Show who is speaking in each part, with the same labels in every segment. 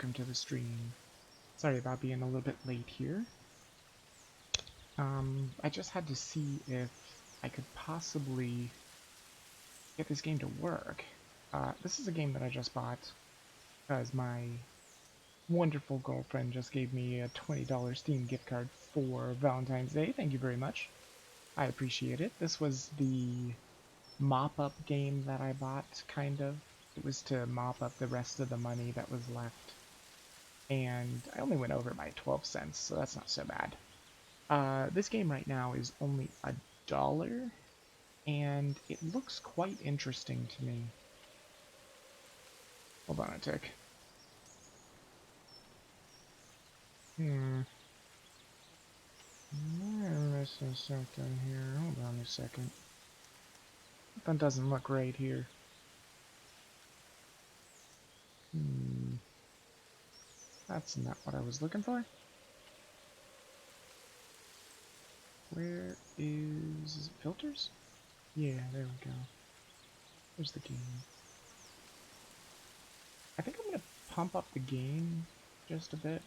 Speaker 1: welcome to the stream. Sorry about being a little bit late here. I just had to see if I could possibly get this game to work. This is a game that I just bought because my wonderful girlfriend just gave me a $20 Steam gift card for Valentine's Day. Thank you very much. I appreciate it. This was the mop-up game that I bought, kind of. It was to mop up the rest of the money that was left. And I only went over by 12 cents, so that's not so bad. This game right now is only $1, and it looks quite interesting to me. Hold on a tick. I'm missing something here. Hold on a second. That doesn't look right here. That's not what I was looking for. Where is it filters? Yeah, there we go. There's the game. I think I'm gonna pump up the game just a bit.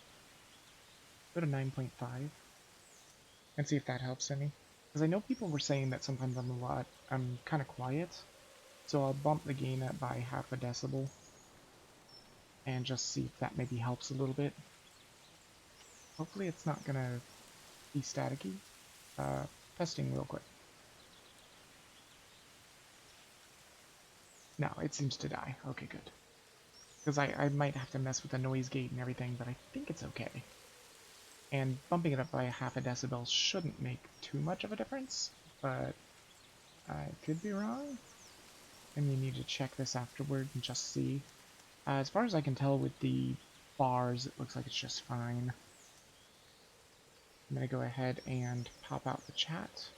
Speaker 1: Go to 9.5 and see if that helps any. Because I know people were saying that sometimes I'm kind of quiet, so I'll bump the gain up by half a decibel and just see if that maybe helps a little bit. Hopefully it's not gonna be staticky. Testing real quick. No, it seems to die. Okay, good. Because I might have to mess with the noise gate and everything, but I think it's okay. And bumping it up by half a decibel shouldn't make too much of a difference, but I could be wrong. And you need to check this afterward and just see. As far as I can tell with the bars, it looks like it's just fine. I'm going to go ahead and pop out the chat.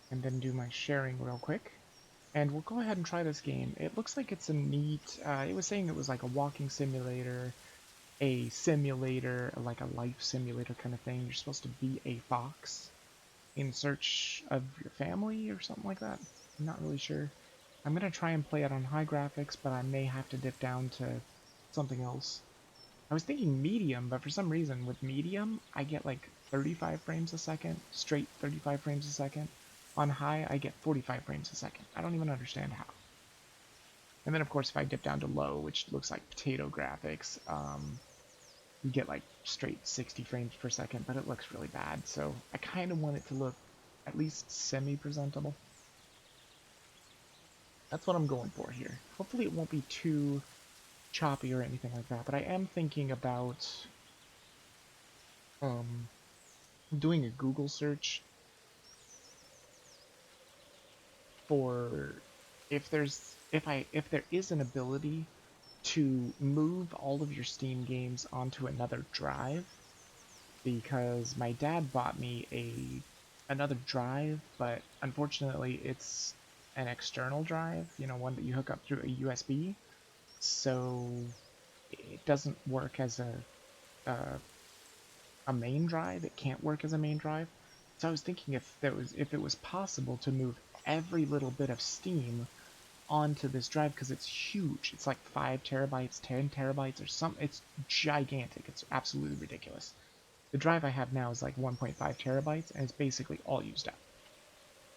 Speaker 1: And then do my sharing real quick. And we'll go ahead and try this game. It looks like it's a neat... it was saying it was like a walking simulator, a simulator, like a life simulator kind of thing. You're supposed to be a fox in search of your family or something like that. I'm not really sure. I'm going to try and play it on high graphics, but I may have to dip down to something else. I was thinking medium, but for some reason with medium, I get like 35 frames a second, straight 35 frames a second. On high, I get 45 frames a second. I don't even understand how. And then of course if I dip down to low, which looks like potato graphics, you get like straight 60 frames per second, but it looks really bad. So I kind of want it to look at least semi-presentable. That's what I'm going for here. Hopefully it won't be too choppy or anything like that, but I am thinking about doing a Google search for if there is an ability to move all of your Steam games onto another drive, because my dad bought me another drive, but unfortunately it's an external drive, you know, one that you hook up through a USB, so it doesn't work as a main drive. It can't work as a main drive. So I was thinking if it was possible to move every little bit of Steam onto this drive, because it's huge. It's like 5 terabytes, 10 terabytes, or something. It's gigantic. It's absolutely ridiculous. The drive I have now is like 1.5 terabytes, and it's basically all used up.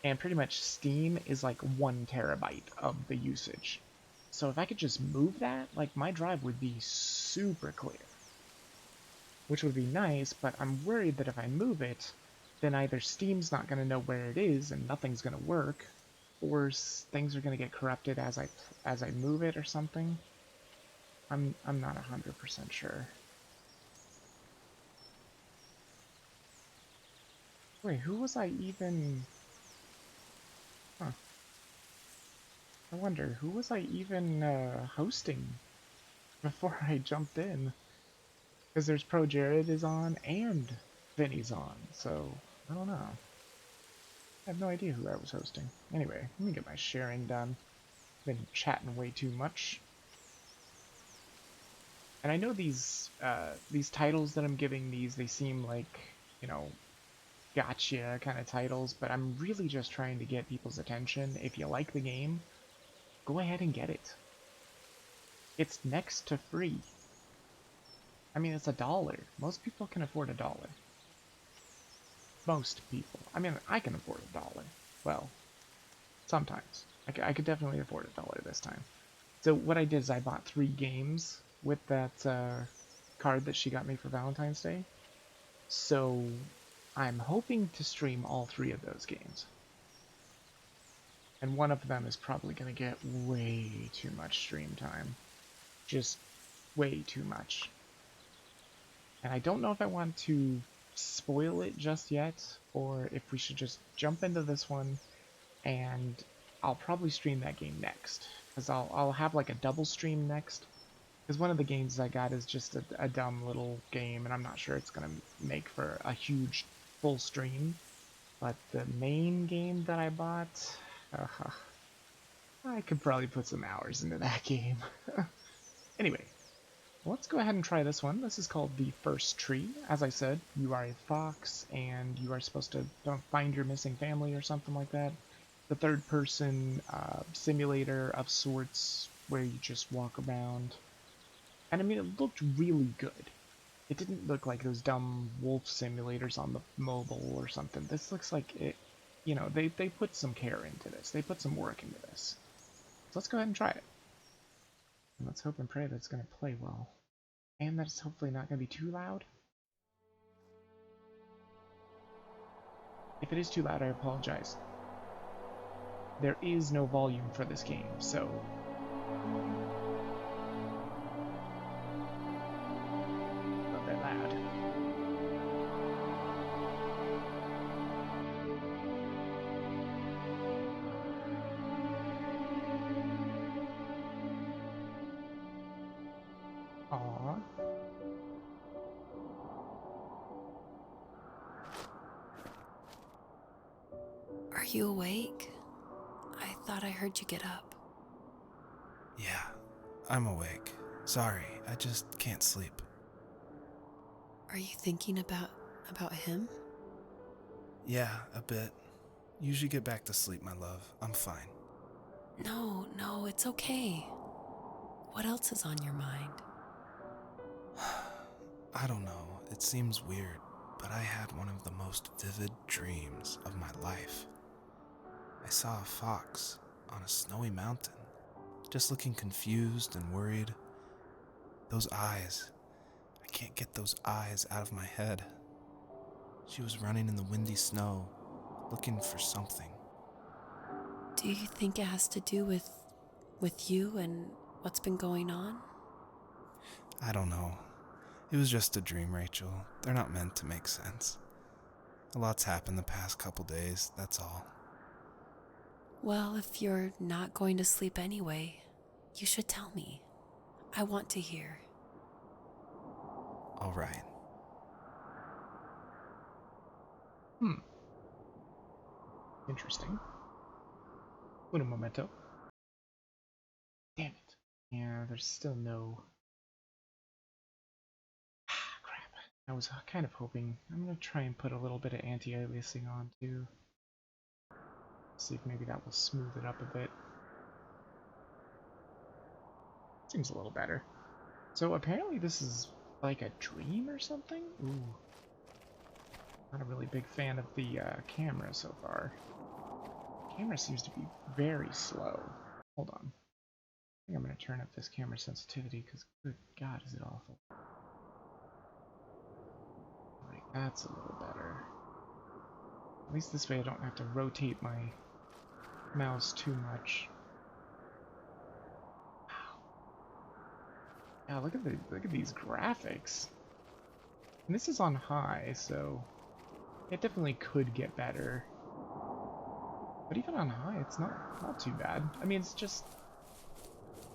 Speaker 1: And pretty much Steam is like 1 terabyte of the usage. So if I could just move that, like my drive would be super clear. Which would be nice, but I'm worried that if I move it, then either Steam's not going to know where it is and nothing's going to work, or things are going to get corrupted as I move it or something. I'm not 100% sure. Wait, who was I even... Huh. I wonder, who was I even hosting before I jumped in? Because there's Pro Jared is on and Vinny's on, so I don't know. I have no idea who I was hosting. Anyway, let me get my sharing done. Been chatting way too much. And I know these titles that I'm giving these, they seem like, you know, gotcha kind of titles, but I'm really just trying to get people's attention. If you like the game, go ahead and get it. It's next to free. I mean, it's $1. Most people can afford $1. Most people. I mean, I can afford $1. Well, sometimes. I could definitely afford $1 this time. So what I did is I bought 3 games with that card that she got me for Valentine's Day. So I'm hoping to stream all 3 of those games. And one of them is probably going to get way too much stream time. Just way too much. And I don't know if I want to spoil it just yet, or if we should just jump into this one, and I'll probably stream that game next. Because I'll have like a double stream next. Because one of the games I got is just a dumb little game, and I'm not sure it's going to make for a huge full stream. But the main game that I bought, I could probably put some hours into that game. Anyway, let's go ahead and try this one. This is called The First Tree. As I said, you are a fox, and you are supposed to find your missing family or something like that. The third-person simulator of sorts, where you just walk around. And I mean, it looked really good. It didn't look like those dumb wolf simulators on the mobile or something. This looks like it, you know, they put some care into this. They put some work into this. So let's go ahead and try it. And let's hope and pray that it's going to play well. And that it's hopefully not going to be too loud. If it is too loud, I apologize. There is no volume for this game, so... not that loud. Aww.
Speaker 2: Are you awake? I thought I heard you get up.
Speaker 3: Yeah, I'm awake. Sorry, I just can't sleep.
Speaker 2: Are you thinking about him?
Speaker 3: Yeah, a bit. Usually get back to sleep, my love. I'm fine.
Speaker 2: No, it's okay. What else is on your mind?
Speaker 3: I don't know, it seems weird, but I had one of the most vivid dreams of my life. I saw a fox on a snowy mountain, just looking confused and worried. Those eyes, I can't get those eyes out of my head. She was running in the windy snow, looking for something.
Speaker 2: Do you think it has to do with you and what's been going on?
Speaker 3: I don't know. It was just a dream, Rachel. They're not meant to make sense. A lot's happened the past couple days, that's all.
Speaker 2: Well, if you're not going to sleep anyway, you should tell me. I want to hear.
Speaker 3: All right.
Speaker 1: Interesting. Un momento. Damn it. Yeah, there's still no... crap. I was kind of hoping... I'm gonna try and put a little bit of anti-aliasing on, too. See if maybe that will smooth it up a bit. Seems a little better. So apparently this is like a dream or something? Ooh. Not a really big fan of the camera so far. The camera seems to be very slow. Hold on. I think I'm going to turn up this camera sensitivity because, good God, is it awful. Alright, that's a little better. At least this way I don't have to rotate my mouse too much. Wow. Yeah, look at these graphics. And this is on high, so it definitely could get better. But even on high, it's not too bad. I mean, it's just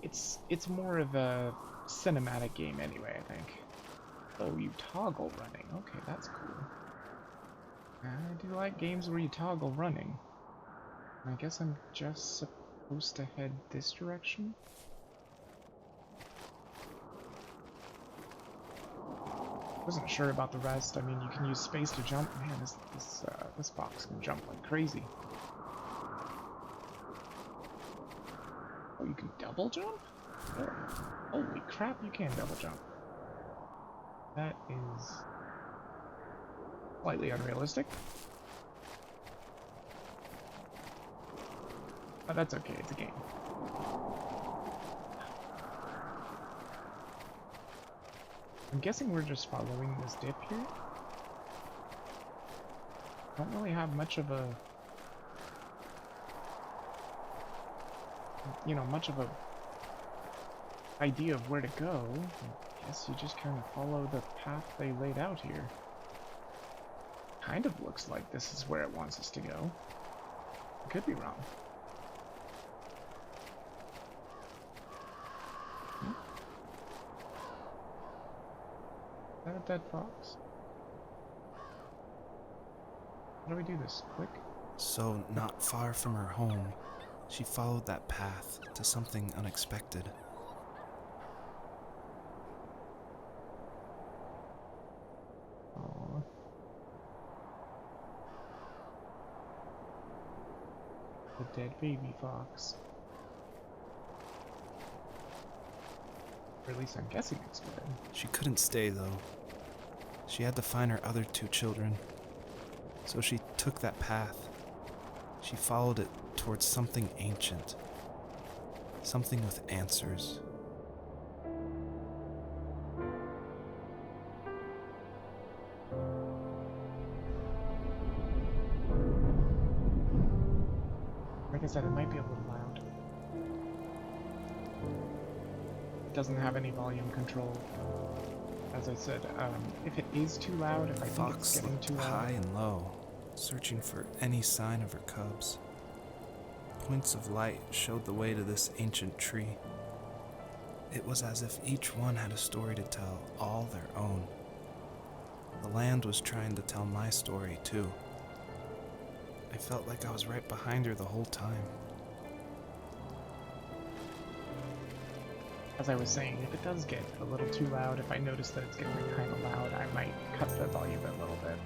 Speaker 1: it's more of a cinematic game anyway, I think. Oh, you toggle running. Okay, that's cool. I do like games where you toggle running. I guess I'm just supposed to head this direction? Wasn't sure about the rest. I mean, you can use space to jump. Man, this box can jump like crazy. Oh, you can double jump? Really? Holy crap, you can double jump. That is slightly unrealistic. But that's okay, it's a game. I'm guessing we're just following this dip here. Don't really have much of a... much of a idea of where to go. I guess you just kind of follow the path they laid out here. Kind of looks like this is where it wants us to go. I could be wrong. Is that a dead fox? How do we do this? Click?
Speaker 3: So, not far from her home, she followed that path to something unexpected.
Speaker 1: Aww. The dead baby fox. Or at least I'm guessing it's dead.
Speaker 3: She couldn't stay, though. She had to find her other 2 children. So she took that path. She followed it towards something ancient. Something with answers.
Speaker 1: Like I said, it might be a little loud. It doesn't have any volume control. As I said, if it is too loud, if I think it's
Speaker 3: Fox
Speaker 1: getting
Speaker 3: looked
Speaker 1: too loud...
Speaker 3: high and low, searching for any sign of her cubs. Points of light showed the way to this ancient tree. It was as if each one had a story to tell, all their own. The land was trying to tell my story, too. I felt like I was right behind her the whole time.
Speaker 1: As I was saying, if it does get a little too loud, if I notice that it's getting kind of loud, I might cut the volume a little bit.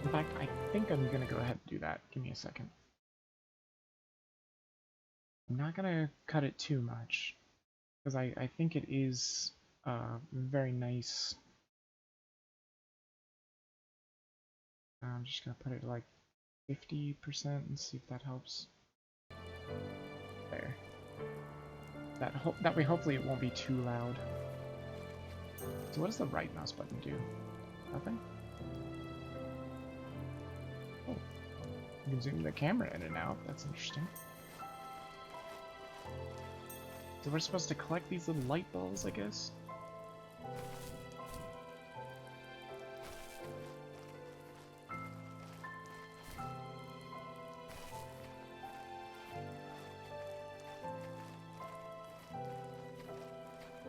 Speaker 1: In fact, I think I'm gonna go ahead and do that. Give me a second. I'm not gonna cut it too much, because I think it is very nice. I'm just gonna put it like 50% and see if that helps. There. That way hopefully it won't be too loud. So what does the right mouse button do? Nothing? Oh. You can zoom the camera in and out. That's interesting. So we're supposed to collect these little light balls, I guess?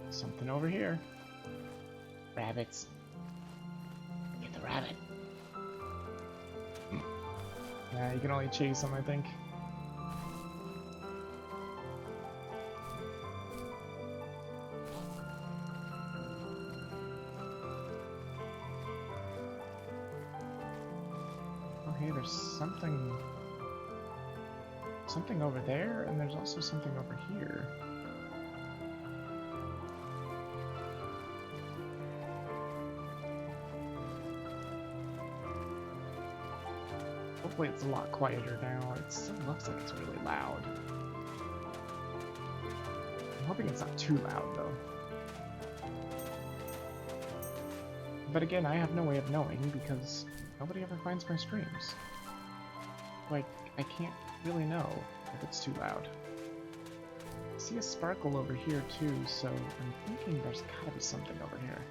Speaker 1: Something over here. Rabbits. Get the rabbit. Yeah, you can only chase them, I think. Okay, there's something over there, and there's also something over here. Hopefully it's a lot quieter now. It still looks like it's really loud. I'm hoping it's not too loud, though. But again, I have no way of knowing because nobody ever finds my streams. Like, I can't really know if it's too loud. I see a sparkle over here too, so I'm thinking there's gotta be something over here.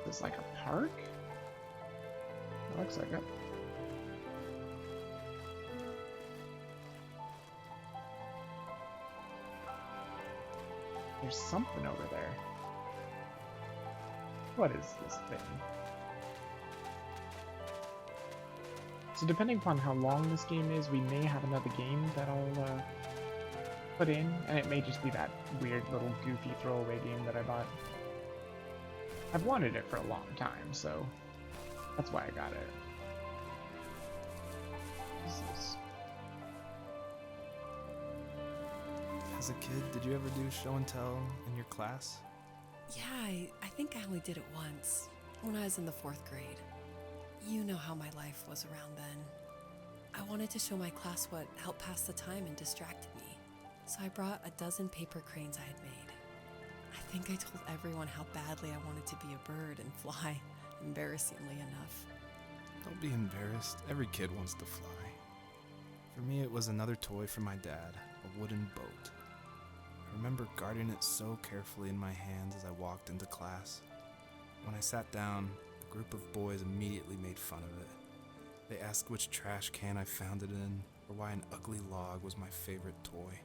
Speaker 1: Is this like a park? It looks like it. There's something over there. What is this thing? So depending upon how long this game is, we may have another game that I'll put in, and it may just be that weird little goofy throwaway game that I bought. I've wanted it for a long time, so that's why I got it.
Speaker 3: As a kid, did you ever do show and tell in your class?
Speaker 2: Yeah, I think I only did it once, when I was in the 4th grade. You know how my life was around then. I wanted to show my class what helped pass the time and distracted me, so I brought a dozen paper cranes I had made. I think I told everyone how badly I wanted to be a bird and fly, embarrassingly enough.
Speaker 3: Don't be embarrassed. Every kid wants to fly. For me, it was another toy from my dad, a wooden boat. I remember guarding it so carefully in my hands as I walked into class. When I sat down, a group of boys immediately made fun of it. They asked which trash can I found it in, or why an ugly log was my favorite toy.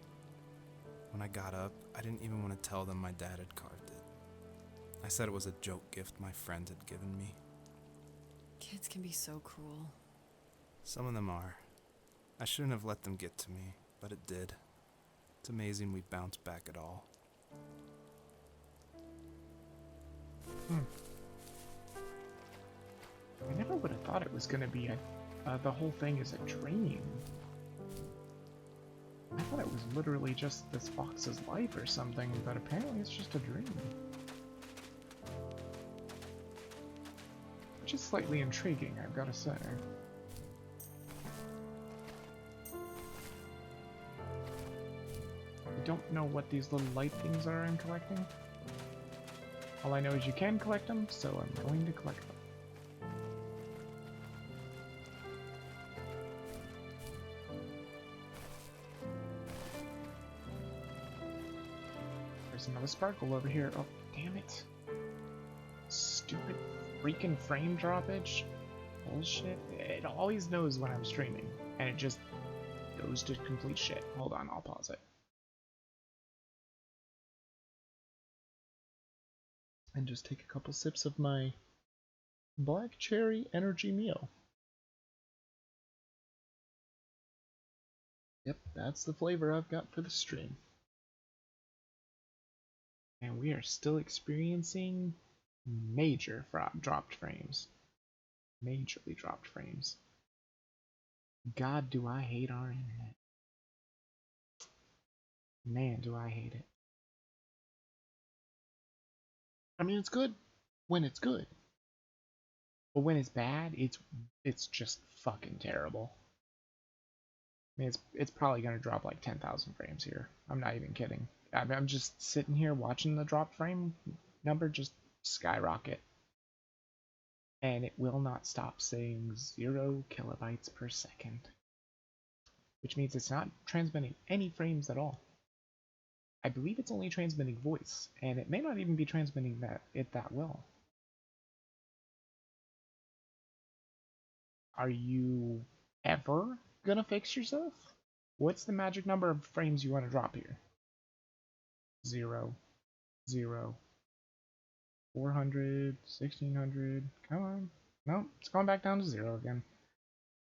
Speaker 3: When I got up, I didn't even want to tell them my dad had carved it. I said it was a joke gift my friend had given me.
Speaker 2: Kids can be so cruel.
Speaker 3: Some of them are. I shouldn't have let them get to me, but it did. It's amazing we bounced back at all.
Speaker 1: I never would have thought it was gonna be the whole thing is a dream. I thought it was literally just this fox's life or something, but apparently it's just a dream. Which is slightly intriguing, I've gotta say. I don't know what these little light things are I'm collecting. All I know is you can collect them, so I'm going to collect them. There's another sparkle over here. Oh, damn it. Stupid freaking frame droppage. Bullshit. It always knows when I'm streaming, and it just goes to complete shit. Hold on, I'll pause it. And just take a couple sips of my black cherry energy meal. Yep, that's the flavor I've got for the stream. And we are still experiencing major dropped frames. Majorly dropped frames. God, do I hate our internet. Man, do I hate it. I mean, it's good when it's good. But when it's bad, it's just fucking terrible. I mean, it's probably gonna drop like 10,000 frames here. I'm not even kidding. I mean, I'm just sitting here watching the drop frame number just skyrocket. And it will not stop saying 0 kilobytes per second. Which means it's not transmitting any frames at all. I believe it's only transmitting voice, and it may not even be transmitting that well. Are you ever gonna fix yourself? What's the magic number of frames you want to drop here? 0, 0, 400, 1600. Come on. No, it's going back down to 0 again.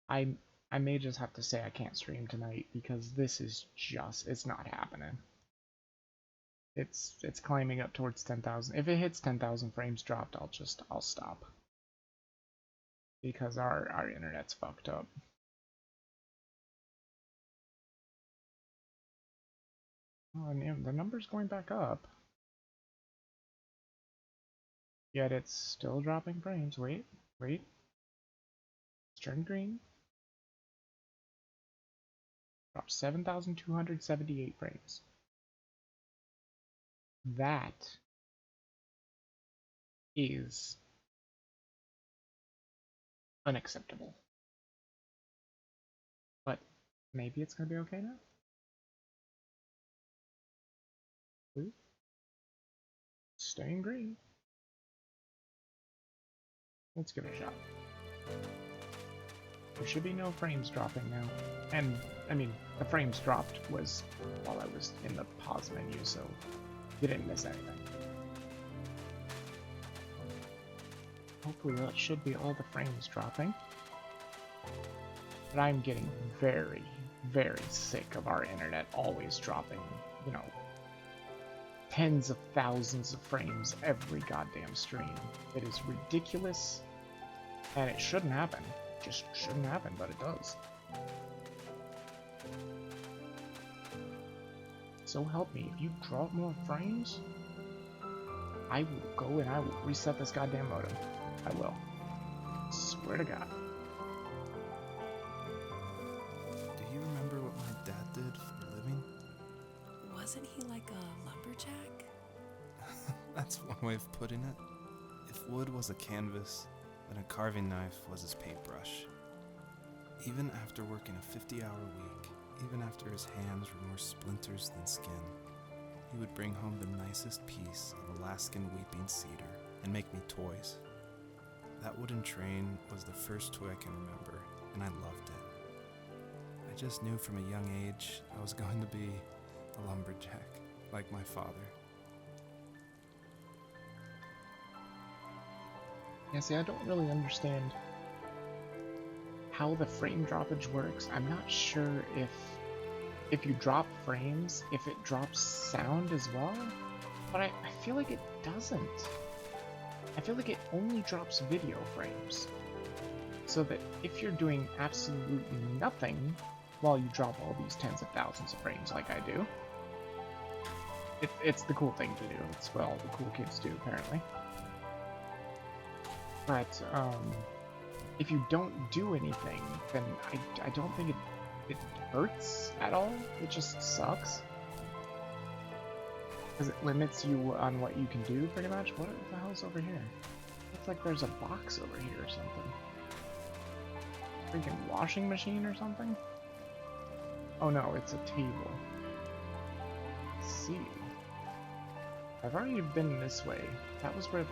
Speaker 1: I may just have to say I can't stream tonight because this is just, it's not happening. It's climbing up towards 10,000. If it hits 10,000 frames dropped, I'll stop. Because our internet's fucked up. Oh, and the number's going back up. Yet it's still dropping frames. Wait. It's turned green. Dropped 7,278 frames. That is unacceptable. But maybe it's gonna be okay now? Blue? Staying green. Let's give it a shot. There should be no frames dropping now. And, I mean, the frames dropped was while I was in the pause menu, so you didn't miss anything. Hopefully that should be all the frames dropping. But I'm getting very, very sick of our internet always dropping, you know, tens of thousands of frames every goddamn stream. It is ridiculous, and it shouldn't happen. Just shouldn't happen, but it does. so help me, if you drop more frames, I will go and I will reset this goddamn modem. I will. Swear to God.
Speaker 3: Do you remember what my dad did for a living?
Speaker 2: Wasn't he like a lumberjack?
Speaker 3: That's one way of putting it. If wood was a canvas, then a carving knife was his paintbrush. Even after working a 50-hour week, even after his hands were more splinters than skin, he would bring home the nicest piece of Alaskan weeping cedar and make me toys. That wooden train was the first toy I can remember, and I loved it. I just knew from a young age I was going to be a lumberjack, like my father.
Speaker 1: Yeah, see, I don't really understand how the frame droppage works. I'm not sure if you drop frames, if it drops sound as well, but I feel like it doesn't. I feel like it only drops video frames. So that if you're doing absolutely nothing while you drop all these tens of thousands of frames like I do, it's the cool thing to do. It's what all the cool kids do, apparently. But, if you don't do anything, then I don't think it hurts at all. It just sucks. Because it limits you on what you can do, pretty much. What the hell's over here? Looks like there's a box over here or something. Freaking washing machine or something? Oh no, it's a table. Let's see. I've already been this way. That was where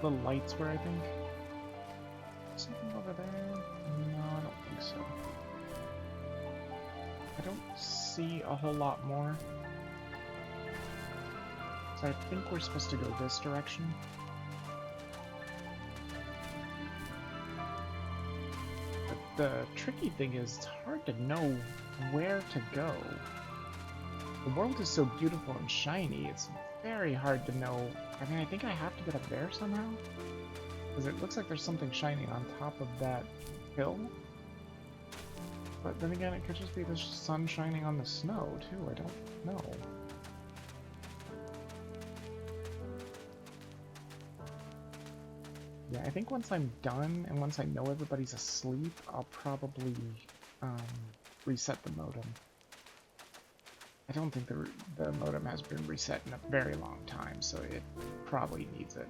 Speaker 1: the lights were, I think. Something over there? No, I don't think so. I don't see a whole lot more. So I think we're supposed to go this direction. But the tricky thing is, it's hard to know where to go. The world is so beautiful and shiny, it's very hard to know. I mean, I think I have to get up there somehow. Because it looks like there's something shining on top of that hill. But then again, it could just be the sun shining on the snow, too. I don't know. Yeah, I think once I'm done, and once I know everybody's asleep, I'll probably reset the modem. I don't think the modem has been reset in a very long time, so it probably needs it.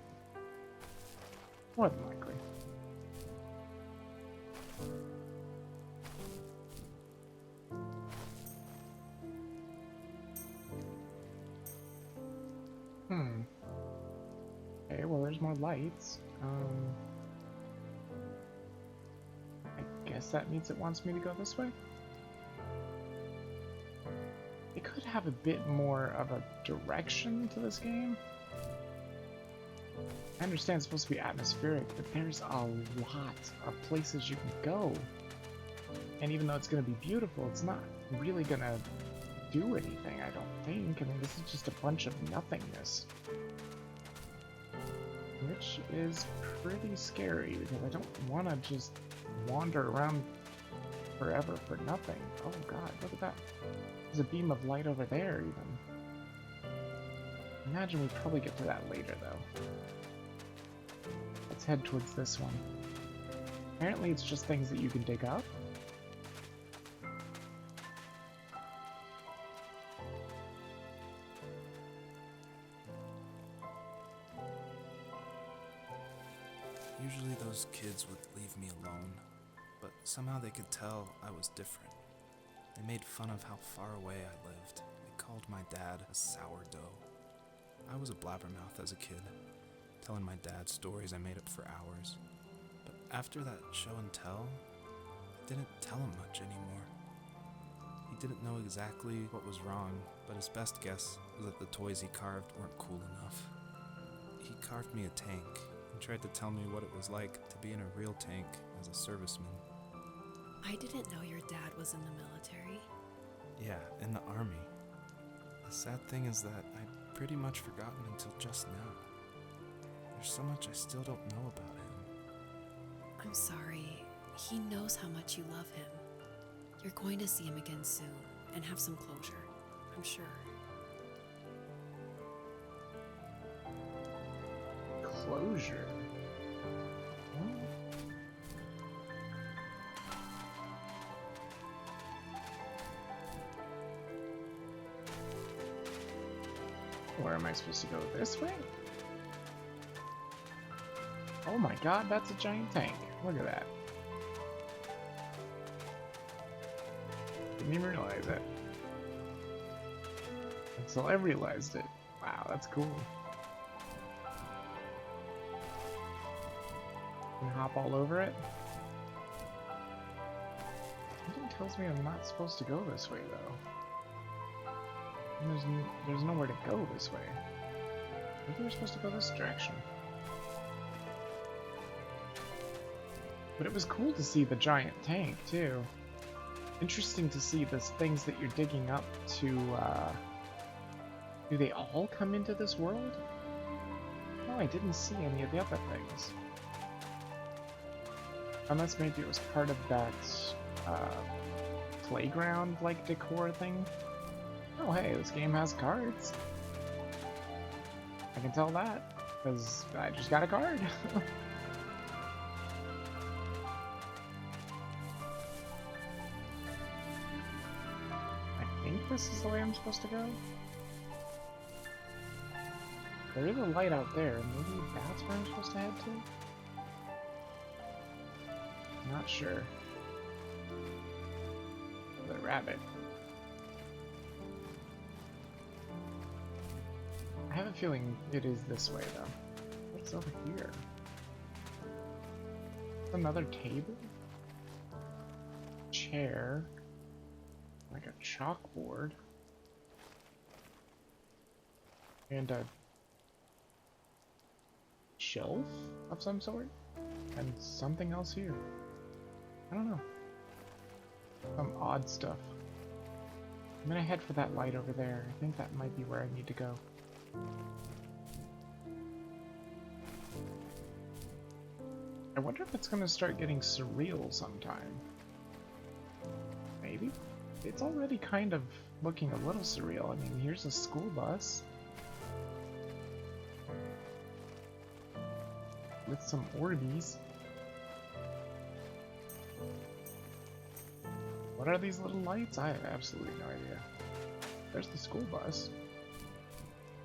Speaker 1: More than likely. Okay, well there's more lights. I guess that means it wants me to go this way? It could have a bit more of a direction to this game. I understand it's supposed to be atmospheric, but there's a lot of places you can go. And even though it's going to be beautiful, it's not really going to do anything, I don't think. I mean, this is just a bunch of nothingness. Which is pretty scary, because I don't want to just wander around forever for nothing. Oh god, look at that. There's a beam of light over there, even. Imagine we probably get to that later, though. Let's head towards this one. Apparently it's just things that you can dig up.
Speaker 3: Usually those kids would leave me alone, but somehow they could tell I was different. They made fun of how far away I lived. They called my dad a sourdough. I was a blabbermouth as a kid, telling my dad stories I made up for hours. But after that show and tell, I didn't tell him much anymore. He didn't know exactly what was wrong, but his best guess was that the toys he carved weren't cool enough. He carved me a tank and tried to tell me what it was like to be in a real tank as a serviceman.
Speaker 2: I didn't know your dad was in the military.
Speaker 3: Yeah, in the army. The sad thing is that I'd pretty much forgotten until just now. There's so much I still don't know about him.
Speaker 2: I'm sorry. He knows how much you love him. You're going to see him again soon and have some closure, I'm sure.
Speaker 1: enclosure. What? Where am I supposed to go? This way? Oh my god, that's a giant tank. Look at that. Didn't even realize it. Until I realized it. Wow, that's cool. Can hop all over it. Something tells me I'm not supposed to go this way, though. And there's nowhere to go this way. Maybe we're supposed to go this direction. But it was cool to see the giant tank, too. Interesting to see the things that you're digging up to, do they all come into this world? No, I didn't see any of the other things. Unless maybe it was part of that, playground-like decor thing. Oh hey, this game has cards. I can tell that, because I just got a card. I think this is the way I'm supposed to go. There is a light out there. Maybe that's where I'm supposed to head to? Not sure. The rabbit. I have a feeling it is this way, though. What's over here? Another table? Chair? Like a chalkboard? And a shelf of some sort? And something else here. I don't know. Some odd stuff. I'm gonna head for that light over there. I think that might be where I need to go. I wonder if it's gonna start getting surreal sometime. Maybe? It's already kind of looking a little surreal. I mean, here's a school bus. With some Orbeez. What are these little lights? I have absolutely no idea. There's the school bus.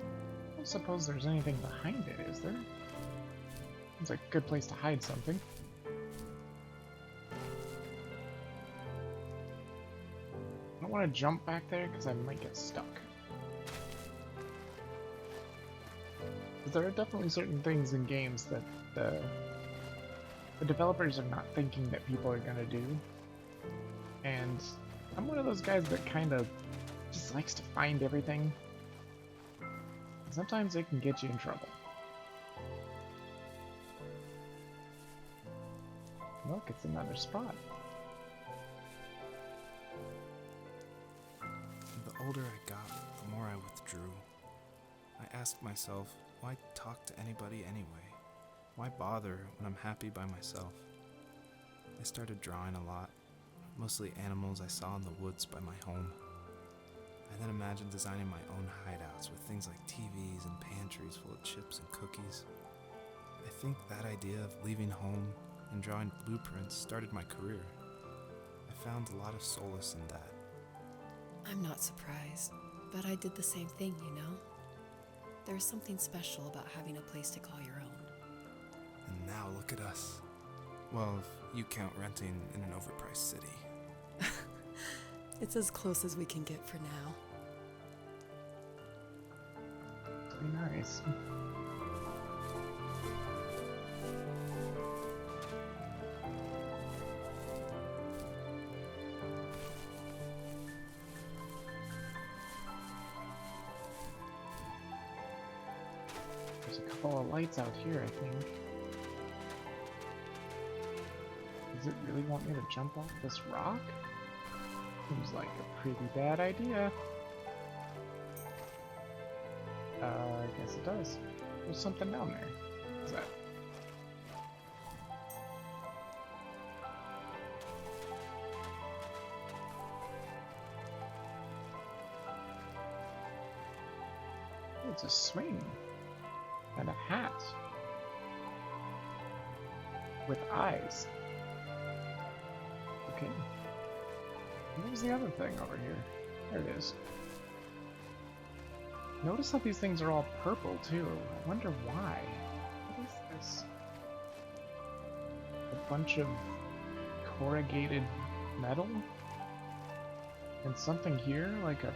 Speaker 1: I don't suppose there's anything behind it, is there? It's a good place to hide something. I don't want to jump back there because I might get stuck. But there are definitely certain things in games that the developers are not thinking that people are gonna do. And I'm one of those guys that kind of just likes to find everything. Sometimes it can get you in trouble. Look, it's another spot.
Speaker 3: The older I got, the more I withdrew. I asked myself, why talk to anybody anyway? Why bother when I'm happy by myself? I started drawing a lot, mostly animals I saw in the woods by my home. I then imagined designing my own hideouts with things like TVs and pantries full of chips and cookies. I think that idea of leaving home and drawing blueprints started my career. I found a lot of solace in that.
Speaker 2: I'm not surprised, but I did the same thing, you know? There's something special about having a place to call your own.
Speaker 3: And now look at us. Well, if you count renting in an overpriced city.
Speaker 2: It's as close as we can get for now.
Speaker 1: Pretty nice. There's a couple of lights out here, I think. Does it really want me to jump off this rock? Seems like a pretty bad idea. I guess it does. There's something down there. What's that? Oh, it's a swing. And a hat. with eyes. Okay. What was the other thing over here? There it is. Notice how these things are all purple, too. I wonder why. What is this? A bunch of corrugated metal? And something here, like a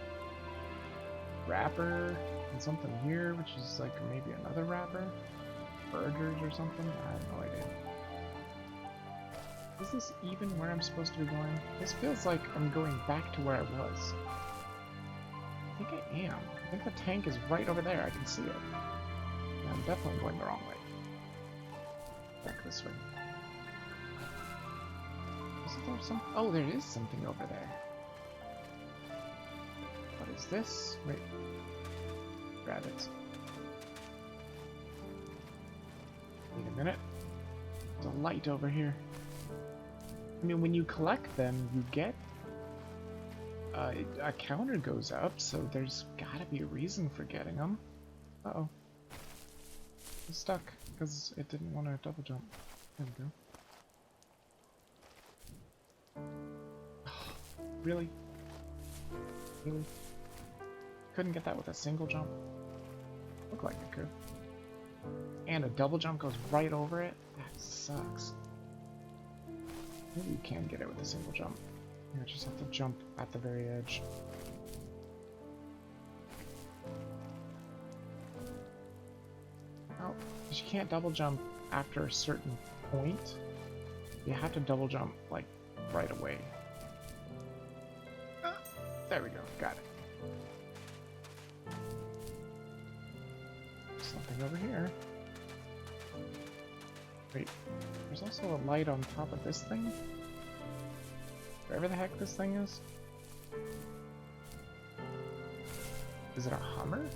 Speaker 1: wrapper, and something here, which is like maybe another wrapper? Burgers or something? I have no idea. Is this even where I'm supposed to be going? This feels like I'm going back to where I was. I think I am. I think the tank is right over there. I can see it. Yeah, I'm definitely going the wrong way. Back this way. Isn't there some? Oh, there is something over there. What is this? Wait. Grab it. Wait a minute. There's a light over here. I mean, when you collect them, you get a counter goes up, so there's gotta be a reason for getting them. Uh-oh. I'm stuck because it didn't want to double jump. There we go. Really? Really? Couldn't get that with a single jump? Looked like it could. And a double jump goes right over it? That sucks. Maybe you can get it with a single jump. You just have to jump at the very edge. Oh, because you can't double jump after a certain point. You have to double jump, like, right away. There we go, got it. Something over here. Wait, there's also a light on top of this thing? Wherever the heck this thing is? Is it a Hummer?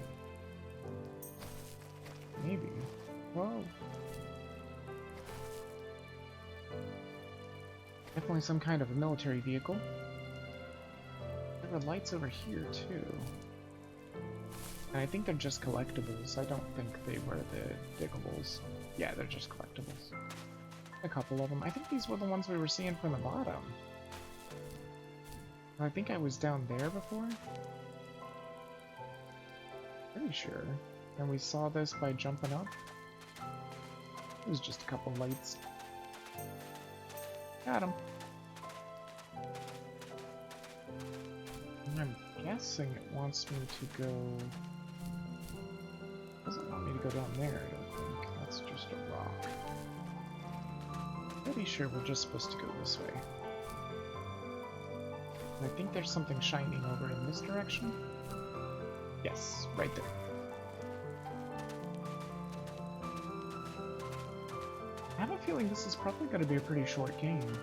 Speaker 1: Maybe. Whoa. Definitely some kind of a military vehicle. There were lights over here, too. And I think they're just collectibles. I don't think they were the diggables. Yeah, they're just collectibles. A couple of them. I think these were the ones we were seeing from the bottom. I think I was down there before. Pretty sure. And we saw this by jumping up. It was just a couple lights. Got him. And I'm guessing it wants me to go... Doesn't want me to go down there, I don't think. That's just a rock. Pretty sure we're just supposed to go this way. And I think there's something shining over in this direction. Yes, right there. I have a feeling this is probably going to be a pretty short game.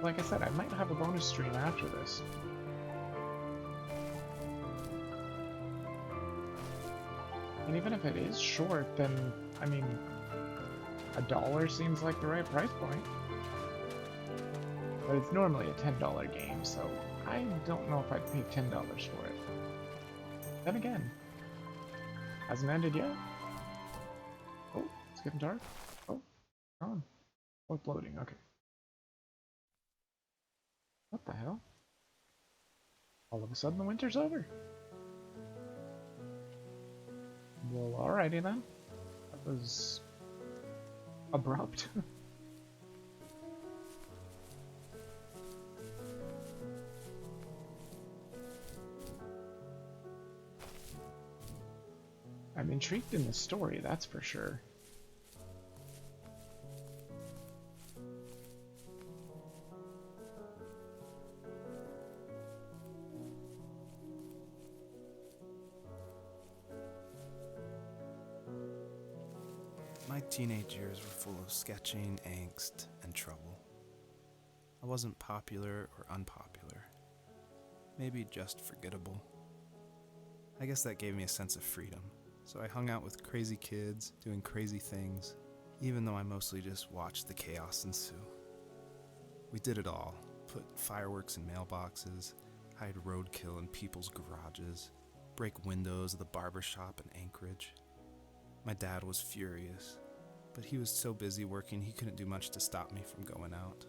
Speaker 1: Like I said, I might have a bonus stream after this. And even if it is short, then, I mean, $1 seems like the right price point. But it's normally a $10 game, so I don't know if I'd pay $10 for it. Then again, hasn't ended yet. Oh, it's getting dark. Oh, on. Oh, it's loading, okay. What the hell? All of a sudden the winter's over. Well, alrighty then. That was abrupt. I'm intrigued in the story, that's for sure.
Speaker 3: My teenage years were full of sketching, angst, and trouble. I wasn't popular or unpopular. Maybe just forgettable. I guess that gave me a sense of freedom. So I hung out with crazy kids, doing crazy things, even though I mostly just watched the chaos ensue. We did it all. Put fireworks in mailboxes, hide roadkill in people's garages, break windows of the barber shop in Anchorage. My dad was furious. but he was so busy working he couldn't do much to stop me from going out.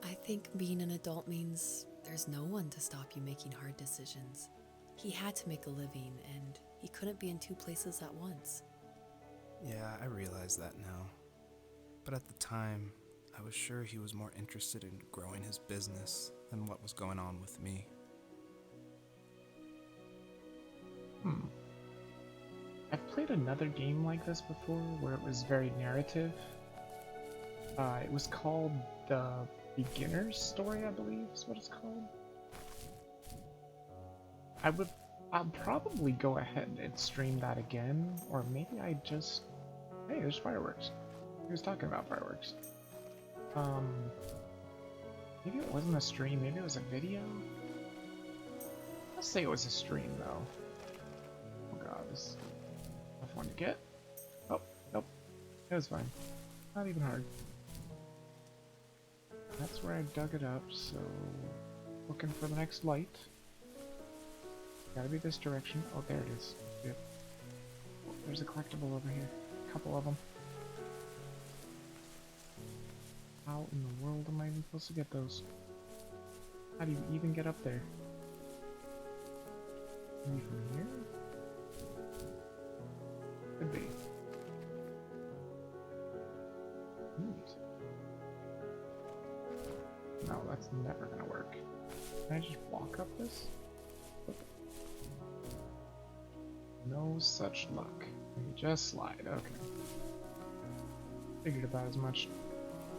Speaker 2: I think being an adult means there's no one to stop you making hard decisions. He had to make a living, and he couldn't be in two places at once.
Speaker 3: Yeah, I realize that now. But at the time, I was sure he was more interested in growing his business than what was going on with me.
Speaker 1: I've played another game like this before where it was very narrative. It was called The Beginner's Story, I believe is what it's called. I'll probably go ahead and stream that again, or maybe I just... Hey, there's fireworks. He was talking about fireworks. Maybe it wasn't a stream, maybe it was a video? Let's say it was a stream, though. Oh god, this is a tough one to get. Oh, nope. It was fine. Not even hard. That's where I dug it up, so... Looking for the next light. Gotta be this direction. Oh, there it is. Yep. Oh, there's a collectible over here. A couple of them. How in the world am I even supposed to get those? How do you even get up there? Maybe from here? Could be. Neat. No, that's never gonna work. Can I just walk up this? No such luck. You just slide, okay. Figured about as much.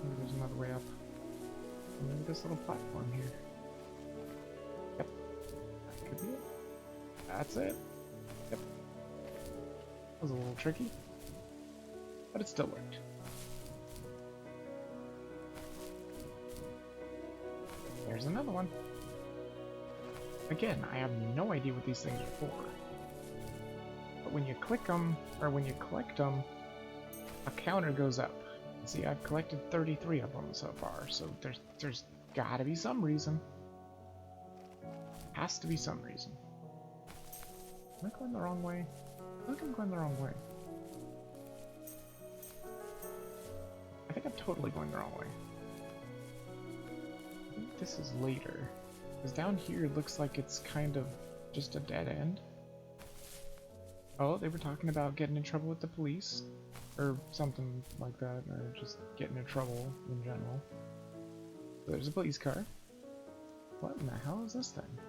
Speaker 1: Maybe there's another way up. Maybe this little platform here. Yep. That could be it. That's it. Yep. That was a little tricky. But it still worked. There's another one. Again, I have no idea what these things are for. But when you click them, or when you collect them, a counter goes up. See, I've collected 33 of them so far, so there's gotta be some reason. Has to be some reason. Am I going the wrong way? I think I'm going the wrong way. I think I'm totally going the wrong way. I think this is later. Because down here it looks like it's kind of just a dead end. Oh, they were talking about getting in trouble with the police. Or something like that, or just getting in trouble in general. So there's a police car. What in the hell is this thing?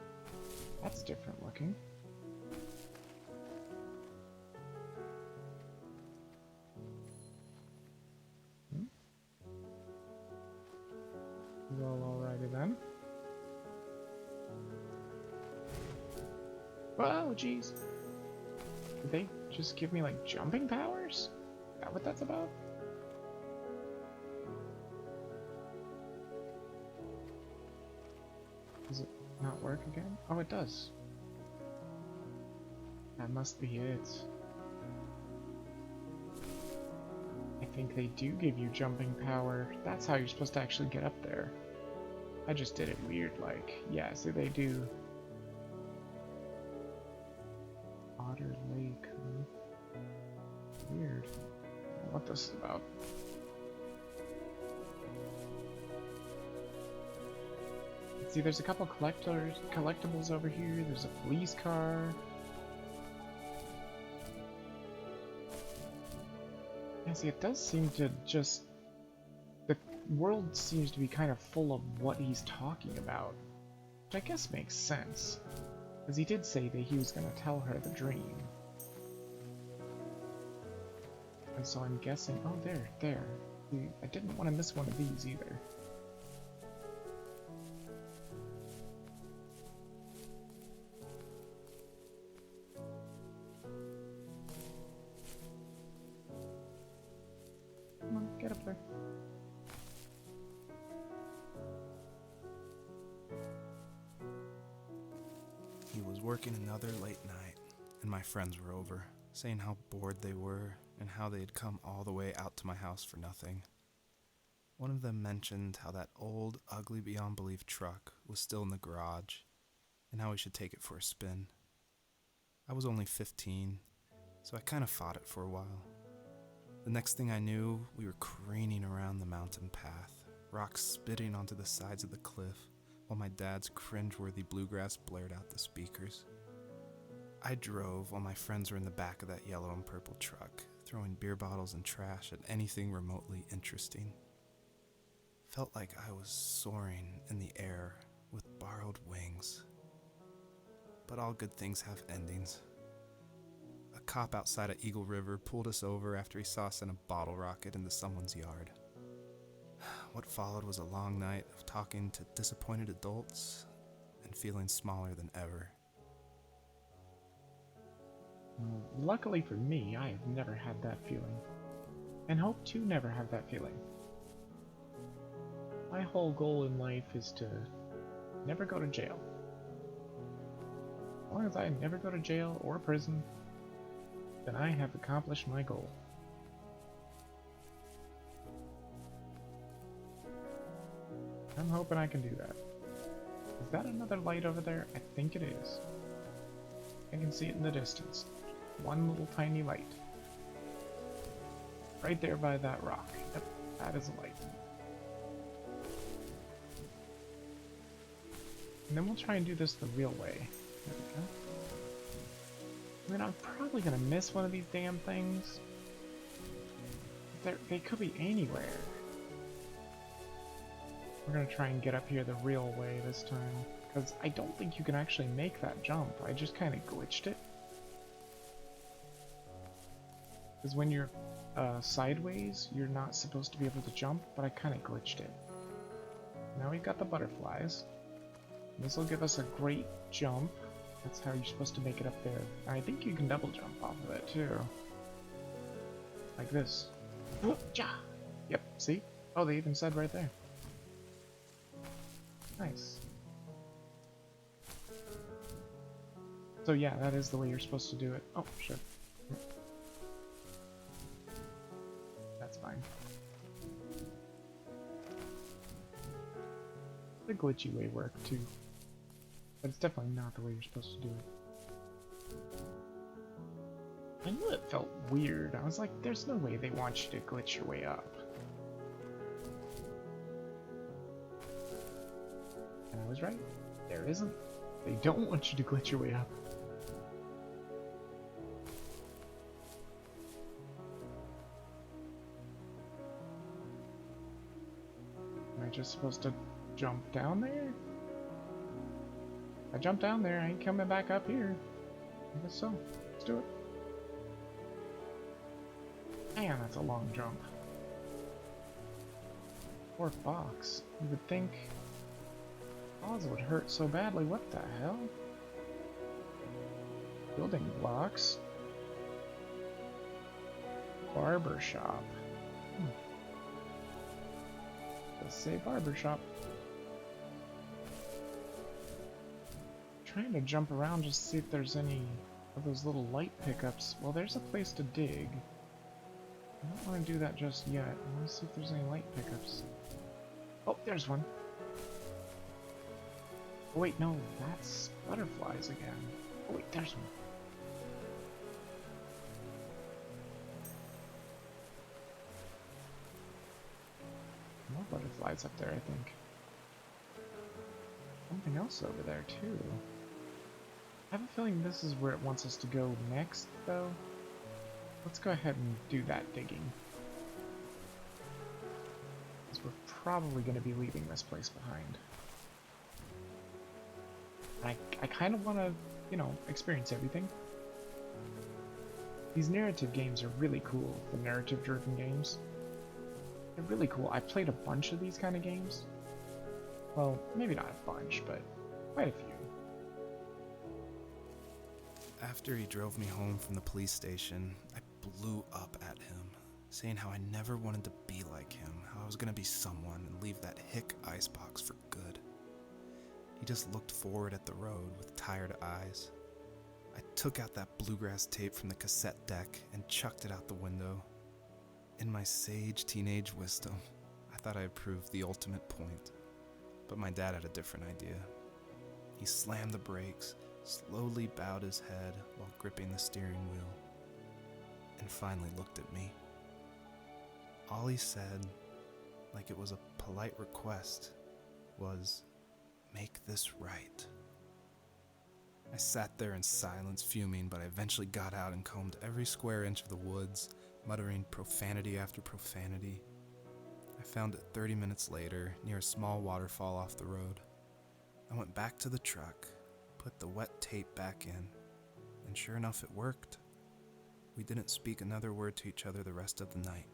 Speaker 1: That's different looking. Well, alrighty then. Oh, jeez. Did they just give me, like, jumping powers? Is that what that's about? Does it not work again? Oh, it does. That must be it. I think they do give you jumping power. That's how you're supposed to actually get up there. I just did it weird, like. Yeah, so they do. Otter Lake, huh? Weird. I don't know what this is about. See, there's a couple collectibles over here. There's a police car. Yeah, see, it does seem to just... The world seems to be kind of full of what he's talking about. Which I guess makes sense. Because he did say that he was going to tell her the dream. And so I'm guessing... Oh, there. See, I didn't want to miss one of these either. Come on, get up there.
Speaker 3: He was working another late night, and my friends were over, saying how bored they were and how they had come all the way out to my house for nothing. One of them mentioned how that old, ugly beyond belief truck was still in the garage, and how we should take it for a spin. I was only 15, so I kind of fought it for a while. The next thing I knew, we were careening around the mountain path, rocks spitting onto the sides of the cliff, while my dad's cringeworthy bluegrass blared out the speakers. I drove while my friends were in the back of that yellow and purple truck, throwing beer bottles and trash at anything remotely interesting. Felt like I was soaring in the air with borrowed wings. But all good things have endings. A cop outside of Eagle River pulled us over after he saw us in a bottle rocket into someone's yard. What followed was a long night of talking to disappointed adults and feeling smaller than ever.
Speaker 1: Well, luckily for me, I have never had that feeling, and hope to never have that feeling. My whole goal in life is to never go to jail. As long as I never go to jail or prison, then I have accomplished my goal. I'm hoping I can do that. Is that another light over there? I think it is. I can see it in the distance. One little tiny light. Right there by that rock. Yep, that is a light. And then we'll try and do this the real way. There we go. I mean, I'm probably gonna miss one of these damn things. They could be anywhere. We're gonna try and get up here the real way this time, because I don't think you can actually make that jump. I just kind of glitched it. Because when you're sideways, you're not supposed to be able to jump, but I kind of glitched it. Now we've got the butterflies. This will give us a great jump. That's how you're supposed to make it up there. I think you can double jump off of it too. Like this. Yep, see? Oh, they even said right there. Nice. So yeah, that is the way you're supposed to do it. Oh, shit. That's fine. The glitchy way worked too. But it's definitely not the way you're supposed to do it. I knew it felt weird. I was like, there's no way they want you to glitch your way up. And I was right. There isn't. They don't want you to glitch your way up. Am I just supposed to jump down there? I jumped down there, I ain't coming back up here. I guess so. Let's do it. Man, that's a long jump. Poor Fox. You would think Oz would hurt so badly. What the hell? Building blocks. Barber shop. Let's say barber shop. Trying to jump around just to see if there's any of those little light pickups. Well, there's a place to dig. I don't want to do that just yet. I want to see if there's any light pickups. Oh, there's one. Oh, wait, no, that's butterflies again. Oh, wait, there's one. More butterflies up there, I think. Something else over there, too. I have a feeling this is where it wants us to go next, though. Let's go ahead and do that digging. Because we're probably going to be leaving this place behind. I kind of want to, you know, experience everything. These narrative games are really cool, the narrative-driven games. They're really cool. I've played a bunch of these kind of games. Well, maybe not a bunch, but quite a few.
Speaker 3: After he drove me home from the police station, I blew up at him, saying how I never wanted to be like him, how I was going to be someone and leave that hick icebox for good. He just looked forward at the road with tired eyes. I took out that bluegrass tape from the cassette deck and chucked it out the window. In my sage teenage wisdom, I thought I had proved the ultimate point, but my dad had a different idea. He slammed the brakes, slowly bowed his head while gripping the steering wheel, and finally looked at me. All he said, like it was a polite request, was, "Make this right." I sat there in silence, fuming, but I eventually got out and combed every square inch of the woods, muttering profanity after profanity. I found it 30 minutes later, near a small waterfall off the road. I went back to the truck, put the wet tape back in, and sure enough, it worked. We didn't speak another word to each other the rest of the night.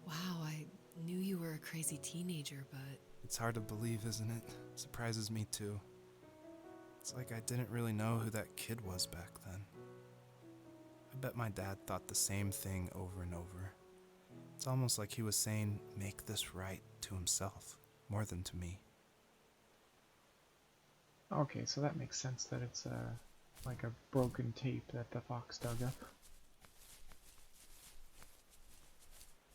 Speaker 2: Wow, I knew you were a crazy teenager, but
Speaker 3: It's hard to believe, isn't it? Surprises me too. It's like I didn't really know who that kid was back then. I bet my dad thought the same thing over and over. It's almost like he was saying, "Make this right," to himself, more than to me.
Speaker 1: Okay, so that makes sense that it's like a broken tape that the fox dug up.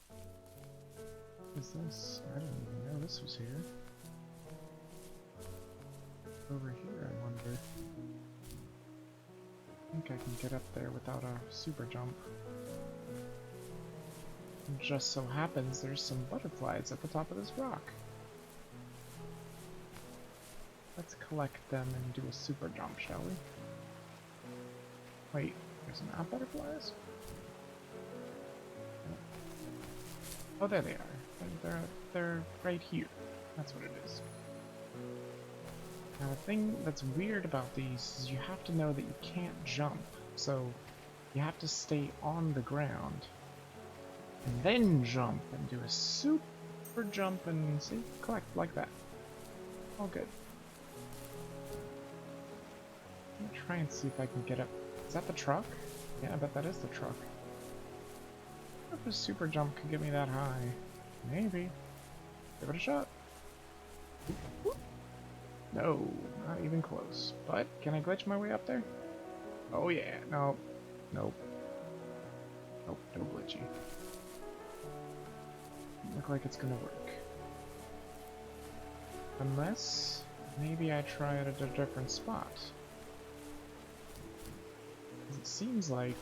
Speaker 1: What is this? I didn't even know this was here. Over here, I wonder. I think I can get up there without a super jump. It just so happens there's some butterflies at the top of this rock. Let's collect them and do a super jump, shall we? Wait, there's not butterflies? Oh, there they are. They're right here. That's what it is. Now, the thing that's weird about these is you have to know that you can't jump. So, you have to stay on the ground. And then jump and do a super jump and, see, collect like that. All good. I'm gonna try and see if I can get up. Is that the truck? Yeah, I bet that is the truck. I wonder if a super jump could get me that high. Maybe. Give it a shot. No, not even close. But, can I glitch my way up there? Oh yeah, no. Nope. Nope, no glitchy. Doesn't look like it's gonna work. Unless, maybe I try it at a different spot. It seems like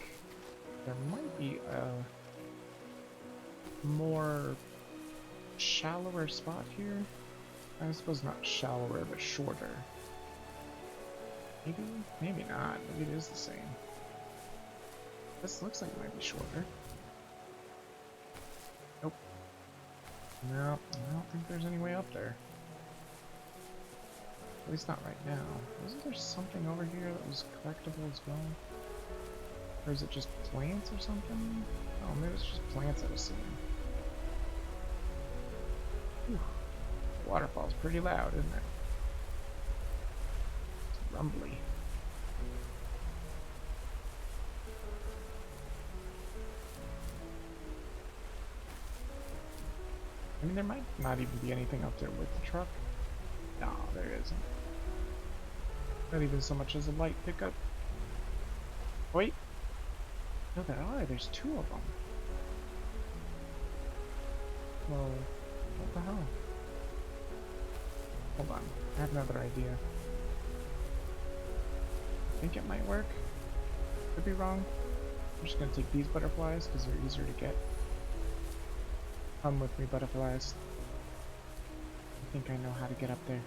Speaker 1: there might be a more shallower spot here. I suppose not shallower, but shorter. Maybe? Maybe not. Maybe it is the same. This looks like it might be shorter. Nope. No, I don't think there's any way up there. At least not right now. Wasn't there something over here that was collectible as well? Or is it just plants or something? Oh, maybe it's just plants I was seeing. Whew. The waterfall's pretty loud, isn't it? It's rumbly. I mean, there might not even be anything up there with the truck. No, there isn't. Not even so much as a light pickup. Wait! No, there are. There's two of them. Well, what the hell? Hold on. I have another idea. I think it might work. Could be wrong. I'm just gonna take these butterflies because they're easier to get. Come with me, butterflies. I think I know how to get up there.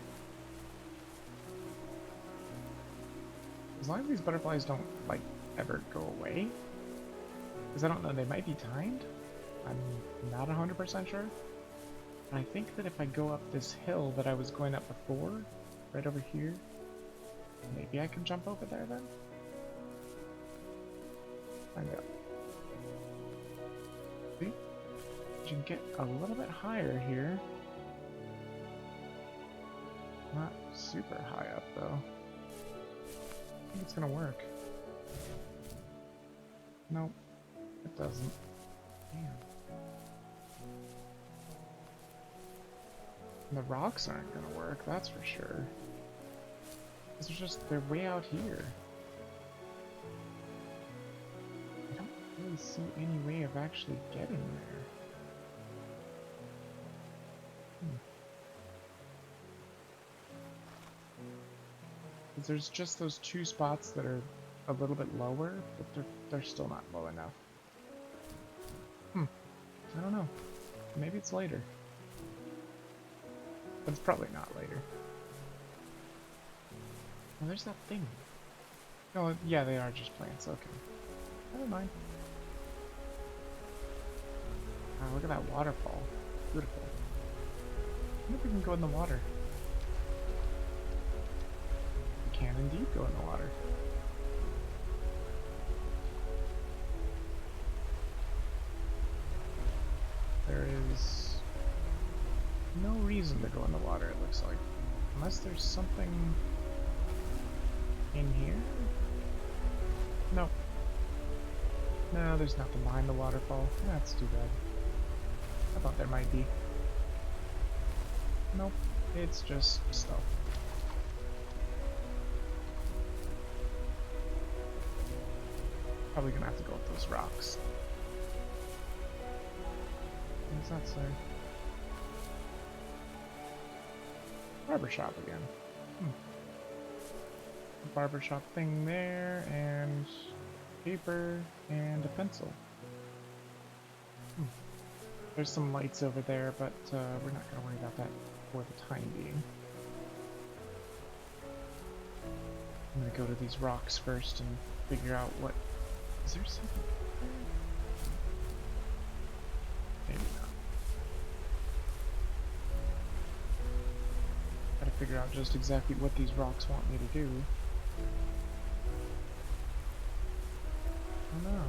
Speaker 1: As long as these butterflies don't, like, ever go away. Because I don't know, they might be timed. I'm not 100% sure. But I think that if I go up this hill that I was going up before, right over here, maybe I can jump over there then? Find out. See? You can get a little bit higher here. Not super high up though. I think it's gonna work. Nope, it doesn't. Damn. And the rocks aren't gonna work, that's for sure. It's just, they're way out here. I don't really see any way of actually getting there. There's just those two spots that are a little bit lower, but they're still not low enough. I don't know. Maybe it's later. But it's probably not later. Oh, there's that thing. Oh, yeah, they are just plants. Okay. Never mind. Oh, look at that waterfall. Beautiful. I wonder if we can go in the water. We can indeed go in the water. There is no reason to go in the water, it looks like. Unless there's something in here? Nope. No, there's nothing behind the waterfall. That's too bad. I thought there might be. Nope. It's just stuff. Probably gonna have to go up those rocks. What's that say? Barbershop again. Barbershop thing there, and paper, and a pencil. There's some lights over there, but we're not going to worry about that for the time being. I'm going to go to these rocks first and figure out what... Is there something? Maybe not. Gotta figure out just exactly what these rocks want me to do. I don't know.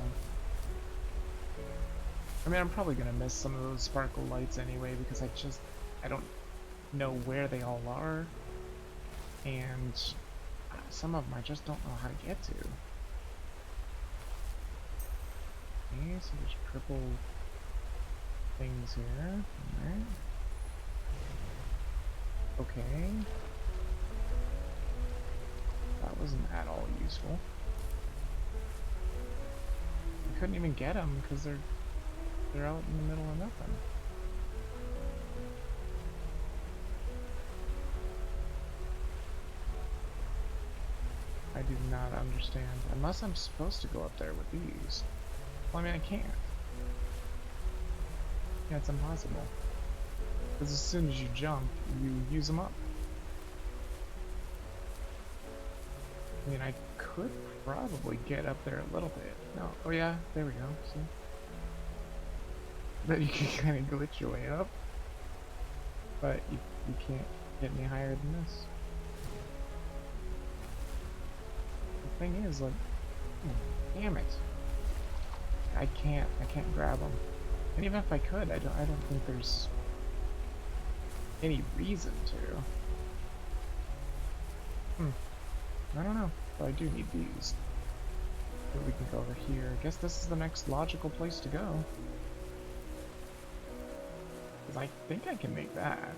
Speaker 1: I mean, I'm probably gonna miss some of those sparkle lights anyway, because I don't know where they all are, and some of them I just don't know how to get to. Okay, so there's purple things here. Alright. Okay. That wasn't at all useful. I couldn't even get them because they're out in the middle of nothing. I do not understand. Unless I'm supposed to go up there with these. Well, I mean, I can't. Yeah, it's impossible. Because as soon as you jump, you use them up. I mean, I could probably get up there a little bit. No, oh yeah, there we go, see? But you can kind of glitch your way up. But you can't get any higher than this. The thing is, like, oh, damn it. I can't grab them. And even if I could, I don't think there's any reason to. I don't know, but I do need these. But we can go over here. I guess this is the next logical place to go. Because I think I can make that.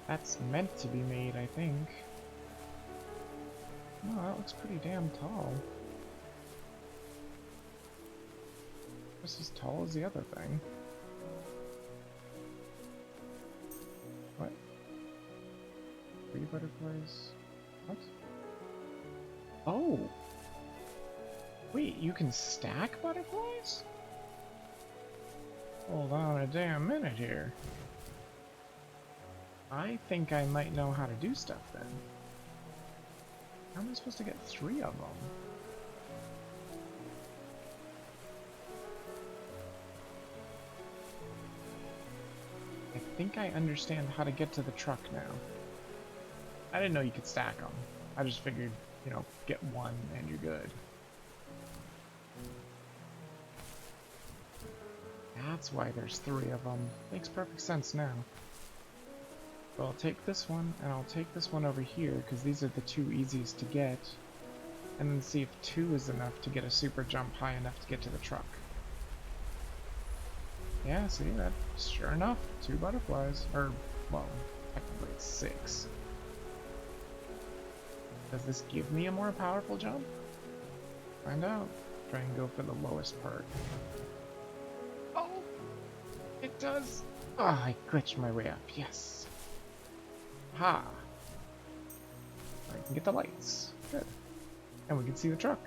Speaker 1: That's meant to be made, I think. Oh, that looks pretty damn tall. Just as tall as the other thing. What? 3 butterflies? What? Oh! Wait, you can stack butterflies? Hold on a damn minute here. I think I might know how to do stuff then. How am I supposed to get 3 of them? I think I understand how to get to the truck now. I didn't know you could stack them. I just figured, you know, get 1 and you're good. That's why there's 3 of them. Makes perfect sense now. So I'll take this one, and I'll take this one over here, because these are the 2 easiest to get. And then see if 2 is enough to get a super jump high enough to get to the truck. Yeah, see, that, sure enough, 2 butterflies. Or, well, technically it's 6. Does this give me a more powerful jump? Find out. Try and go for the lowest part. Oh! It does! Ah, I glitched my way up, yes. Ha! I can get the lights. Good. And we can see the truck.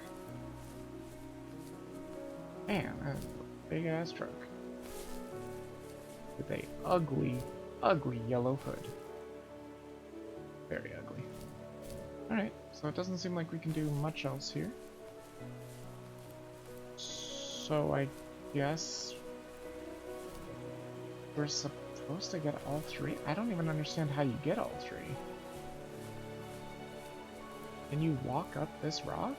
Speaker 1: Man, big ass truck with a ugly, ugly yellow hood. Very ugly. Alright, so it doesn't seem like we can do much else here. So I guess we're supposed to get all three? I don't even understand how you get all three. Can you walk up this rock?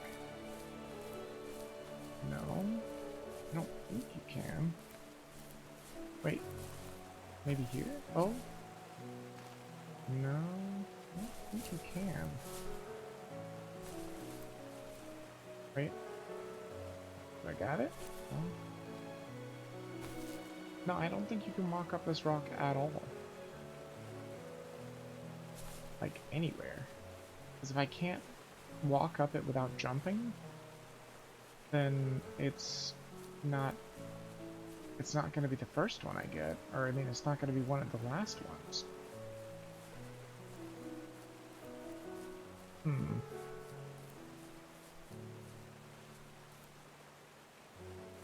Speaker 1: No. I don't think you can. Wait. Maybe here? Oh. No. I don't think you can. Wait. I got it? No, I don't think you can walk up this rock at all. Like, anywhere. Because if I can't walk up it without jumping, then it's not going to be the first one I get. Or, I mean, it's not going to be one of the last ones.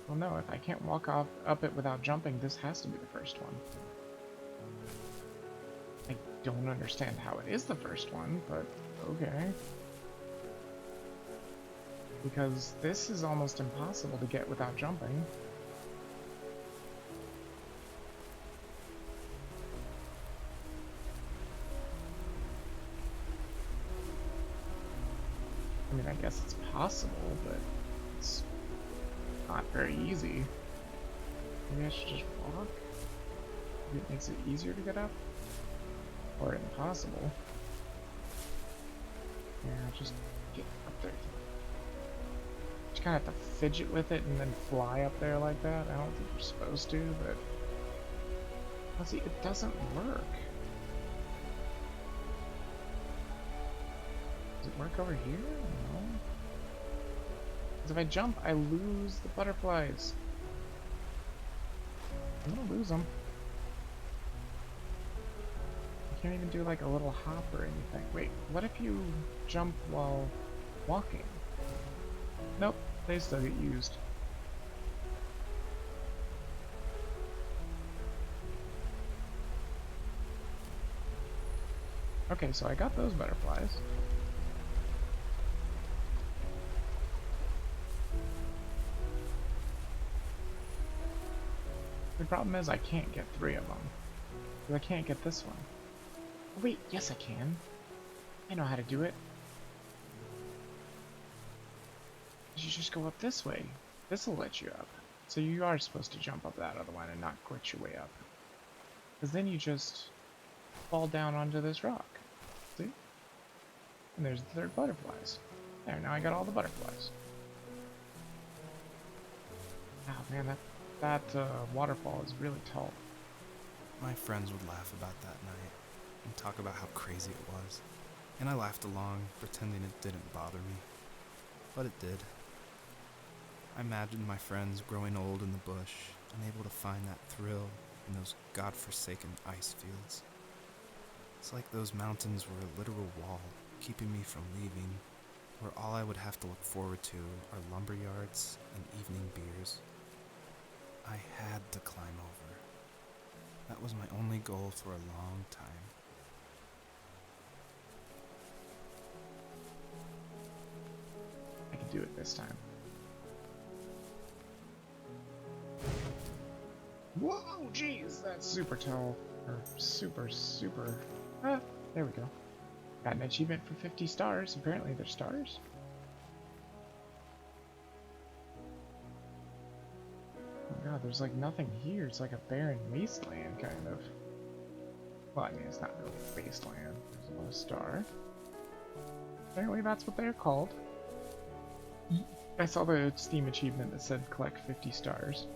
Speaker 1: Well, no, if I can't walk up it without jumping, this has to be the first one. I don't understand how it is the first one, but okay. Because this is almost impossible to get without jumping. I mean, I guess it's possible, but it's not very easy. Maybe I should just walk? Maybe it makes it easier to get up? Or impossible. Yeah, just get up there. You kind of have to fidget with it and then fly up there like that. I don't think you're supposed to, but... Well, see, it doesn't work. Does it work over here? No. Because if I jump, I lose the butterflies. I'm gonna lose them. I can't even do like a little hop or anything. Wait, what if you jump while walking? Nope, they still get used. Okay, so I got those butterflies. The problem is I can't get 3 of them. Because I can't get this one. Oh, wait, yes I can. I know how to do it. You just go up this way. This'll let you up. So you are supposed to jump up that other one and not glitch your way up. Because then you just fall down onto this rock. See? And there's the 3rd butterflies. There, now I got all the butterflies. Oh man, that waterfall is really tall.
Speaker 3: My friends would laugh about that night and talk about how crazy it was. And I laughed along, pretending it didn't bother me. But it did. I imagined my friends growing old in the bush, unable to find that thrill in those godforsaken ice fields. It's like those mountains were a literal wall, keeping me from leaving, where all I would have to look forward to are lumber yards and evening beers. I had to climb over. That was my only goal for a long time.
Speaker 1: I can do it this time. Whoa, jeez, that's super tall. Or super. Ah, there we go. Got an achievement for 50 stars. Apparently they're stars. Oh my god, there's like nothing here. It's like a barren wasteland, kind of. Well, I mean, it's not really a wasteland. There's a star. Apparently that's what they're called. I saw the Steam achievement that said collect 50 stars.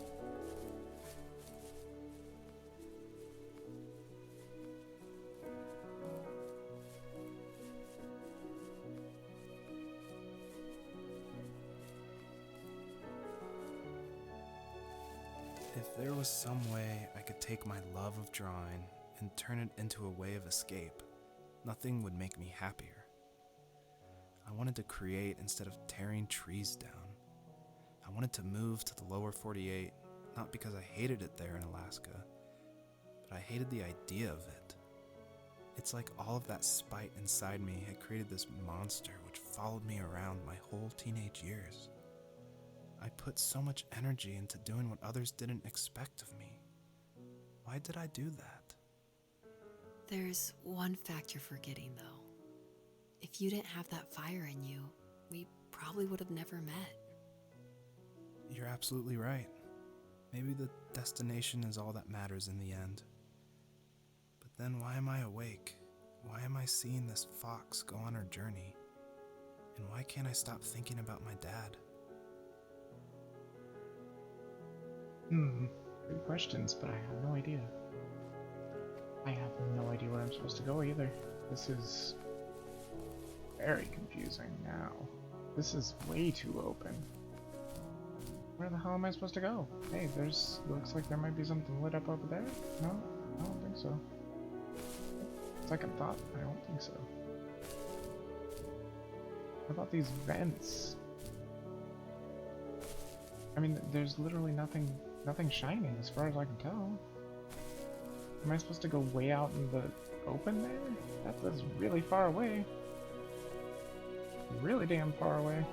Speaker 3: If there was some way I could take my love of drawing and turn it into a way of escape, nothing would make me happier. I wanted to create instead of tearing trees down. I wanted to move to the lower 48 not because I hated it there in Alaska, but I hated the idea of it. It's like all of that spite inside me had created this monster which followed me around my whole teenage years. I put so much energy into doing what others didn't expect of me. Why did I do that?
Speaker 2: There's one fact you're forgetting, though. If you didn't have that fire in you, we probably would have never met.
Speaker 3: You're absolutely right. Maybe the destination is all that matters in the end. But then why am I awake? Why am I seeing this fox go on her journey? And why can't I stop thinking about my dad?
Speaker 1: Good questions, but I have no idea. I have no idea where I'm supposed to go either. This is very confusing now. This is way too open. Where the hell am I supposed to go? Hey, looks like there might be something lit up over there. No, I don't think so. Second thought, I don't think so. What about these vents? I mean, there's literally nothing shining as far as I can tell. Am I supposed to go way out in the open there? That's really far away. Really damn far away.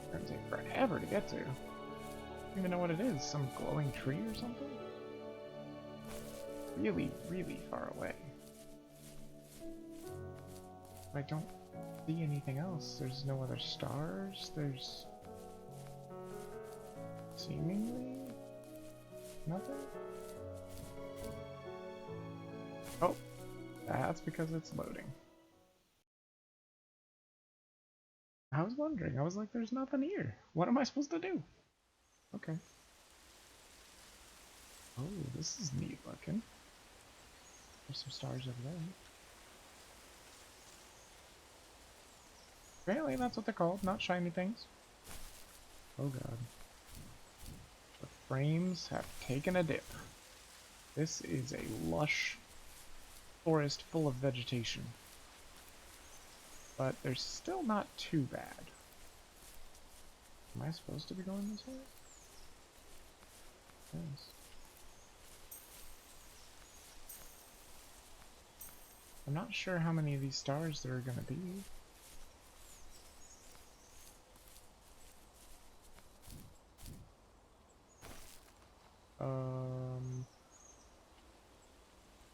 Speaker 1: It's gonna take forever to get to. I don't even know what it is. Some glowing tree or something? Really, really far away. I don't see anything else. There's no other stars. There's seemingly nothing. Oh, that's because it's loading. I was wondering. I was like, there's nothing here. What am I supposed to do? Okay. Oh, this is neat looking. There's some stars over there. Apparently that's what they're called, not shiny things. Oh god. The frames have taken a dip. This is a lush forest full of vegetation. But they're still not too bad. Am I supposed to be going this way? Yes. I'm not sure how many of these stars there are gonna be.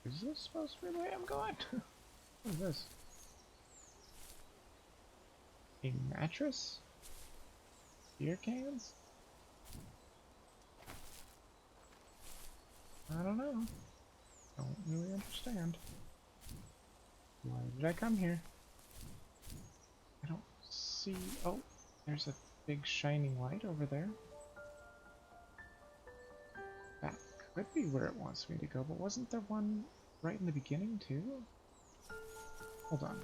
Speaker 1: Is this supposed to be the way I'm going? What is this? A mattress? Beer cans? I don't know. Don't really understand. Why did I come here? I don't see... Oh, there's a big shining light over there. That could be where it wants me to go, but wasn't there one right in the beginning too? Hold on.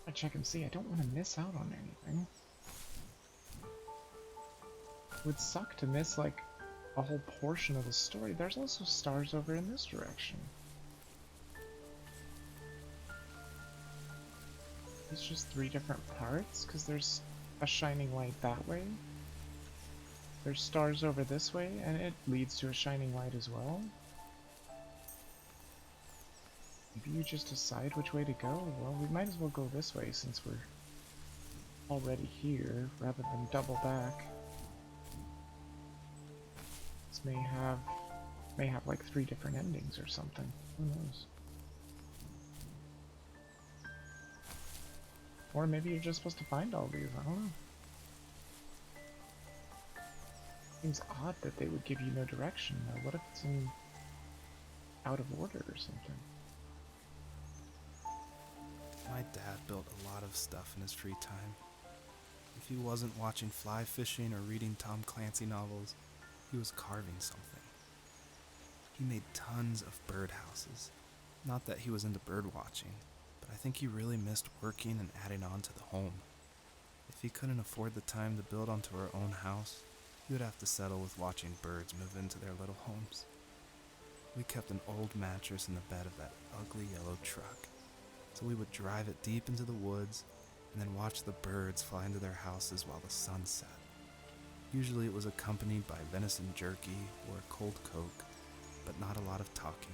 Speaker 1: I check and see. I don't want to miss out on anything. It would suck to miss like a whole portion of the story. There's also stars over in this direction. It's just 3 different parts because there's a shining light that way. There's stars over this way, and it leads to a shining light as well. Maybe you just decide which way to go. Well, we might as well go this way since we're already here, rather than double back. This may have like 3 different endings or something. Who knows? Or maybe you're just supposed to find all these. I don't know. Seems odd that they would give you no direction, though. What if it's in out of order or something?
Speaker 3: My dad built a lot of stuff in his free time. If he wasn't watching fly fishing or reading Tom Clancy novels, he was carving something. He made tons of birdhouses. Not that he was into bird watching, but I think he really missed working and adding on to the home. If he couldn't afford the time to build onto our own house, he would have to settle with watching birds move into their little homes. We kept an old mattress in the bed of that ugly yellow truck, so we would drive it deep into the woods and then watch the birds fly into their houses while the sun set. Usually it was accompanied by venison jerky or a cold Coke, but not a lot of talking,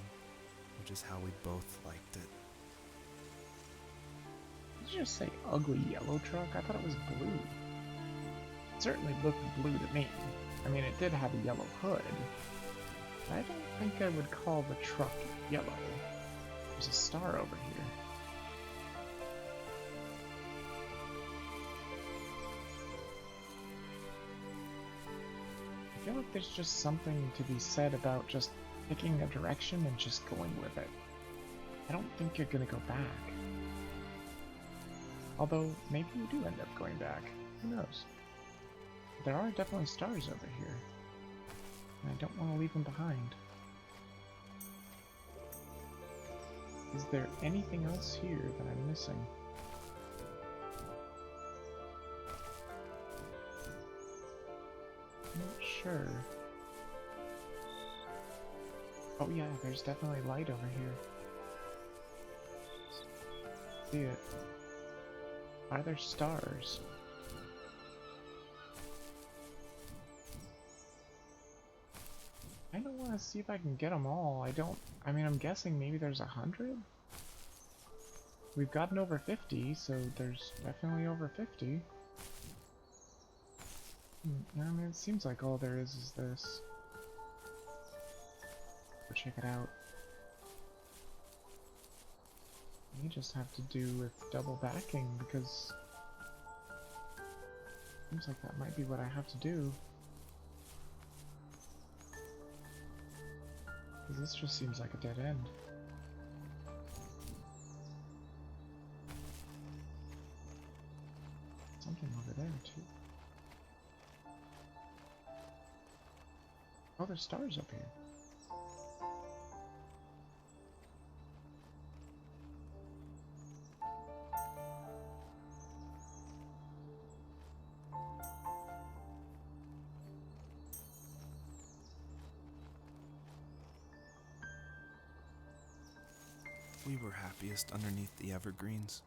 Speaker 3: which is how we both liked it.
Speaker 1: Did you just say ugly yellow truck? I thought it was blue. It certainly looked blue to me. I mean, it did have a yellow hood, but I don't think I would call the truck yellow. There's a star over here. I feel like there's just something to be said about just picking a direction and just going with it. I don't think you're gonna go back. Although, maybe you do end up going back. Who knows? There are definitely stars over here, and I don't want to leave them behind. Is there anything else here that I'm missing? I'm not sure. Oh yeah, there's definitely light over here. See it. Are there stars? I don't want to see if I can get them all. I mean, I'm guessing maybe there's 100? We've gotten over 50, so there's definitely over 50. I mean, it seems like all there is this. Go check it out. May just have to do with double backing, because seems like that might be what I have to do. Because this just seems like a dead end. Something over there, too. Oh, there's stars up here.
Speaker 3: We were happiest underneath the evergreens.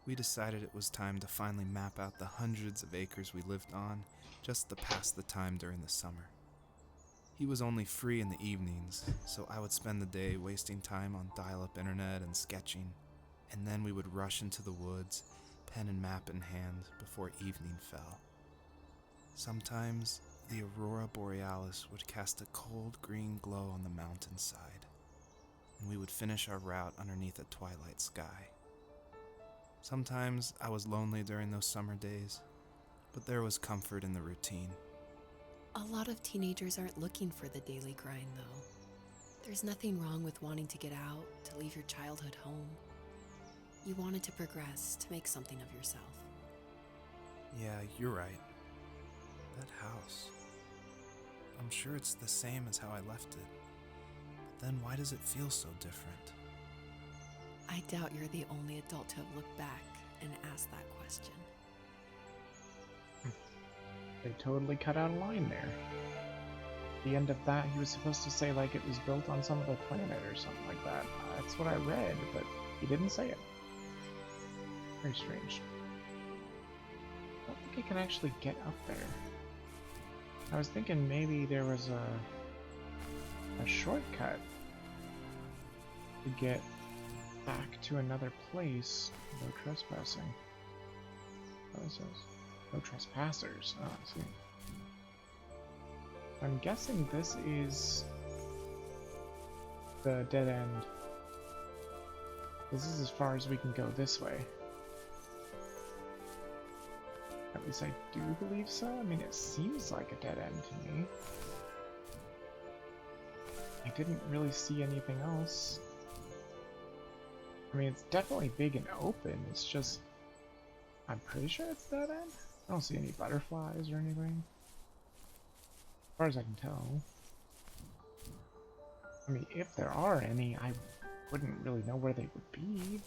Speaker 3: We decided it was time to finally map out the hundreds of acres we lived on just to pass the time during the summer. He was only free in the evenings, so I would spend the day wasting time on dial-up internet and sketching, and then we would rush into the woods, pen and map in hand, before evening fell. Sometimes the aurora borealis would cast a cold green glow on the mountainside, and we would finish our route underneath a twilight sky. Sometimes I was lonely during those summer days, but there was comfort in the routine.
Speaker 2: A lot of teenagers aren't looking for the daily grind, though. There's nothing wrong with wanting to get out, to leave your childhood home. You wanted to progress, to make something of yourself.
Speaker 3: Yeah, you're right. That house. I'm sure it's the same as how I left it. But then why does it feel so different?
Speaker 2: I doubt you're the only adult to have looked back and asked that question.
Speaker 1: They totally cut out a line there. The end of that, he was supposed to say like it was built on some other planet or something like that. That's what I read, but he didn't say it. Very strange. I don't think I can actually get up there. I was thinking maybe there was a shortcut to get back to another place without trespassing. What is this? No trespassers. Oh, I see. I'm guessing this is the dead end. This is as far as we can go this way. At least I do believe so. I mean, it seems like a dead end to me. I didn't really see anything else. I mean, it's definitely big and open. It's just... I'm pretty sure it's dead end. I don't see any butterflies or anything. As far as I can tell. I mean, if there are any, I wouldn't really know where they would be.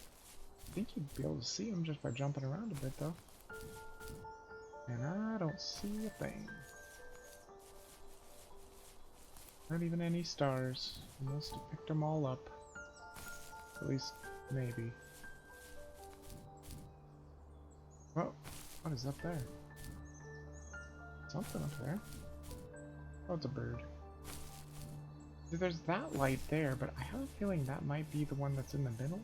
Speaker 1: I think you'd be able to see them just by jumping around a bit, though. And I don't see a thing. Not even any stars. You must have picked them all up. At least, maybe. Whoa, what is up there? something up there. Oh, it's a bird. See, there's that light there, but I have a feeling that might be the one that's in the middle.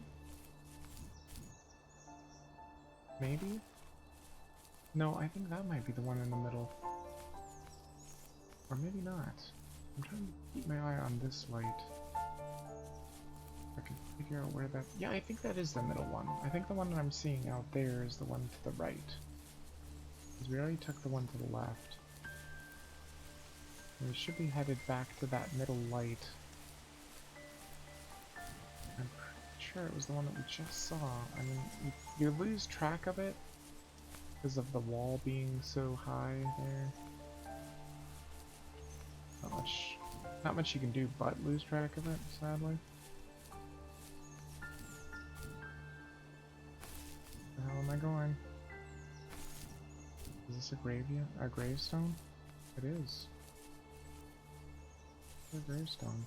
Speaker 1: Maybe? No, I think that might be the one in the middle. Or maybe not. I'm trying to keep my eye on this light. I can figure out where that... Yeah, I think that is the middle one. I think the one that I'm seeing out there is the one to the right. Because we already took the one to the left. And we should be headed back to that middle light. I'm pretty sure it was the one that we just saw. I mean, you lose track of it because of the wall being so high there. Not much you can do but lose track of it, sadly. Where the hell am I going? Is this a gravestone? It is. It's a gravestone.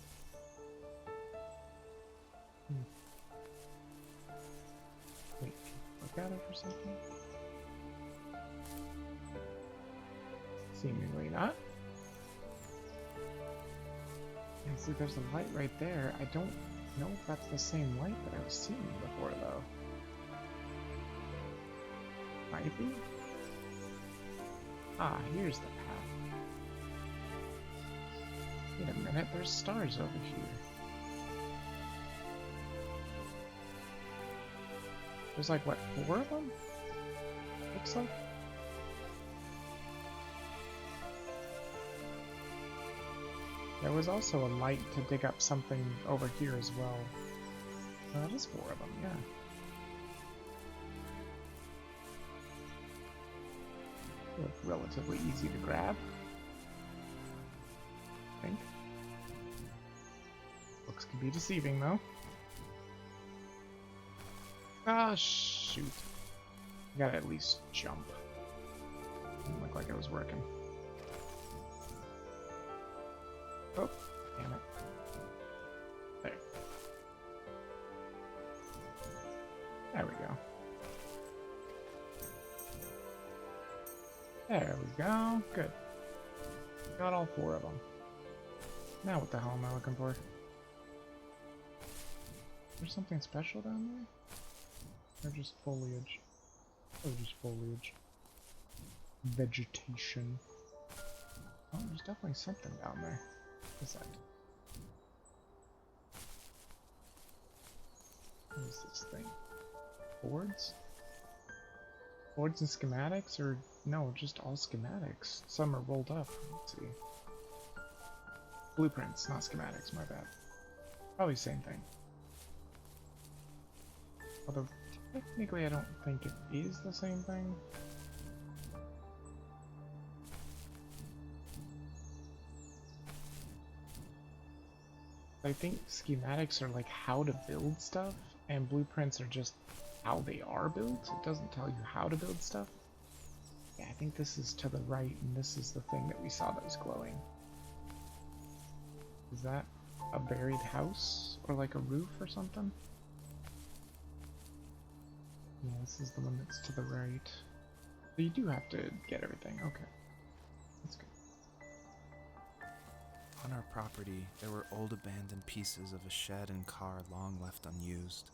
Speaker 1: Wait, look at it for something? Seemingly not. And see, there's a light right there. I don't know if that's the same light that I was seeing before, though. Might be. Ah, here's the path. Wait a minute, there's stars over here. There's like, what, 4 of them? Looks like. There was also a light to dig up something over here as well. Oh, that is 4 of them, yeah. Look relatively easy to grab. I think. Looks can be deceiving though. Ah, shoot. I gotta at least jump. Didn't look like it was working. Oh, damn it. There. There we go. There we go. Good. Got all 4 of them. Now what the hell am I looking for? There's something special down there? Or just foliage? Or just foliage? Vegetation. Oh, there's definitely something down there. What's that? What is this thing? Boards? Boards and schematics? Or no, just all schematics. Some are rolled up. Let's see. Blueprints, not schematics, my bad. Probably same thing. Although, technically I don't think it is the same thing. I think schematics are like how to build stuff, and blueprints are just how they are built. It doesn't tell you how to build stuff. Yeah, I think this is to the right, and this is the thing that we saw that was glowing. Is that a buried house? Or like a roof or something? Yeah, this is the one that's to the right. So you do have to get everything. Okay. That's good.
Speaker 3: On our property, there were old abandoned pieces of a shed and car long left unused.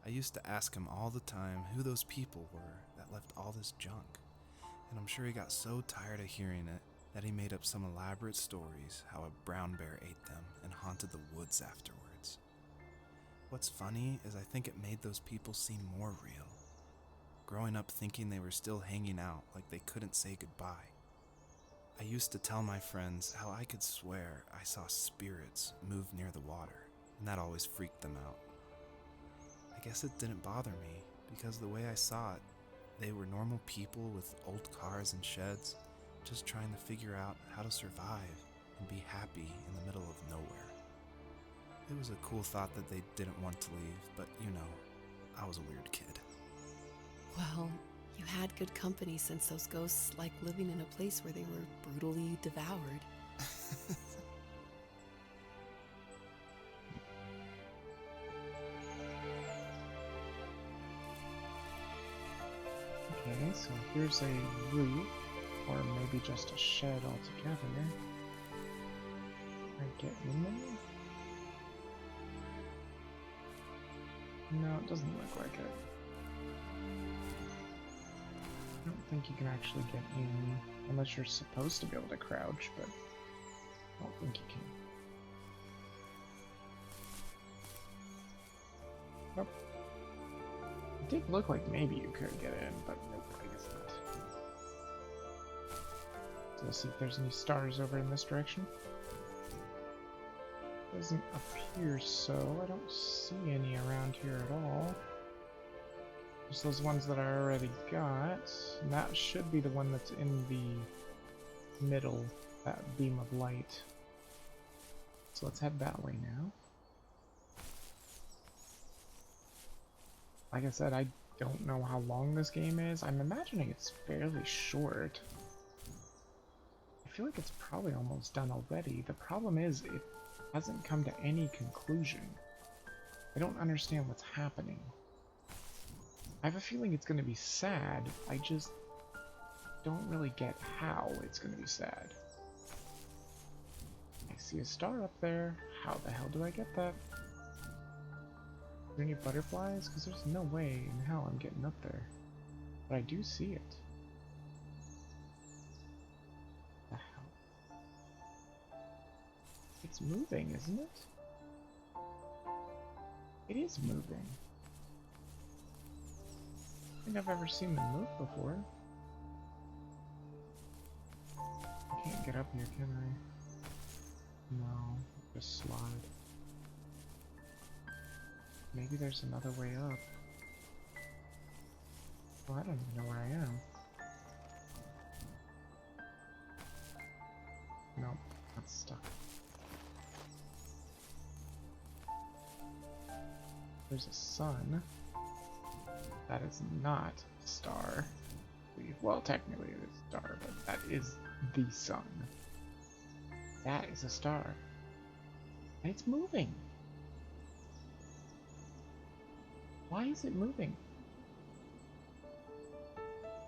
Speaker 3: I used to ask him all the time who those people were that left all this junk, and I'm sure he got so tired of hearing it that he made up some elaborate stories how a brown bear ate them and haunted the woods afterwards. What's funny is I think it made those people seem more real, growing up thinking they were still hanging out like they couldn't say goodbye. I used to tell my friends how I could swear I saw spirits move near the water, and that always freaked them out. I guess it didn't bother me, because the way I saw it, they were normal people with old cars and sheds, just trying to figure out how to survive and be happy in the middle of nowhere. It was a cool thought that they didn't want to leave, but you know, I was a weird kid.
Speaker 2: Well, you had good company since those ghosts like living in a place where they were brutally devoured.
Speaker 1: Okay, so here's a roof Or maybe just a shed altogether. Can I get in there? No, it doesn't look like it. I don't think you can actually get in, unless you're supposed to be able to crouch, but I don't think you can. Nope. It did look like maybe you could get in, but nope, I guess not. So let's see if there's any stars over in this direction. Doesn't appear so. I don't see any around here at all. Just those ones that I already got. And that should be the one that's in the middle, that beam of light. So let's head that way now. Like I said, I don't know how long this game is. I'm imagining it's fairly short. I feel like it's probably almost done already. The problem is it hasn't come to any conclusion. I don't understand what's happening. I have a feeling it's going to be sad. I just don't really get how it's going to be sad. I see a star up there. How the hell do I get that? Are there any butterflies? Because there's no way in hell I'm getting up there. But I do see it. What the hell? It's moving, isn't it? It is moving. I don't think I've ever seen them move before. I can't get up here, can I? No, just slide. Maybe there's another way up. Well, I don't even know where I am. Nope, that's stuck. There's a sun. That is not a star. Well, technically it is a star, but that is the sun. That is a star. And it's moving. Why is it moving?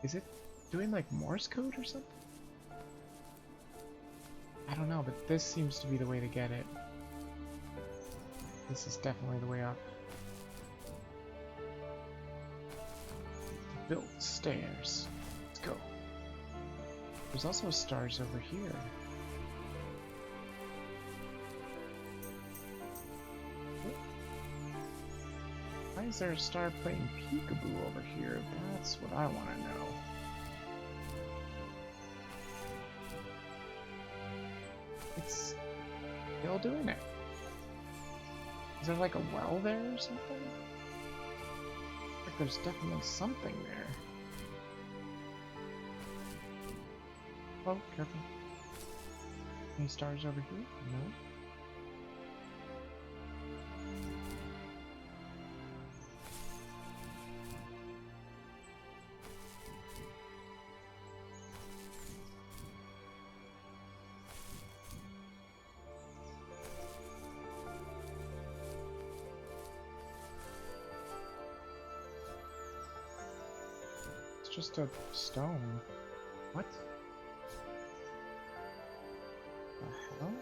Speaker 1: Is it doing like Morse code or something? I don't know, but this seems to be the way to get it. This is definitely the way up. Built stairs. Let's go. There's also stars over here. Why is there a star playing peekaboo over here? That's what I want to know. It's still doing it. Is there like a well there or something? Like there's definitely something there. Oh, careful. Any stars over here? No. Just a stone. What? The hell?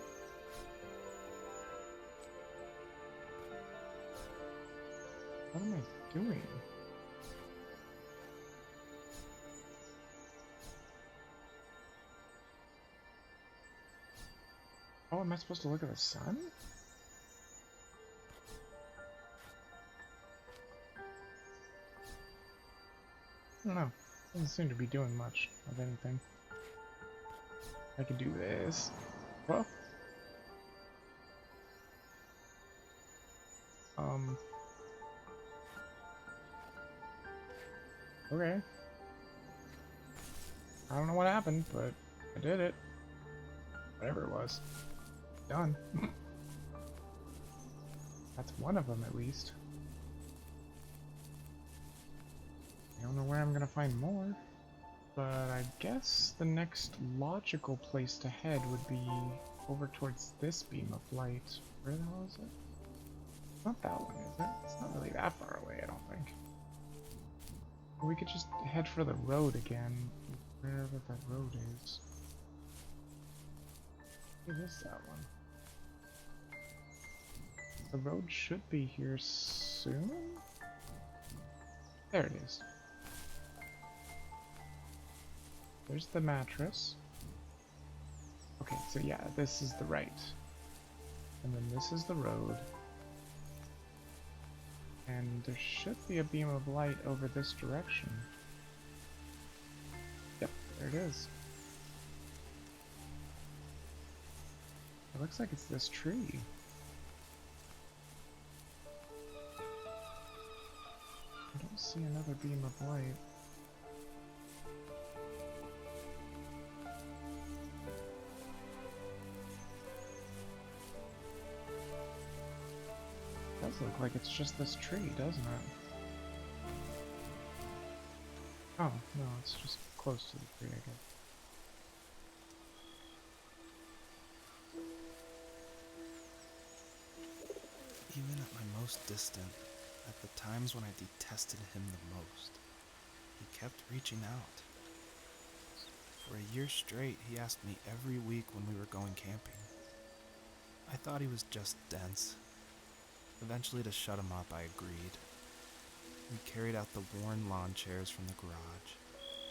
Speaker 1: What am I doing? Oh, am I supposed to look at the sun? I don't know. Doesn't seem to be doing much of anything. I could do this. Well. Okay. I don't know what happened, but I did it. Whatever it was. Done. That's one of them, at least. I don't know where I'm gonna find more, but I guess the next logical place to head would be over towards this beam of light. Where the hell is it? Not that one, is it? It's not really that far away, I don't think. We could just head for the road again. Wherever that road is. It is that one. The road should be here soon? There it is. There's the mattress. Okay, so yeah, this is the right. And then this is the road. And there should be a beam of light over this direction. Yep, there it is. It looks like it's this tree. I don't see another beam of light. It does look like it's just this tree, doesn't it? Oh, no, it's just close to the tree, I guess.
Speaker 3: Even at my most distant, at the times when I detested him the most, he kept reaching out. For a year straight, he asked me every week when we were going camping. I thought he was just dense. Eventually, to shut him up, I agreed. We carried out the worn lawn chairs from the garage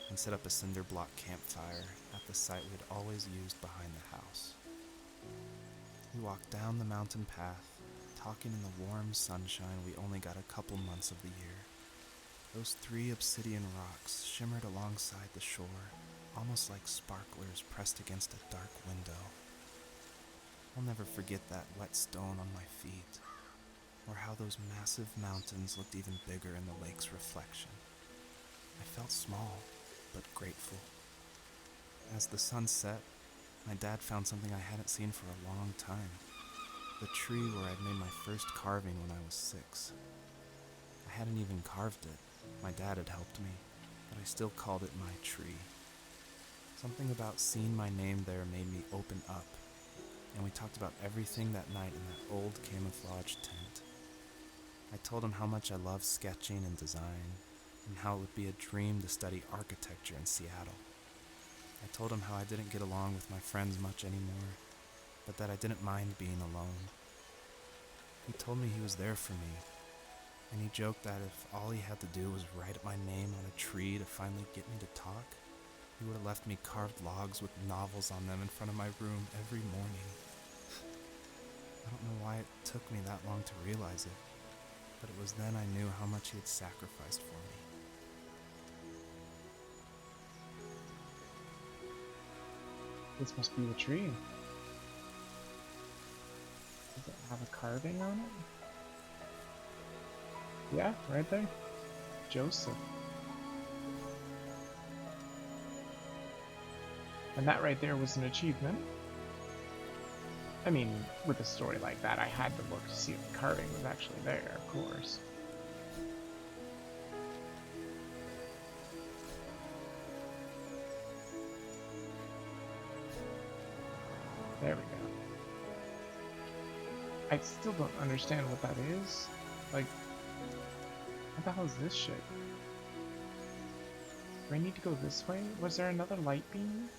Speaker 3: and set up a cinder block campfire at the site we had always used behind the house. We walked down the mountain path, talking in the warm sunshine we only got a couple months of the year. Those 3 obsidian rocks shimmered alongside the shore, almost like sparklers pressed against a dark window. I'll never forget that wet stone on my feet, or how those massive mountains looked even bigger in the lake's reflection. I felt small, but grateful. As the sun set, my dad found something I hadn't seen for a long time. The tree where I'd made my first carving when I was 6. I hadn't even carved it. My dad had helped me, but I still called it my tree. Something about seeing my name there made me open up, and we talked about everything that night in that old camouflage tent. I told him how much I loved sketching and design, and how it would be a dream to study architecture in Seattle. I told him how I didn't get along with my friends much anymore, but that I didn't mind being alone. He told me he was there for me, and he joked that if all he had to do was write my name on a tree to finally get me to talk, he would have left me carved logs with novels on them in front of my room every morning. I don't know why it took me that long to realize it, but it was then I knew how much he had sacrificed for me.
Speaker 1: This must be the tree. Does it have a carving on it? Yeah, right there. Joseph. And that right there was an achievement. I mean, with a story like that, I had to look to see if the carving was actually there, of course. There we go. I still don't understand what that is. Like, what the hell is this shit? Do I need to go this way? Was there another light beam?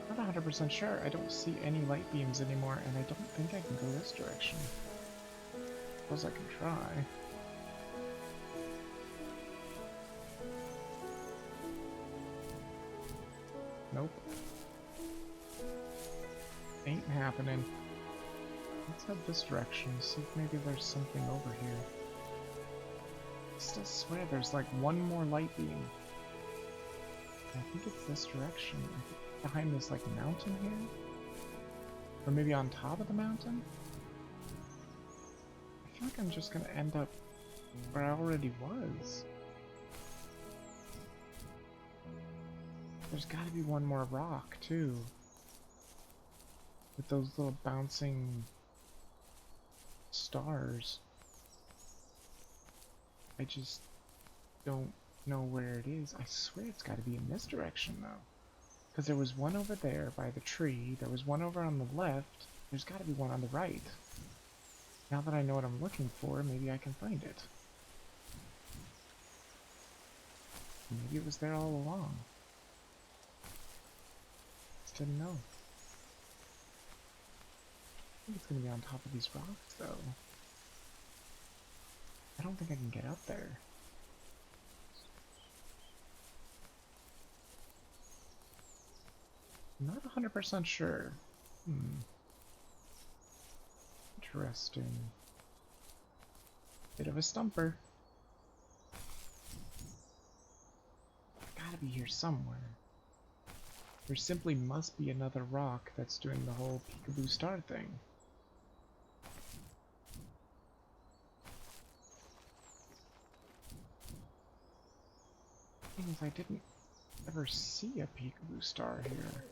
Speaker 1: I'm not 100% sure. I don't see any light beams anymore, and I don't think I can go this direction. Suppose I can try. Nope. Ain't happening. Let's head this direction, see if maybe there's something over here. I still swear there's like one more light beam. I think it's this direction. I think behind this like mountain here? Or maybe on top of the mountain? I feel like I'm just gonna end up where I already was. There's gotta be one more rock, too. With those little bouncing stars. I just don't know where it is. I swear it's gotta be in this direction, though. Because there was one over there by the tree, there was one over on the left, there's gotta be one on the right. Now that I know what I'm looking for, maybe I can find it. Maybe it was there all along. Just didn't know. I think it's gonna be on top of these rocks, though. I don't think I can get up there. I'm not 100% sure. Interesting. Bit of a stumper. Gotta be here somewhere. There simply must be another rock that's doing the whole peekaboo star thing. Thing is, I didn't ever see a peekaboo star here.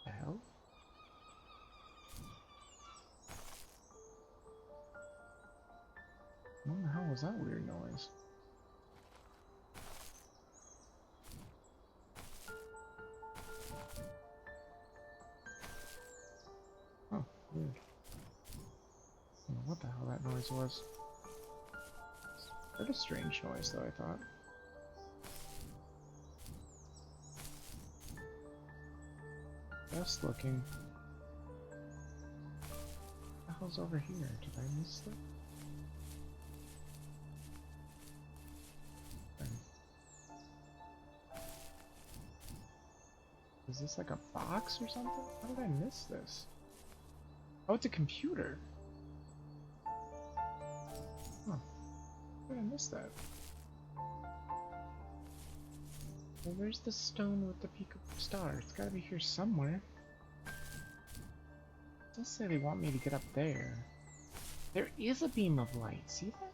Speaker 1: The hell? What the hell was that weird noise? Oh, weird. I don't know what the hell that noise was. What a strange noise, though, I thought. Just looking. What the hell's over here? Did I miss it? Is this like a box or something? How did I miss this? Oh, it's a computer. Huh. How did I miss that? Well, where's the stone with the peekaboo star? It's gotta be here somewhere. It does say they want me to get up there. There is a beam of light. See that?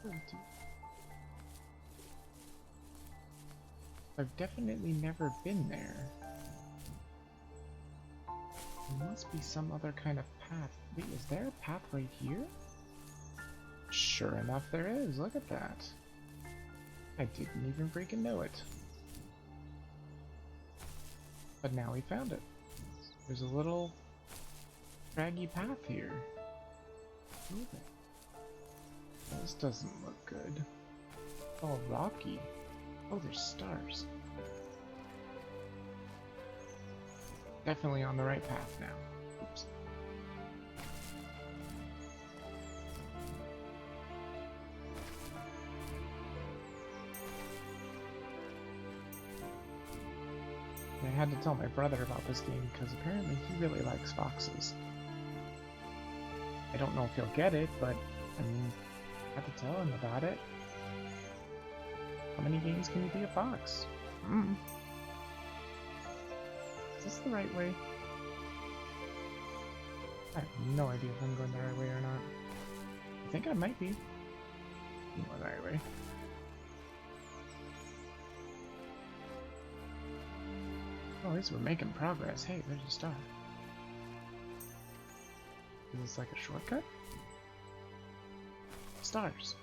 Speaker 1: Oh, dude. I've definitely never been there. There must be some other kind of path. Wait, is there a path right here? Sure enough, there is. Look at that. I didn't even freaking know it. But now we found it. There's a little craggy path here. Move it. This doesn't look good. It's all rocky. Oh, there's stars. Definitely on the right path now. Oops. I had to tell my brother about this game because apparently he really likes foxes. I don't know if he'll get it, but I mean, I had to tell him about it. How many games can you be a fox? Is this the right way? I have no idea if I'm going the right way or not. I think I might be. I'm going the right way. Oh, at least we're making progress. Hey, there's a star. Is this like a shortcut? Stars.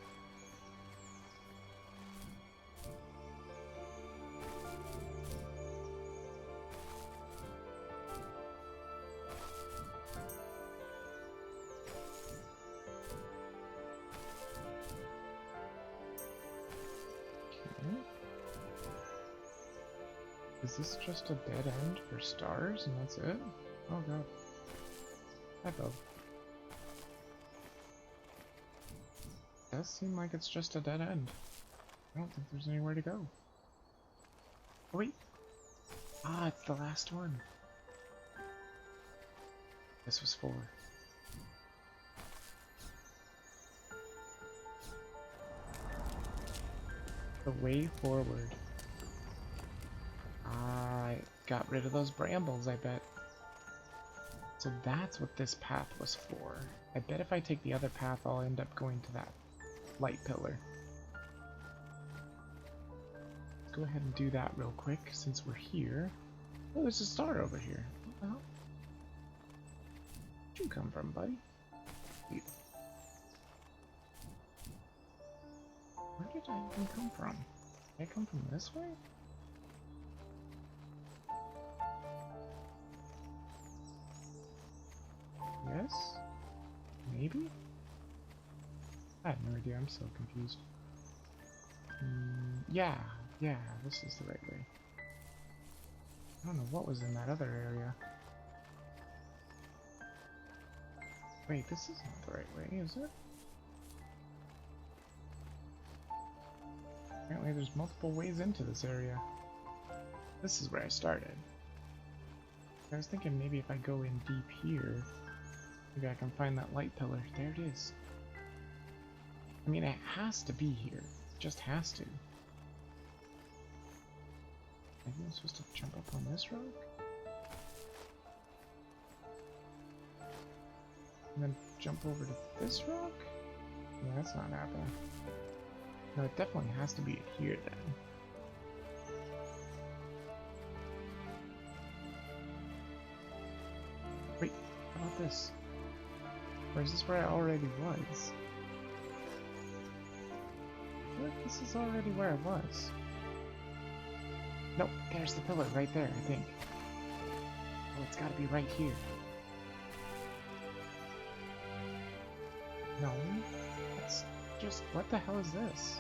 Speaker 1: Is this just a dead end for stars and that's it? Oh god. Hi, Bob. Does seem like it's just a dead end. I don't think there's anywhere to go. Oh wait! Ah, it's the last one. This was 4. The way forward. I got rid of those brambles, I bet. So that's what this path was for. I bet if I take the other path, I'll end up going to that light pillar. Let's go ahead and do that real quick since we're here. Oh, there's a star over here. What the hell? Where'd you come from, buddy? Where did I even come from? Did I come from this way? Yes? Maybe? I have no idea, I'm so confused. Yeah, yeah, this is the right way. I don't know what was in that other area. Wait, this is not the right way, is it? Apparently there's multiple ways into this area. This is where I started. I was thinking maybe if I go in deep here, maybe I can find that light pillar. There it is. I mean, it has to be here. It just has to. Maybe I'm supposed to jump up on this rock? And then jump over to this rock? No, that's not happening. No, it definitely has to be here then. Wait, how about this? Or is this where I already was? I feel like this is already where I was. Nope, there's the pillar right there, I think. Oh, it's gotta be right here. No, that's just... What the hell is this?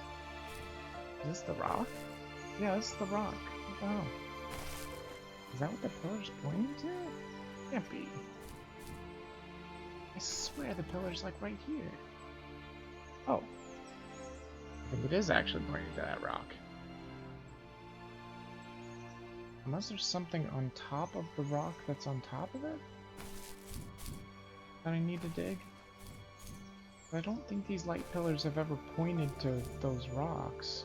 Speaker 1: Is this the rock? Yeah, this is the rock. What the hell? Is that what the pillar's pointing to? Can't be. I swear the pillar's like right here. Oh. I think it is actually pointing to that rock. Unless there's something on top of the rock that's on top of it that I need to dig. But I don't think these light pillars have ever pointed to those rocks.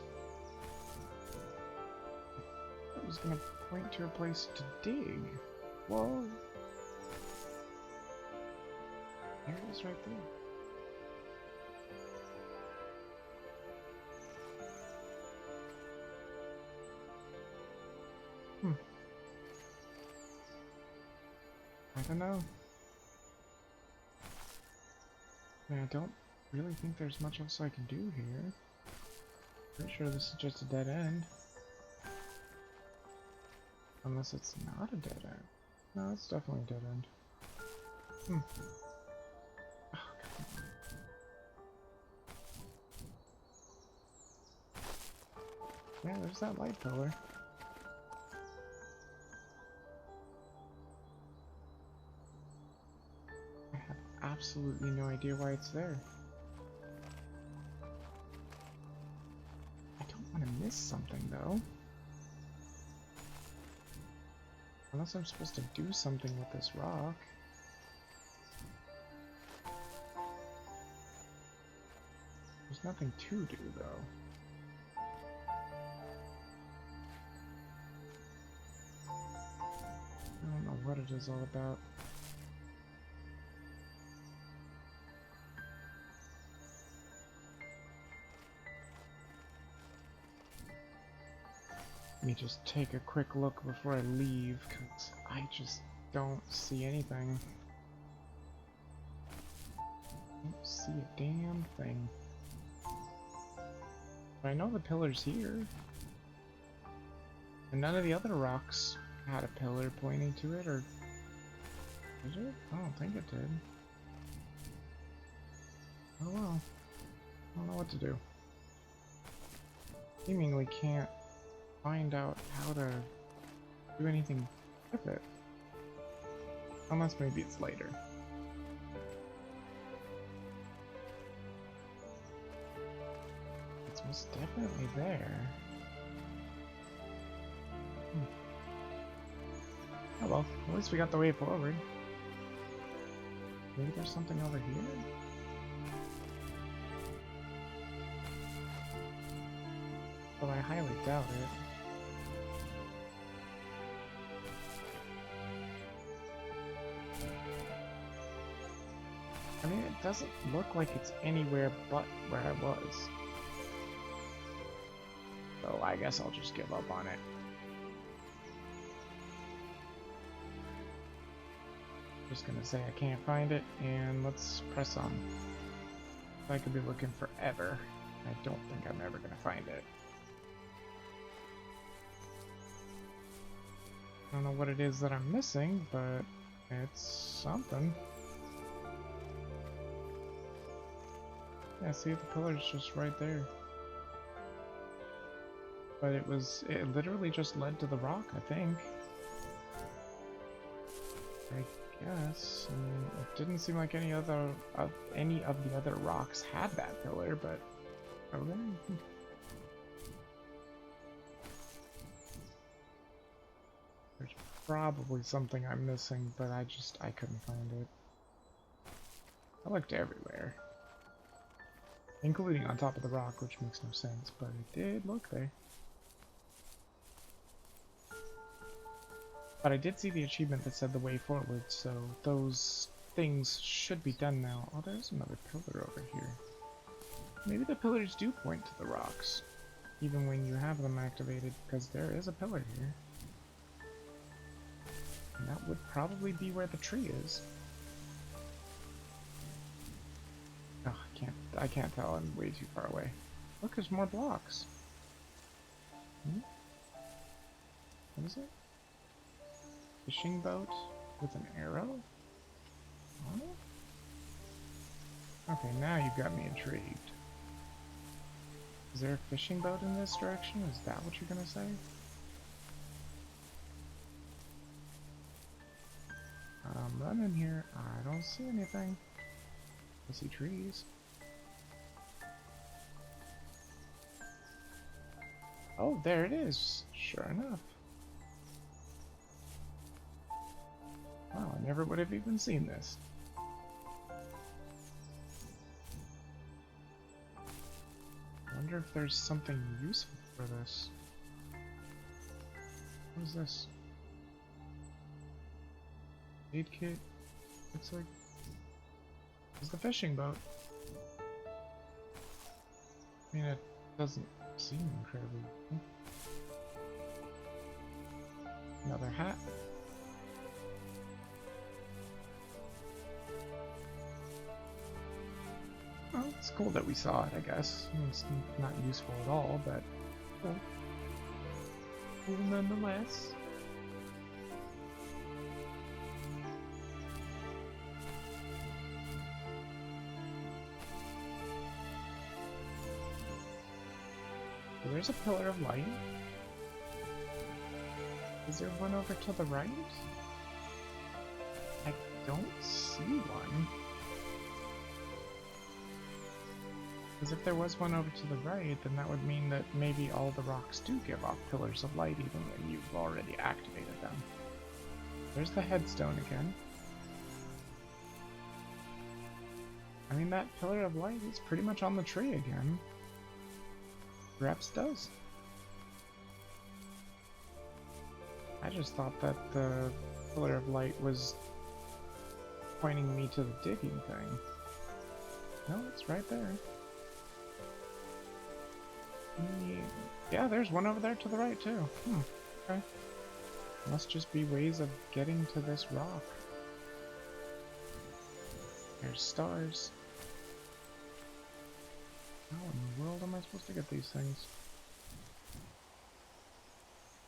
Speaker 1: It was gonna point to a place to dig. Whoa. There it is right there. I don't know. I mean, I don't really think there's much else I can do here. Pretty sure this is just a dead end. Unless it's not a dead end. No, it's definitely a dead end. Oh, come on. Yeah, there's that light pillar. I have absolutely no idea why it's there. I don't want to miss something, though. Unless I'm supposed to do something with this rock. There's nothing to do, though. I don't know what it is all about. Let me just take a quick look before I leave, because I just don't see anything. Don't see a damn thing. But I know the pillar's here. And none of the other rocks had a pillar pointing to it, or... Did it? I don't think it did. Oh well. I don't know what to do. Seemingly can't find out how to do anything with it. Unless maybe it's later. It's most definitely there. Oh well, at least we got the way forward. Maybe there's something over here? But I highly doubt it. I mean, it doesn't look like it's anywhere but where I was. So I guess I'll just give up on it. Just gonna say I can't find it, and let's press on. I could be looking forever. I don't think I'm ever gonna find it. I don't know what it is that I'm missing, but it's something. Yeah, see, the pillar's just right there. But it literally just led to the rock, I think. I guess. I mean, it didn't seem like any of the other rocks had that pillar, but okay. There's probably something I'm missing, but I couldn't find it. I looked everywhere, including on top of the rock, which makes no sense, but it did look there. But I did see the achievement that said the way forward, so those things should be done now. Oh, there's another pillar over here. Maybe the pillars do point to the rocks, even when you have them activated, because there is a pillar here. And that would probably be where the tree is. Oh, I can't tell, I'm way too far away. Look, there's more blocks. Hmm? What is it? Fishing boat with an arrow? On it? Okay, now you've got me intrigued. Is there a fishing boat in this direction? Is that what you're gonna say? I'm running here. I don't see anything. I see trees. Oh, there it is. Sure enough. Wow, I never would have even seen this. I wonder if there's something useful for this. What is this? Aid kit? Looks like... It's the fishing boat. I mean, it doesn't seem incredibly useful. Another hat. Well, it's cool that we saw it, I guess. I mean, it's not useful at all, but cool. Cool nonetheless. So there's a pillar of light. Is there one over to the right? I don't see one. Because if there was one over to the right, then that would mean that maybe all the rocks do give off pillars of light even when you've already activated them. There's the headstone again. I mean, that pillar of light is pretty much on the tree again. Perhaps does. I just thought that the pillar of light was pointing me to the digging thing. No, it's right there. Yeah, there's one over there to the right too. Okay. Must just be ways of getting to this rock. There's stars. How in the world am I supposed to get these things?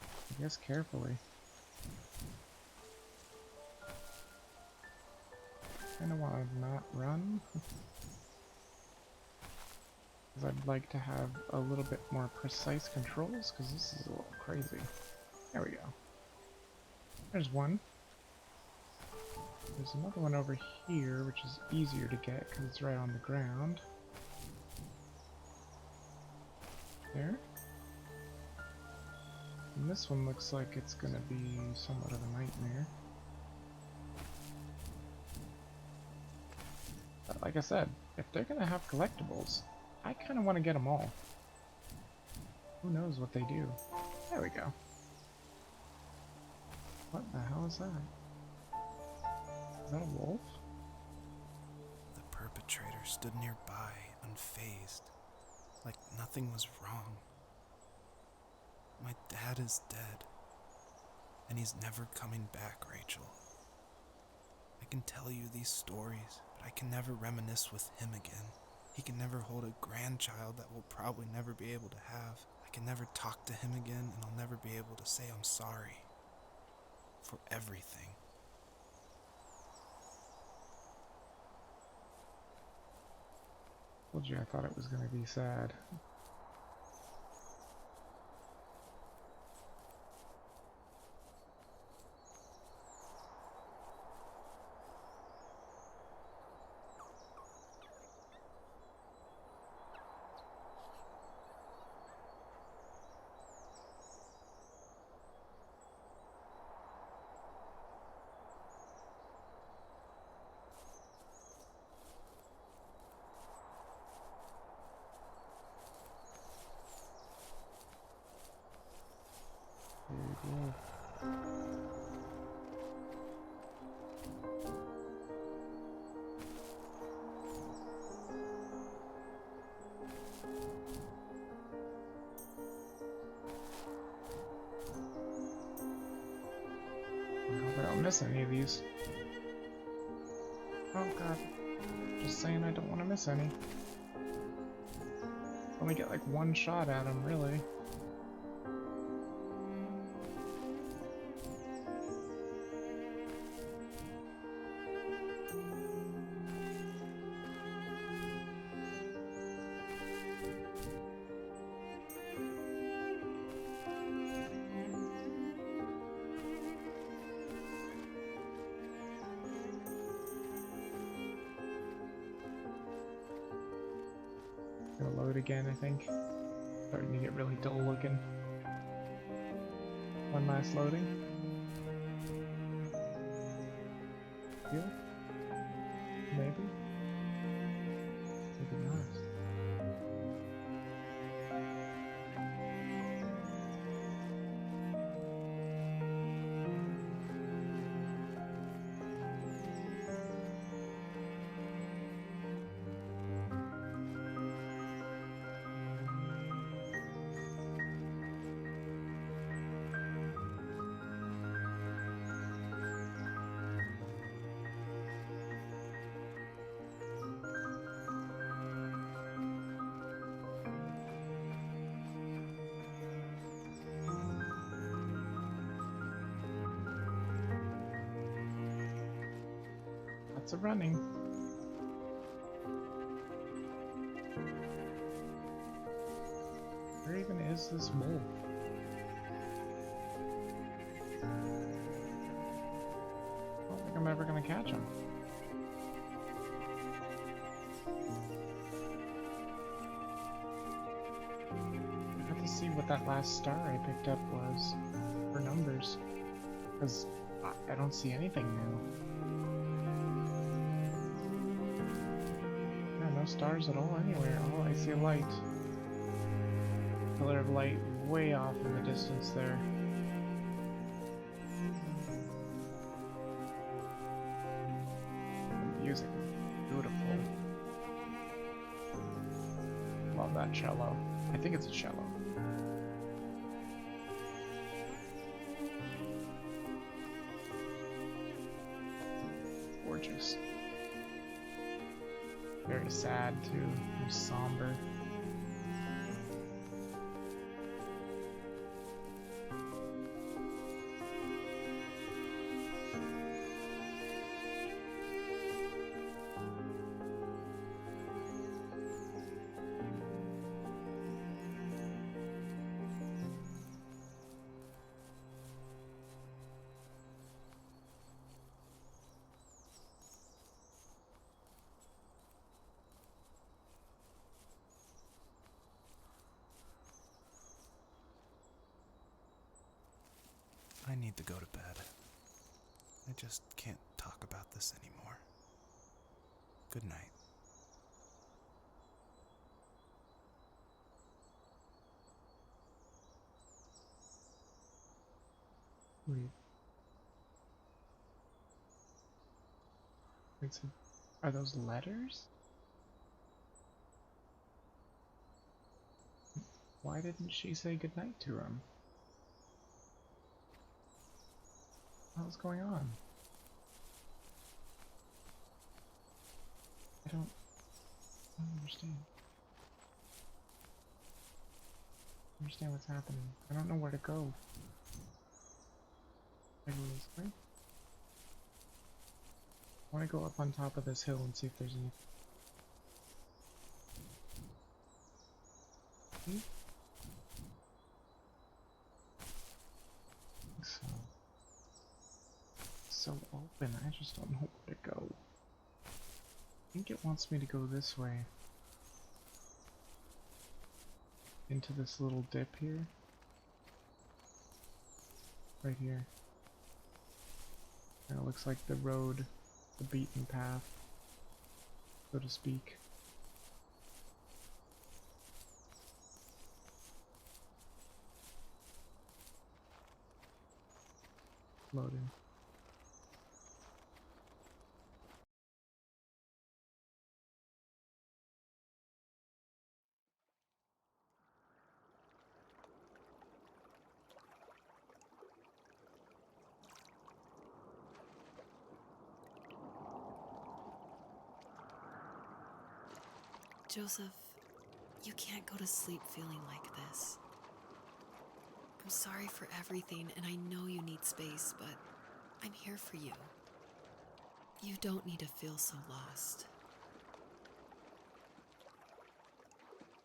Speaker 1: I guess carefully. Kinda wanna not run. Because I'd like to have a little bit more precise controls, because this is a little crazy. There we go. There's one. There's another one over here, which is easier to get because it's right on the ground. There. And this one looks like it's gonna be somewhat of a nightmare. But like I said, if they're gonna have collectibles, I kinda wanna get them all. Who knows what they do? There we go. What the hell is that? Is that a wolf?
Speaker 3: The perpetrator stood nearby, unfazed, like nothing was wrong. My dad is dead, and he's never coming back, Rachel. I can tell you these stories, but I can never reminisce with him again. He can never hold a grandchild that we'll probably never be able to have. I can never talk to him again, and I'll never be able to say I'm sorry for everything.
Speaker 1: Told you I thought it was gonna be sad. miss any of these. Oh god. Just saying I don't want to miss any. Only get like one shot at him, really. Gonna load again, I think. Starting to get really dull looking. One last loading. Feel? Maybe? Maybe not. Lots of running. Where even is this wolf? I don't think I'm ever gonna catch him. I have to see what that last star I picked up was for numbers. Because I don't see anything new. Yeah, no stars at all anywhere. Oh, I see a light. Pillar of light way off in the distance there. The music is beautiful. Love that cello. I think it's a cello. Gorgeous. Very sad too. Very somber.
Speaker 3: I need to go to bed. I just can't talk about this anymore. Good night.
Speaker 1: Wait. Wait, so are those letters? Why didn't she say goodnight to him? What was going on? I don't understand. Understand what's happening. I don't know where to go. I go this way? I want to go up on top of this hill and see if there's any. So, so open. I just don't know where to go. I think it wants me to go this way. Into this little dip here. Right here. And it looks like the road, the beaten path, so to speak. Loading.
Speaker 2: Joseph, you can't go to sleep feeling like this. I'm sorry for everything, and I know you need space, but I'm here for you. You don't need to feel so lost.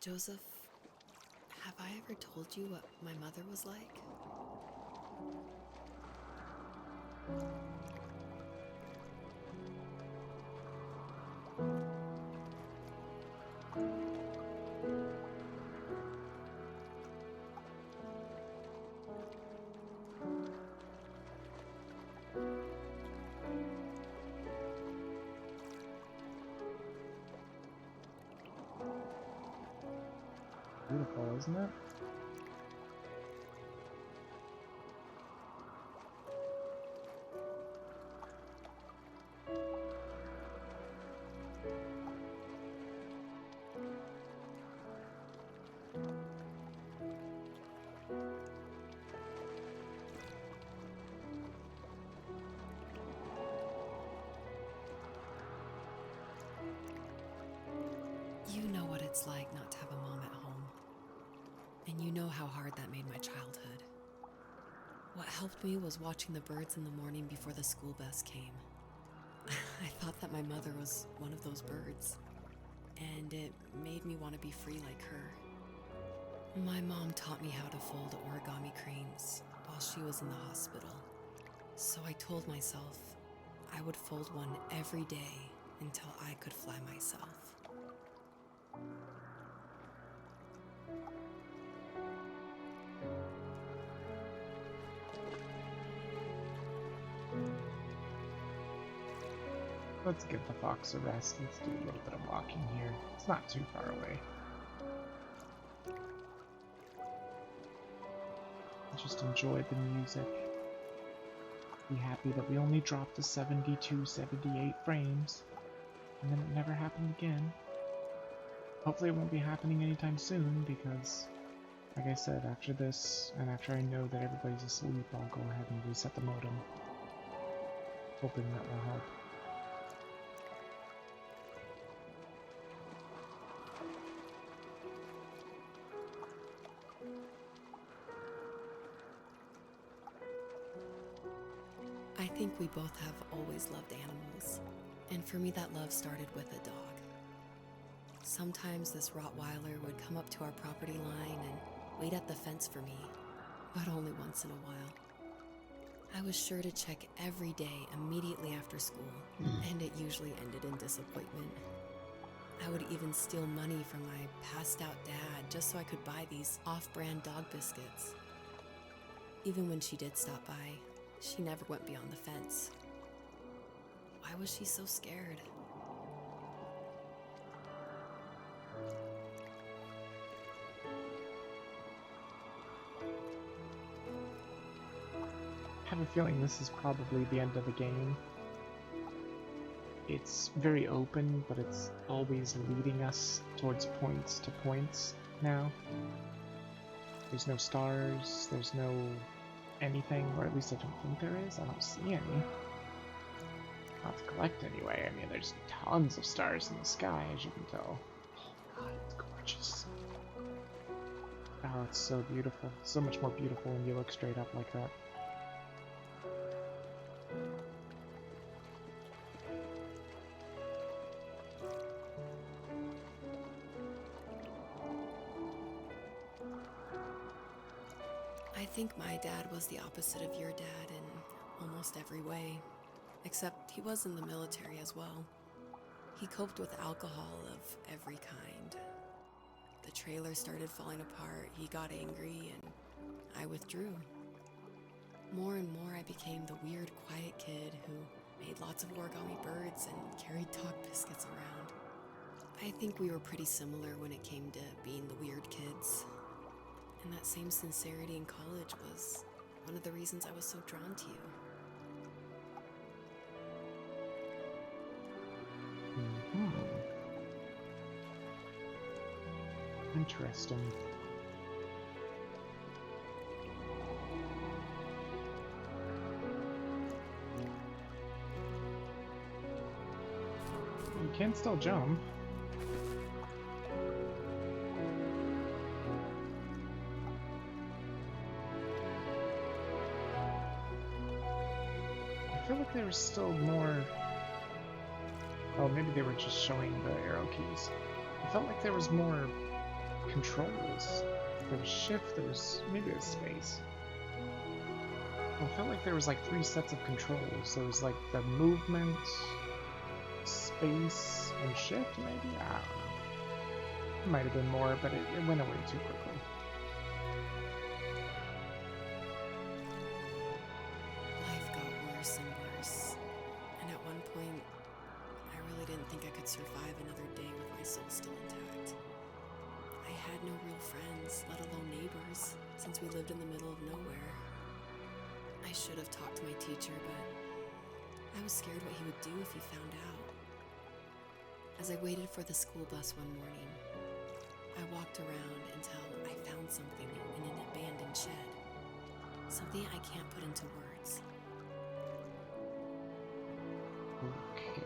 Speaker 2: Joseph, have I ever told you what my mother was like?
Speaker 1: Beautiful, isn't it?
Speaker 2: You know what it's like not to have a mom at home. And you know how hard that made my childhood. What helped me was watching the birds in the morning before the school bus came. I thought that my mother was one of those birds, and it made me want to be free like her. My mom taught me how to fold origami cranes while she was in the hospital. So I told myself I would fold one every day until I could fly myself.
Speaker 1: Let's give the fox a rest. Let's do a little bit of walking here. It's not too far away. Just enjoy the music. Be happy that we only dropped to 72, 78 frames. And then it never happened again. Hopefully it won't be happening anytime soon because, like I said, after this, and after I know that everybody's asleep, I'll go ahead and reset the modem. Hoping that will help.
Speaker 2: I think we both have always loved animals, and for me that love started with a dog. Sometimes this Rottweiler would come up to our property line and wait at the fence for me, but only once in a while. I was sure to check every day immediately after school, and it usually ended in disappointment. I would even steal money from my passed out dad just so I could buy these off-brand dog biscuits. Even when she did stop by, she never went beyond the fence. Why was she so scared?
Speaker 1: I have a feeling this is probably the end of the game. It's very open, but it's always leading us towards points to points now. There's no stars, there's no anything, or at least I don't think there is. I don't see any. Not to collect anyway. I mean, there's tons of stars in the sky, as you can tell. Oh god, it's gorgeous. Oh, it's so beautiful. So much more beautiful when you look straight up like that.
Speaker 2: I think my dad was the opposite of your dad in almost every way, except he was in the military as well. He coped with alcohol of every kind. The trailer started falling apart, he got angry, and I withdrew. More and more I became the weird, quiet kid who made lots of origami birds and carried dog biscuits around. I think we were pretty similar when it came to being the weird kids. And that same sincerity in college was one of the reasons I was so drawn to you.
Speaker 1: Interesting. You can still jump. there was still more. Oh, maybe they were just showing the arrow keys. It felt like there was more controls. There was shift, there was maybe it was space. Well, it felt like there was like 3 sets of controls. There was like the movement, space, and shift maybe? I don't know. It might have been more, but it went away too quickly.
Speaker 2: Life got worse and worse. And at one point, I really didn't think I could survive another day with my soul still intact. I had no real friends, let alone neighbors, since we lived in the middle of nowhere. I should have talked to my teacher, but I was scared what he would do if he found out. As I waited for the school bus one morning, I walked around until I found something in an abandoned shed. Something I can't put into words.
Speaker 1: Okay.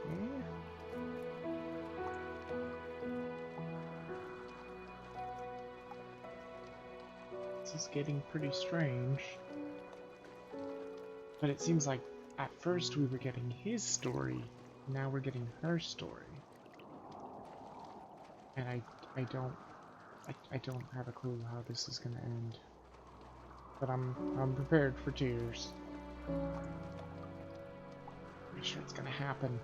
Speaker 1: This is getting pretty strange. But it seems like at first we were getting his story, now we're getting her story. And I don't have a clue how this is gonna end. But I'm prepared for tears. Pretty sure it's gonna happen.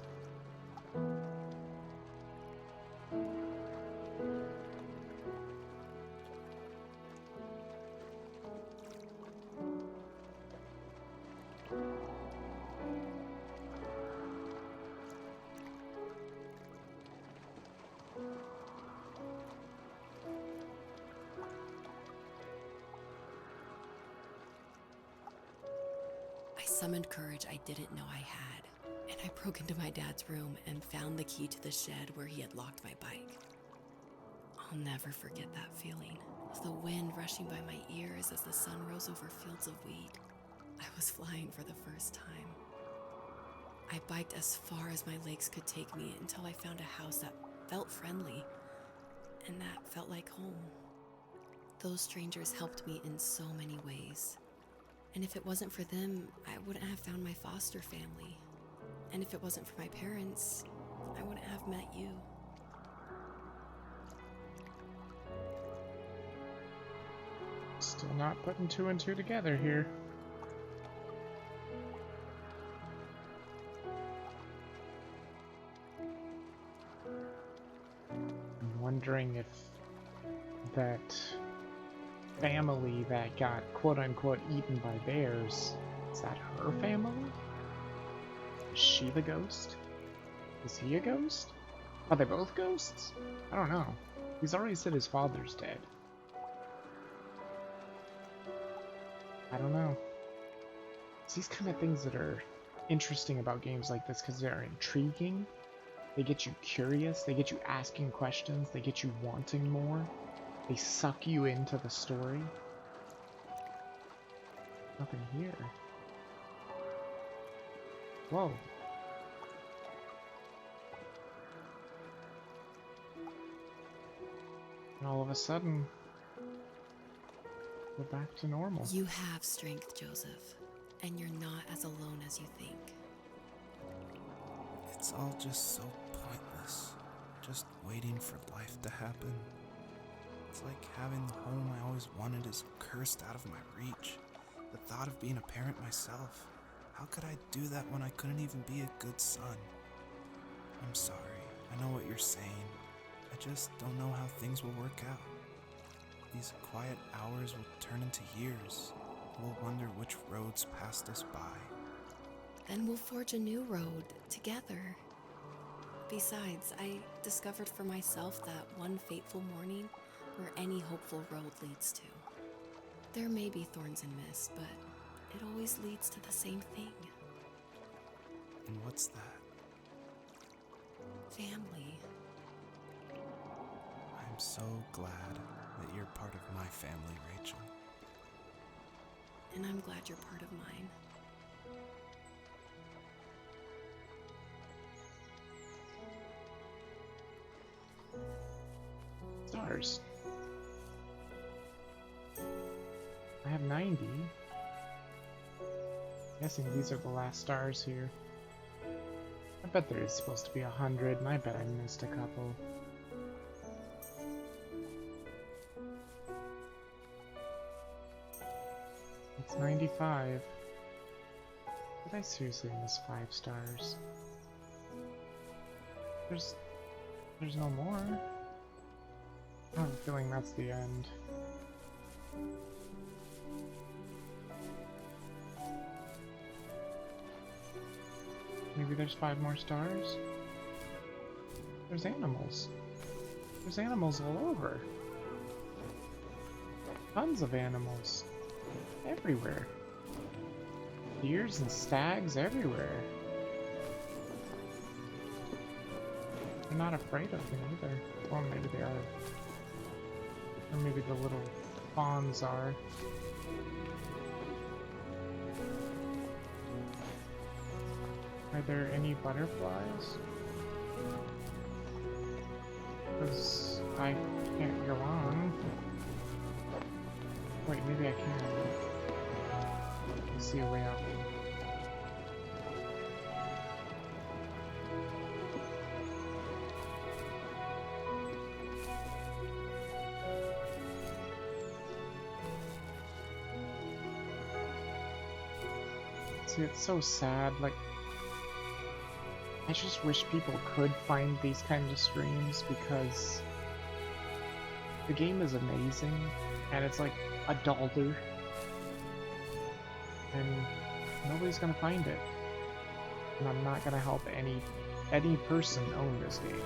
Speaker 2: I summoned courage I didn't know I had, and I broke into my dad's room and found the key to the shed where he had locked my bike. I'll never forget that feeling, the wind rushing by my ears as the sun rose over fields of wheat. I was flying for the first time. I biked as far as my legs could take me until I found a house that felt friendly, and that felt like home. Those strangers helped me in so many ways. And if it wasn't for them, I wouldn't have found my foster family. And if it wasn't for my parents, I wouldn't have met you.
Speaker 1: Still not putting 2 and 2 together here. I'm wondering if that family that got quote-unquote eaten by bears, is that her family? Is she the ghost? Is he a ghost? Are they both ghosts? I don't know. He's already said his father's dead. I don't know. It's these kind of things that are interesting about games like this because they're intriguing. They get you curious, they get you asking questions, they get you wanting more. They suck you into the story. Nothing here. Whoa. And all of a sudden, we're back to normal.
Speaker 2: You have strength, Joseph, and you're not as alone as you think.
Speaker 3: It's all just so pointless. Just waiting for life to happen. It's like having the home I always wanted is cursed out of my reach. The thought of being a parent myself. How could I do that when I couldn't even be a good son? I'm sorry. I know what you're saying. I just don't know how things will work out. These quiet hours will turn into years. We'll wonder which roads passed us by.
Speaker 2: Then we'll forge a new road together. Besides, I discovered for myself that one fateful morning where any hopeful road leads to. There may be thorns and mist, but it always leads to the same thing.
Speaker 3: And what's that?
Speaker 2: Family.
Speaker 3: I'm so glad that you're part of my family, Rachel.
Speaker 2: And I'm glad you're part of mine.
Speaker 1: Stars. I have 90. Guessing these are the last stars here. I bet there is supposed to be 100, and I bet I missed a couple. It's 95. Did I seriously miss 5 stars? There's no more. I have a feeling that's the end. Maybe there's 5 more stars? There's animals. There's animals all over. Tons of animals. Everywhere. Deers and stags everywhere. They're not afraid of me either. Well, maybe they are. Or maybe the little fawns are. Are there any butterflies? Because I can't go on. Wait, maybe I can. I see a way out. See, it's so sad. Like, I just wish people could find these kinds of streams because the game is amazing and it's like $1 and nobody's gonna find it. And I'm not gonna help any person own this game.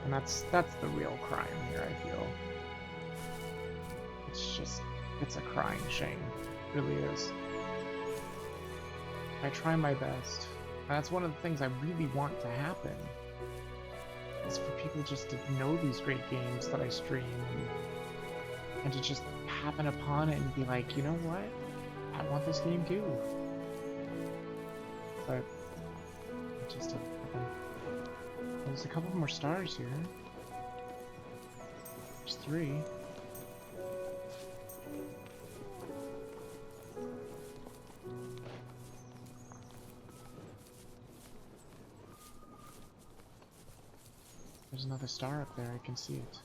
Speaker 1: And that's the real crime here, I feel. It's a crying shame. It really is. I try my best. And that's one of the things I really want to happen. Is for people just to know these great games that I stream and to just happen upon it and be like, you know what? I want this game too. But it just doesn't happen. There's a couple more stars here. There's 3. There's another star up there, I can see it.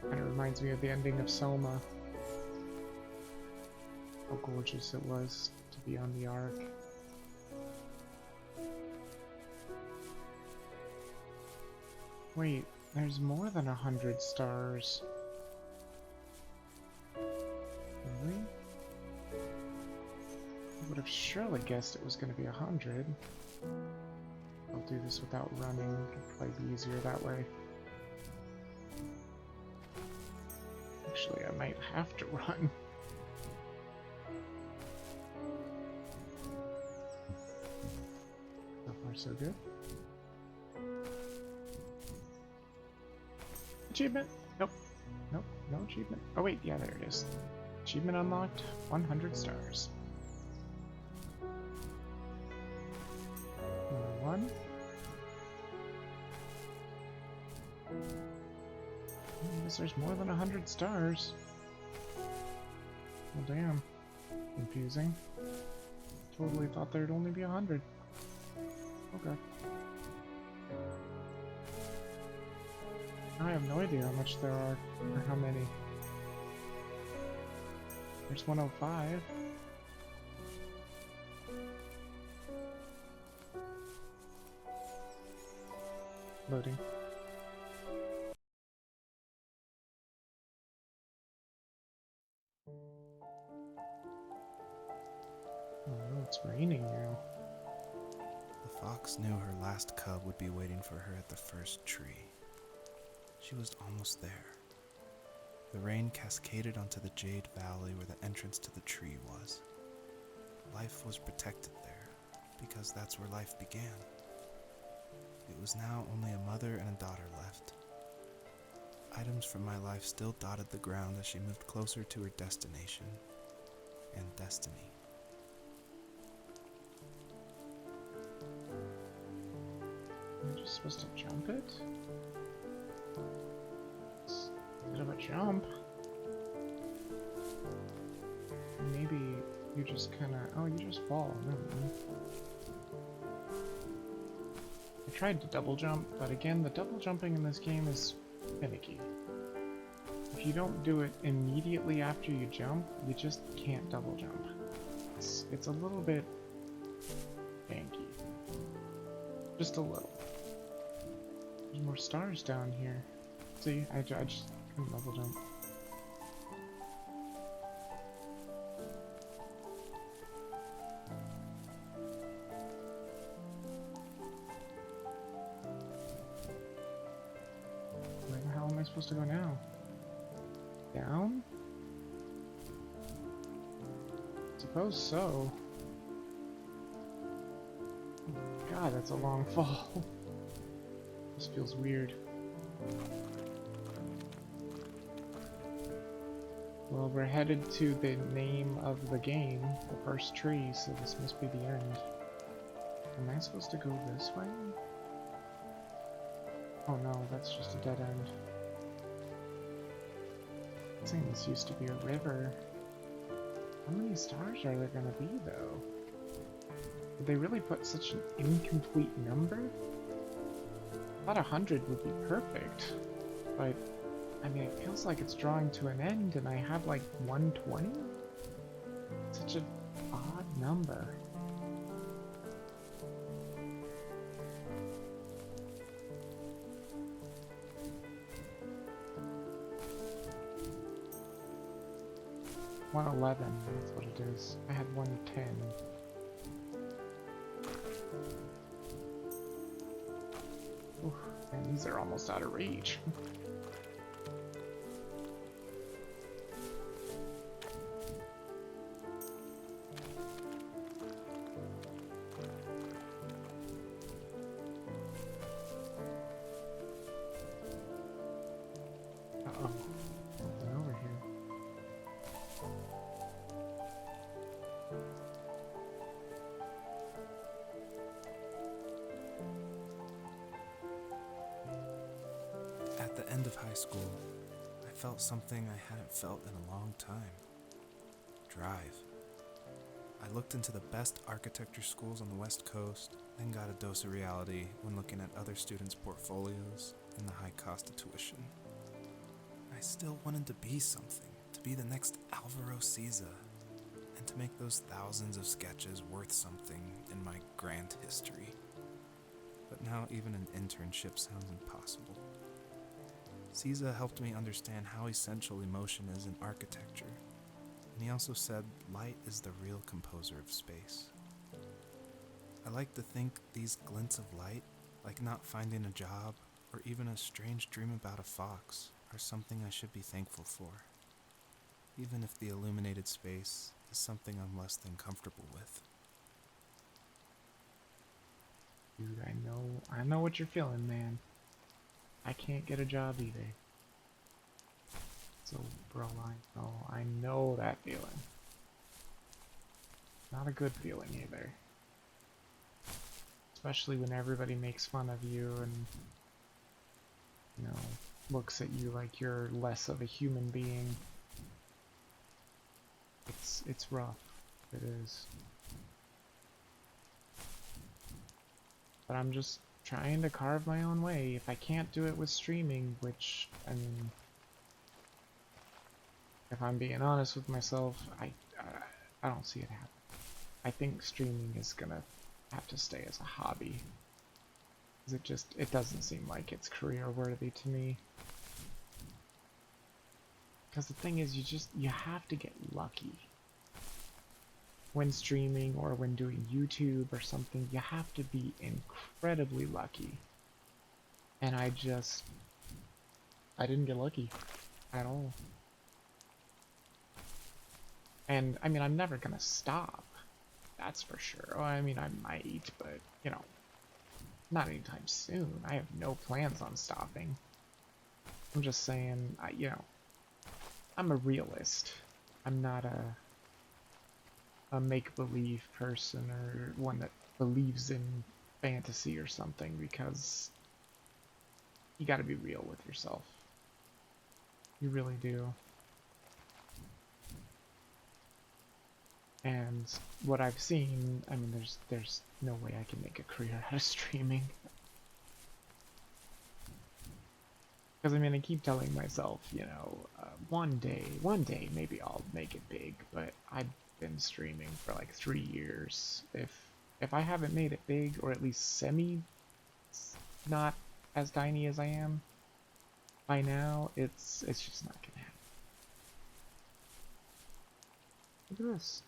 Speaker 1: And it reminds me of the ending of Selma. How gorgeous it was to be on the Ark. Wait, there's more than 100 stars. Really? I would have surely guessed it was going to be 100. I'll do this without running. It'll probably be easier that way. Actually, I might have to run. So far, so good. Achievement! Nope. Nope, no achievement. Oh wait, yeah, there it is. Achievement unlocked, 100 stars. Number 1. I guess there's more than 100 stars. Well, damn. Confusing. Totally thought there'd only be 100. Okay. I have no idea how much there are, or how many. There's 105. Loading. Oh no, it's raining now.
Speaker 3: The fox knew her last cub would be waiting for her at the first tree. She was almost there. The rain cascaded onto the jade valley where the entrance to the tree was. Life was protected there, because that's where life began. It was now only a mother and a daughter left. Items from my life still dotted the ground as she moved closer to her destination. and destiny.
Speaker 1: Am I just supposed to jump it? It's a bit of a jump. Maybe you just kinda... Oh, you just fall. Never mind. I tried to double jump, but again, the double jumping in this game is finicky. If you don't do it immediately after you jump, you just can't double jump. It's a little bit janky. Just a little. There's more stars down here. See, I just couldn't double jump. Where the hell am I supposed to go now? Down? Suppose so. God, that's a long fall. This feels weird. Well, we're headed to the name of the game, the first tree, so this must be the end. Am I supposed to go this way? Oh no, that's just a dead end. I think this used to be a river. How many stars are there gonna be, though? Did they really put such an incomplete number? I thought 100 would be perfect, but I mean, it feels like it's drawing to an end and I have like 120? Such an odd number. $111, that's what it is. I had 110. Oof, man, these are almost out of reach. Uh-oh, something over here.
Speaker 3: At the end of high school, I felt something I hadn't felt in a long time. Drive. I looked into the best architecture schools on the West Coast, then got a dose of reality when looking at other students' portfolios and the high cost of tuition. I still wanted to be something, to be the next Alvaro Siza, and to make those thousands of sketches worth something in my grand history. But now even an internship sounds impossible. Siza helped me understand how essential emotion is in architecture, and he also said light is the real composer of space. I like to think these glints of light, like not finding a job or even a strange dream about a fox, are something I should be thankful for, even if the illuminated space is something I'm less than comfortable with.
Speaker 1: Dude, I know what you're feeling, man. I can't get a job either. So, bro, I know that feeling. Not a good feeling either. Especially when everybody makes fun of you and, you know, looks at you like you're less of a human being. It's rough. It is. But I'm just trying to carve my own way. If I can't do it with streaming, which, I mean, if I'm being honest with myself, I don't see it happen. I think streaming is gonna have to stay as a hobby. 'Cause it doesn't seem like it's career worthy to me. Because the thing is, you have to get lucky. When streaming or when doing YouTube or something, you have to be incredibly lucky. And I didn't get lucky at all. And I mean, I'm never gonna stop. That's for sure. Oh, I mean, I might, but you know, not anytime soon. I have no plans on stopping. I'm just saying, you know, I'm a realist. I'm not a a make-believe person or one that believes in fantasy or something, because you gotta be real with yourself. You really do. And what I've seen, I mean, there's no way I can make a career out of streaming. Because I mean, I keep telling myself, one day, maybe I'll make it big. But I've been streaming for like 3 years. If I haven't made it big, or at least semi, not as tiny as I am by now, it's just not gonna happen. Look at this.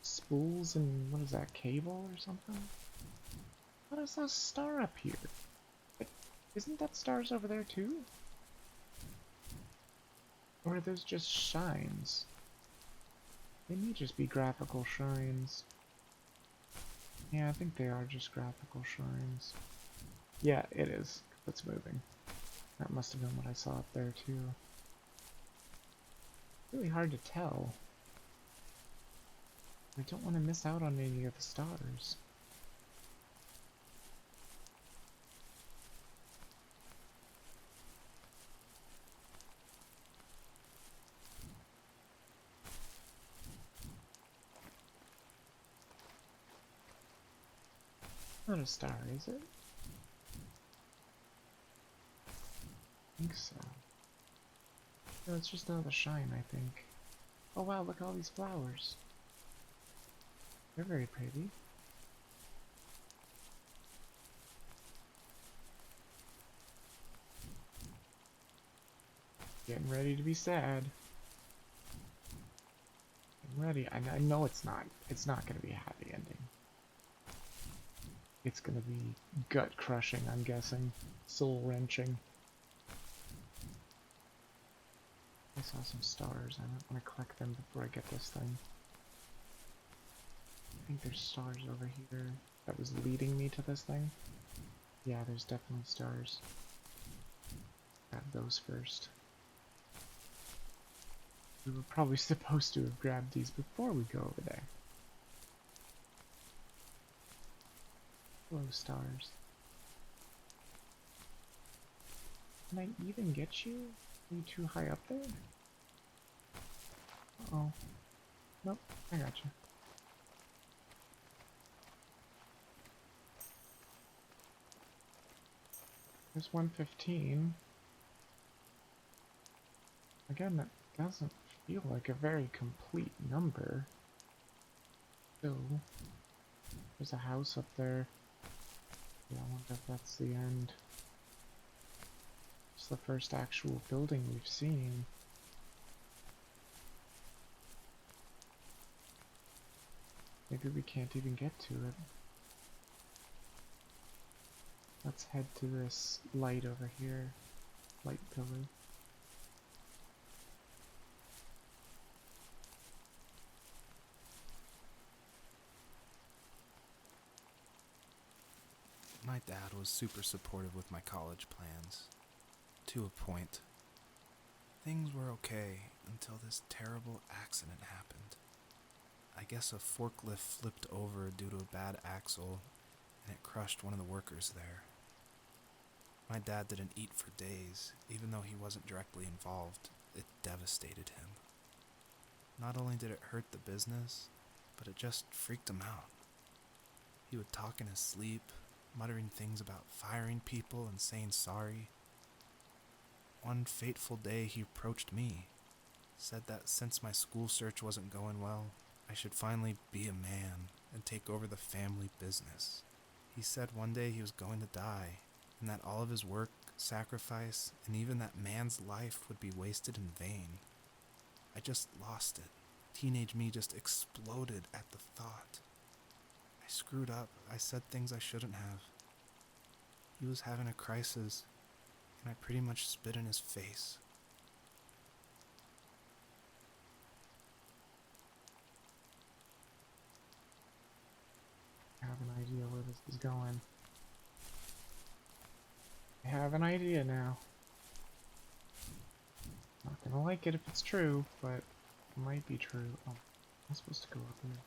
Speaker 1: Spools and what is that, cable or something? What is that star up here? But isn't that stars over there too? Or are those just shines? They may just be graphical shrines. Yeah, I think they are just graphical shrines. Yeah, it is. It's moving. That must have been what I saw up there too. Really hard to tell. I don't want to miss out on any of the stars. Not a star, is it? I think so. No, it's just another shine, I think. Oh wow, look at all these flowers. They're very pretty. Getting ready to be sad. Getting ready. I know it's not. It's not going to be a happy ending. It's going to be gut-crushing, I'm guessing. Soul-wrenching. I saw some stars. I might want to collect them before I get this thing. I think there's stars over here that was leading me to this thing. Yeah, there's definitely stars. Grab those first. We were probably supposed to have grabbed these before we go over there. Hello, stars. Can I even get you? Are you too high up there? Uh-oh. Nope, I got you. There's 115. Again, that doesn't feel like a very complete number. Still, there's a house up there. Yeah, I wonder if that's the end. It's the first actual building we've seen. Maybe we can't even get to it. Let's head to this light over here. Light pillar.
Speaker 3: My dad was super supportive with my college plans. To a point. Things were okay until this terrible accident happened. I guess a forklift flipped over due to a bad axle, and it crushed one of the workers there. My dad didn't eat for days, even though he wasn't directly involved. It devastated him. Not only did it hurt the business, but it just freaked him out. He would talk in his sleep, muttering things about firing people and saying sorry. One fateful day he approached me, said that since my school search wasn't going well, I should finally be a man and take over the family business. He said one day he was going to die, and that all of his work, sacrifice, and even that man's life would be wasted in vain. I just lost it. Teenage me just exploded at the thought. I screwed up. I said things I shouldn't have. He was having a crisis, and I pretty much spit in his face.
Speaker 1: I have an idea where this is going. I have an idea now. Not gonna like it if it's true, but it might be true. Oh, I'm supposed to go up there.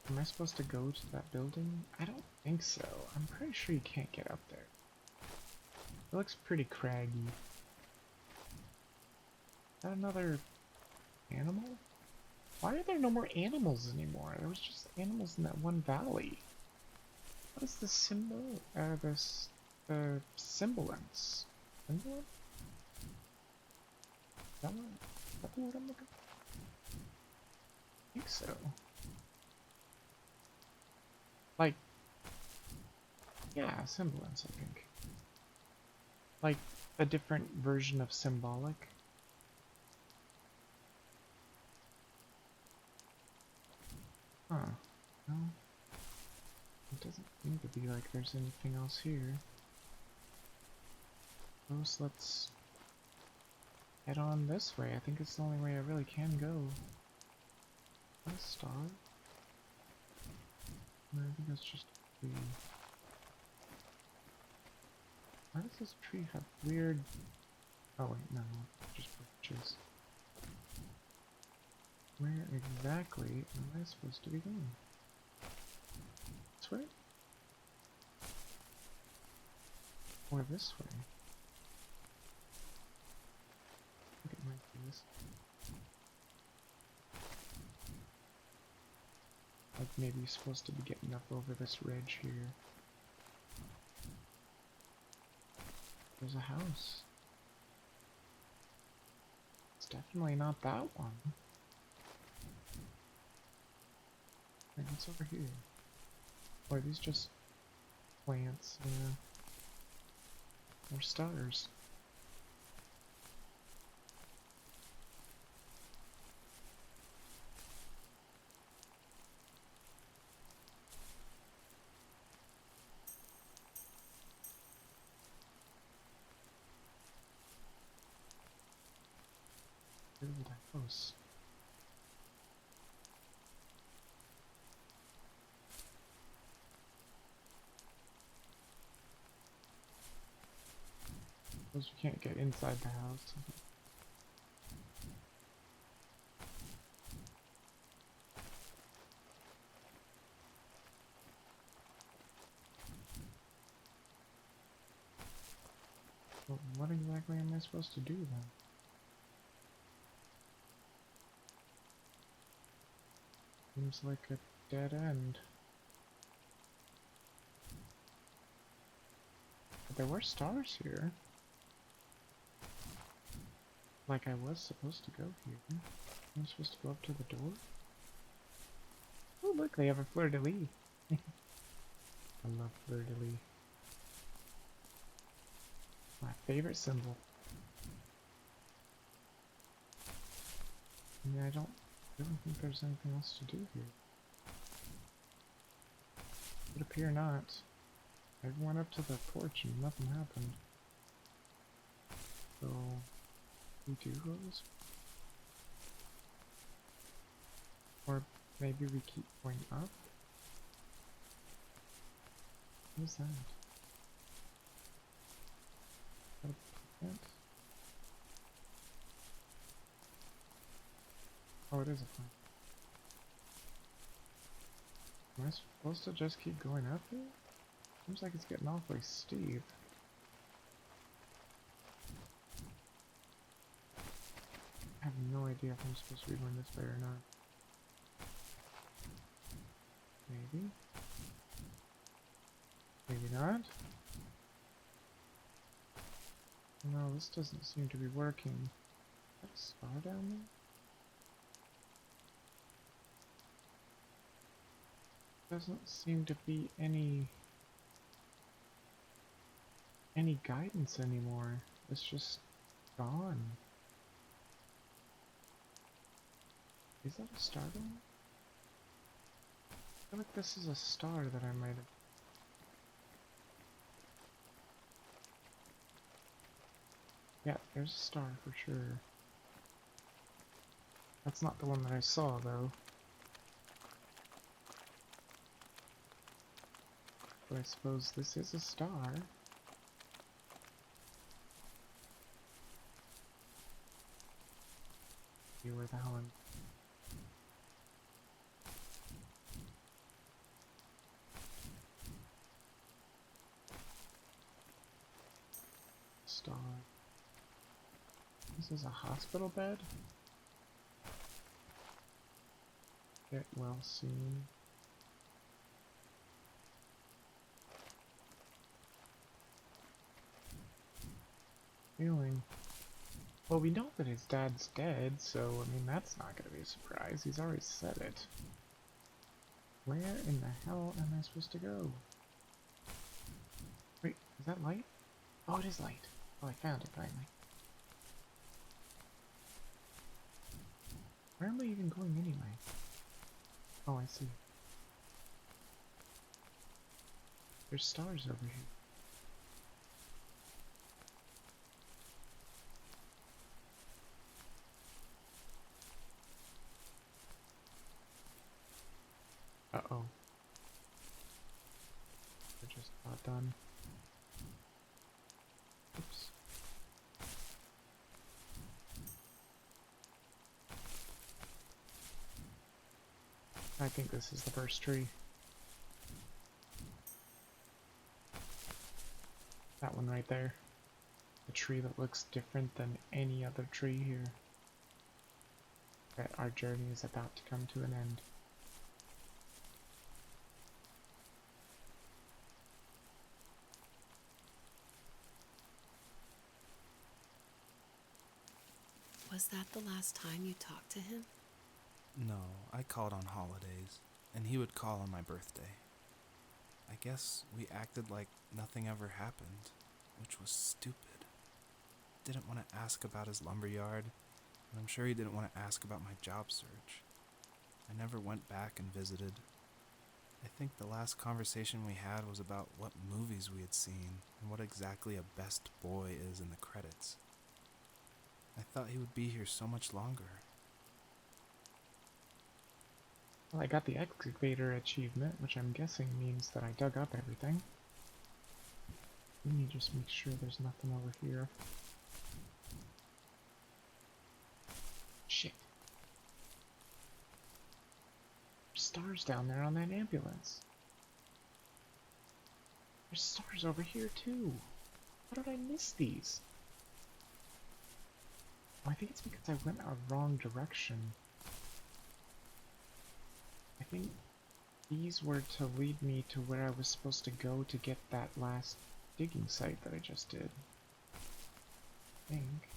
Speaker 1: Am I supposed to go to that building? I don't think so. I'm pretty sure you can't get up there. It looks pretty craggy. Is that another animal? Why are there no more animals anymore? There was just animals in that one valley. What is the symbol? This, semblance. Semblance? Is that the word I'm looking for? I think so. Like, yeah, semblance, I think. Like, a different version of symbolic. Huh. No. It doesn't seem to be like there's anything else here. So let's head on this way. I think it's the only way I really can go. Is that a star? No, I think that's just a tree. Why does this tree have weird... Oh wait, no, just branches. Where exactly am I supposed to be going? This way? Or this way? I think it might be this. Like maybe you're supposed to be getting up over this ridge here. There's a house. It's definitely not that one. Wait, what's over here? Or are these just plants? Yeah. Or stars. Where did that house? Suppose you can't get inside the house. But what exactly am I supposed to do then? Seems like a dead end. But there were stars here. Like I was supposed to go here. I'm supposed to go up to the door? Oh look, they have a fleur-de-lis. I love fleur-de-lis. My favorite symbol. I mean, I don't really think there's anything else to do here. Would appear not. I went up to the porch and nothing happened. So, we do go this way? Or maybe we keep going up? What is that? Is that a plant? Oh, it is a plant. Am I supposed to just keep going up here? Seems like it's getting awfully steep. I have no idea if I'm supposed to be going this way or not. Maybe? Maybe not? No, this doesn't seem to be working. Is that a star down there? Doesn't seem to be any guidance anymore. It's just gone. Is that a star down there? I feel like this is a star that I might have... Yeah, there's a star for sure. That's not the one that I saw, though. But I suppose this is a star. See where the hell I'm This is a hospital bed? Get well soon. Feeling. Well, we know that his dad's dead, so, I mean, that's not gonna be a surprise. He's already said it. Where in the hell am I supposed to go? Wait, is that light? Oh, it is light. Oh, I found it finally. Where am I even going anyway? Oh, I see. There's stars over here. Uh-oh. We're just about done. Oops. I think this is the first tree. That one right there. The tree that looks different than any other tree here. That our journey is about to come to an end.
Speaker 2: Was that the last time you talked to him?
Speaker 3: No, I called on holidays, and he would call on my birthday. I guess we acted like nothing ever happened, which was stupid. Didn't want to ask about his lumberyard, and I'm sure he didn't want to ask about my job search. I never went back and visited. I think the last conversation we had was about what movies we had seen and what exactly a best boy is in the credits. I thought he would be here so much longer.
Speaker 1: Well, I got the excavator achievement, which I'm guessing means that I dug up everything. Let me just make sure there's nothing over here. Shit. There's stars down there on that ambulance. There's stars over here too. How did I miss these? Oh, I think it's because I went a wrong direction. I think these were to lead me to where I was supposed to go to get that last digging site that I just did. I think.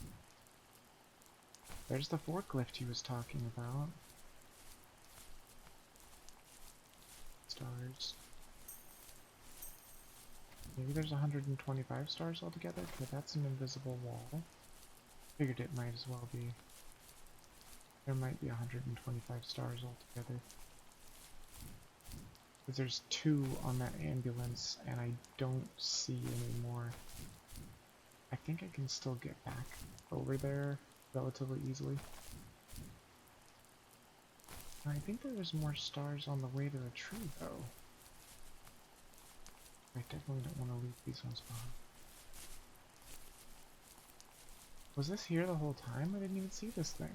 Speaker 1: There's the forklift he was talking about. Stars. Maybe there's 125 stars altogether? Okay, that's an invisible wall. Figured it might as well be. There might be 125 stars altogether. Because there's 2 on that ambulance, and I don't see any more. I think I can still get back over there relatively easily. I think there was more stars on the way to the tree, though. I definitely don't want to leave these ones behind. Was this here the whole time? I didn't even see this thing.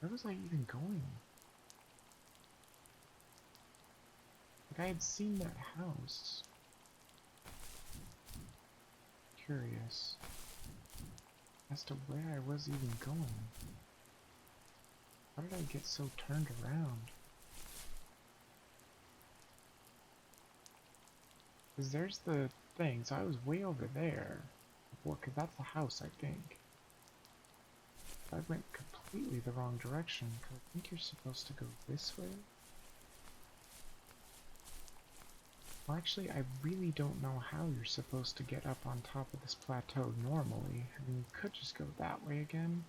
Speaker 1: Where was I even going? Like, I had seen that house. Curious as to where I was even going. How did I get so turned around? Because there's the thing, so I was way over there before, because that's the house, I think. I went completely the wrong direction, because I think you're supposed to go this way. Well, actually, I really don't know how you're supposed to get up on top of this plateau normally. I mean, you could just go that way again.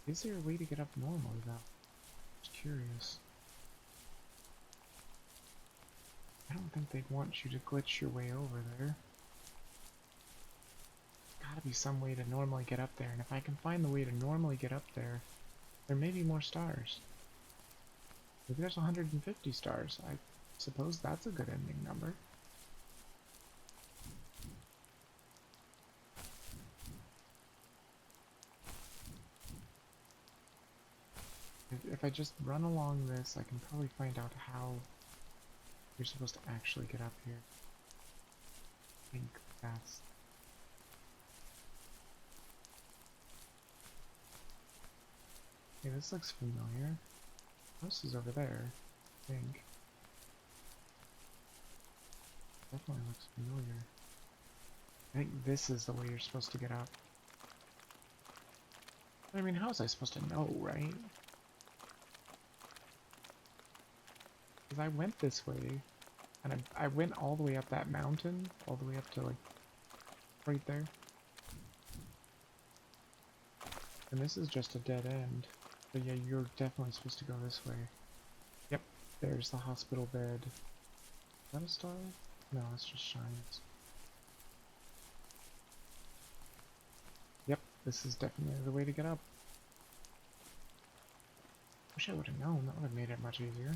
Speaker 1: Is there a way to get up normally, though? Just curious. I don't think they'd want you to glitch your way over there. Gotta be some way to normally get up there, and if I can find the way to normally get up there, there may be more stars. Maybe there's 150 stars. I suppose that's a good ending number. If I just run along this, I can probably find out how you're supposed to actually get up here. I think that's... Hey, this looks familiar. House is over there, I think. Definitely looks familiar. I think this is the way you're supposed to get up. I mean, how was I supposed to know, right? Because I went this way, and I went all the way up that mountain, all the way up to, like, right there. And this is just a dead end. But yeah, you're definitely supposed to go this way. Yep, there's the hospital bed. Is that a star? No, it's just shines. Yep, this is definitely the way to get up. Wish I would have known, that would have made it much easier.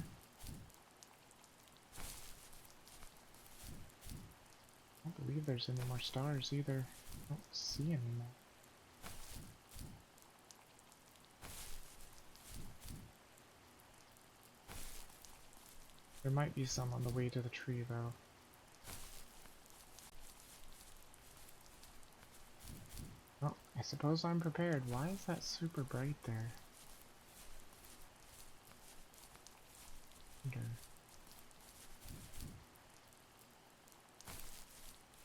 Speaker 1: I don't believe there's any more stars either. I don't see any more. There might be some on the way to the tree though. Well, I suppose I'm prepared. Why is that super bright there? Wonder.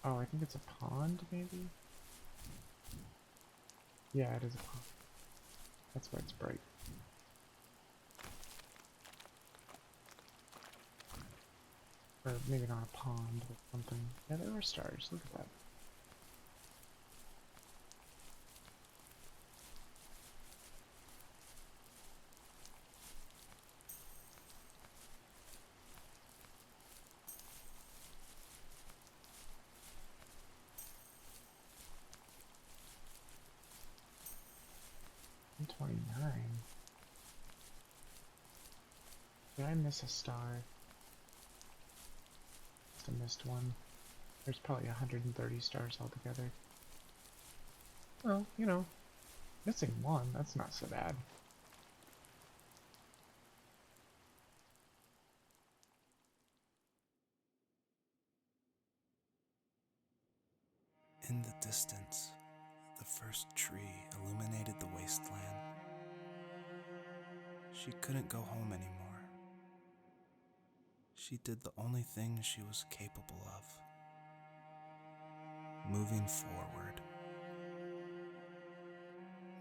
Speaker 1: Oh, I think it's a pond, maybe? Yeah, it is a pond. That's why it's bright. Or maybe not a pond, but something. Yeah, there are stars. Look at that. And 29. Did I miss a star? Must have missed one. There's probably 130 stars altogether. Well, you know, missing one, that's not so bad.
Speaker 3: In the distance, the first tree illuminated the wasteland. She couldn't go home anymore. She did the only thing she was capable of: moving forward.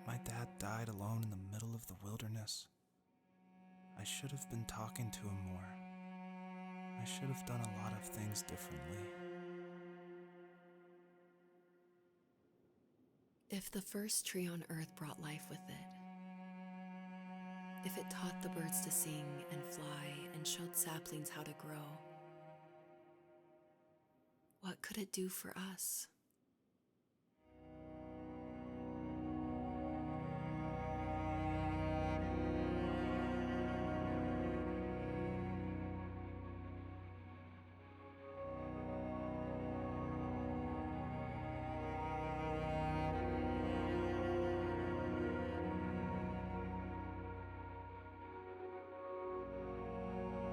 Speaker 3: My dad died alone in the middle of the wilderness. I should have been talking to him more. I should have done a lot of things differently.
Speaker 2: If the first tree on earth brought life with it, if it taught the birds to sing and fly and showed saplings how to grow, what could it do for us?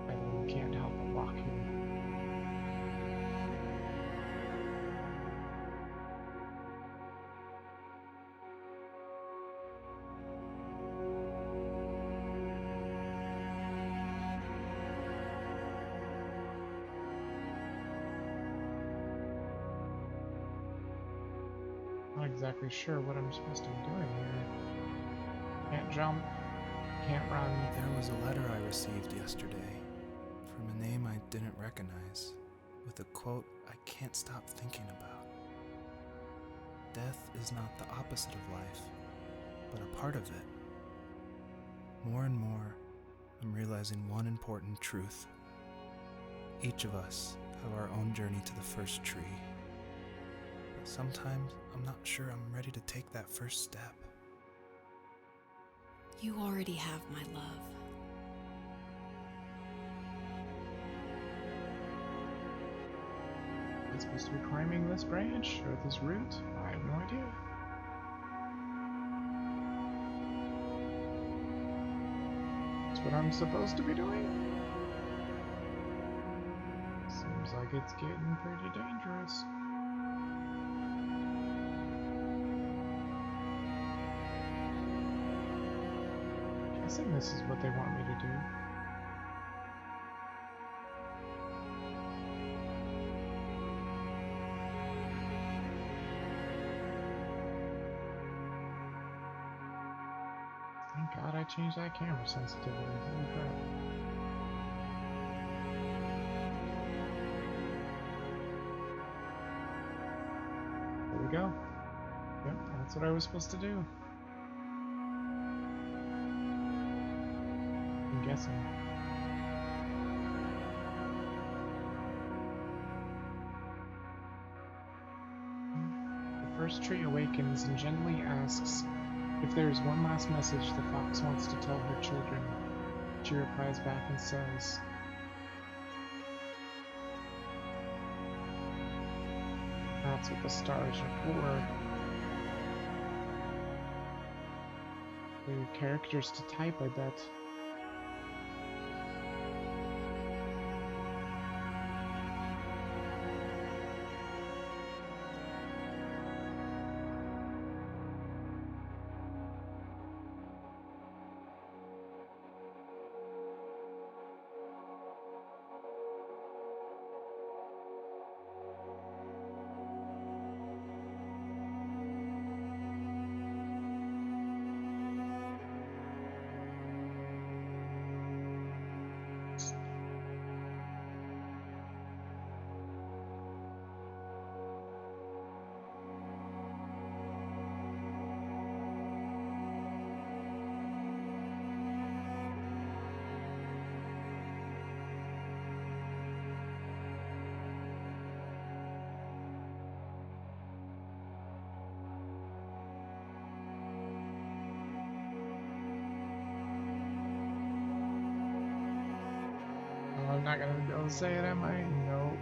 Speaker 1: I can't help but walk here. Not exactly sure what I'm supposed to be doing here. Can't jump, can't run.
Speaker 3: There was a letter I received yesterday from a name I didn't recognize, with a quote I can't stop thinking about. Death is not the opposite of life, but a part of it. More and more, I'm realizing one important truth. Each of us have our own journey to the first tree. But sometimes I'm not sure I'm ready to take that first step.
Speaker 2: You already have my love.
Speaker 1: Am I supposed to be climbing this branch or this root? I have no idea. what I'm supposed to be doing? Seems like it's getting pretty dangerous. Guessing this is what they want me to do. Thank God I changed that camera sensitivity. Holy crap. There we go. Yep, that's what I was supposed to do. I'm guessing. The first tree awakens and gently asks if there is one last message the fox wants to tell her children. She replies back and says, "That's what the stars are for. For your characters to type, I bet." Oh, I'm not gonna be able to say it, am I? Nope.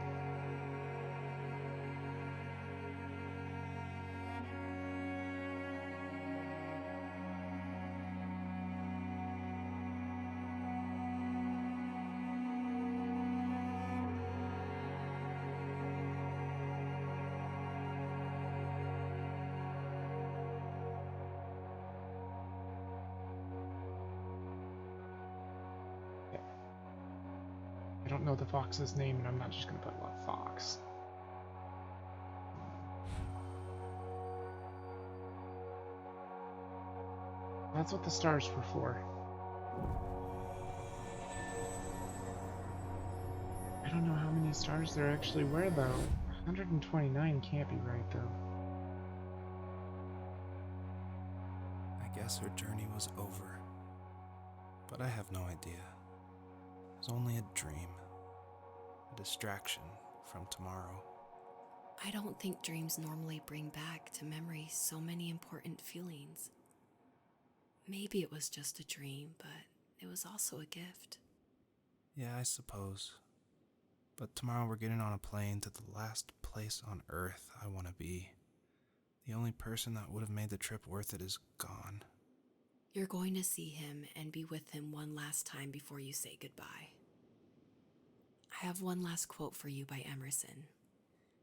Speaker 1: I don't know the fox's name, and I'm not just gonna put fox. That's what the stars were for. I don't know how many stars there actually were, though. 129 can't be right, though.
Speaker 3: I guess her journey was over. But I have no idea. It was only a dream. A distraction from tomorrow.
Speaker 2: I don't think dreams normally bring back to memory so many important feelings. Maybe it was just a dream, but it was also a gift.
Speaker 3: Yeah, I suppose. But tomorrow we're getting on a plane to the last place on Earth I want to be. The only person that would have made the trip worth it is gone.
Speaker 2: You're going to see him and be with him one last time before you say goodbye. I have one last quote for you by Emerson,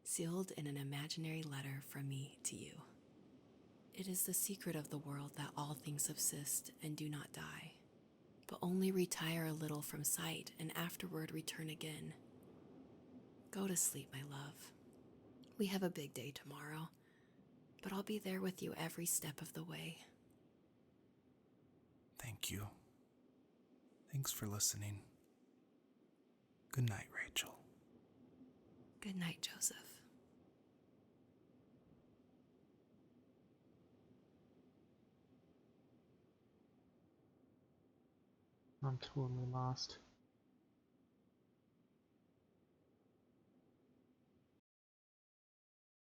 Speaker 2: sealed in an imaginary letter from me to you. It is the secret of the world that all things subsist and do not die, but only retire a little from sight and afterward return again. Go to sleep, my love. We have a big day tomorrow, but I'll be there with you every step of the way.
Speaker 3: Thank you. Thanks for listening. Good night, Rachel.
Speaker 2: Good night, Joseph.
Speaker 1: I'm totally lost.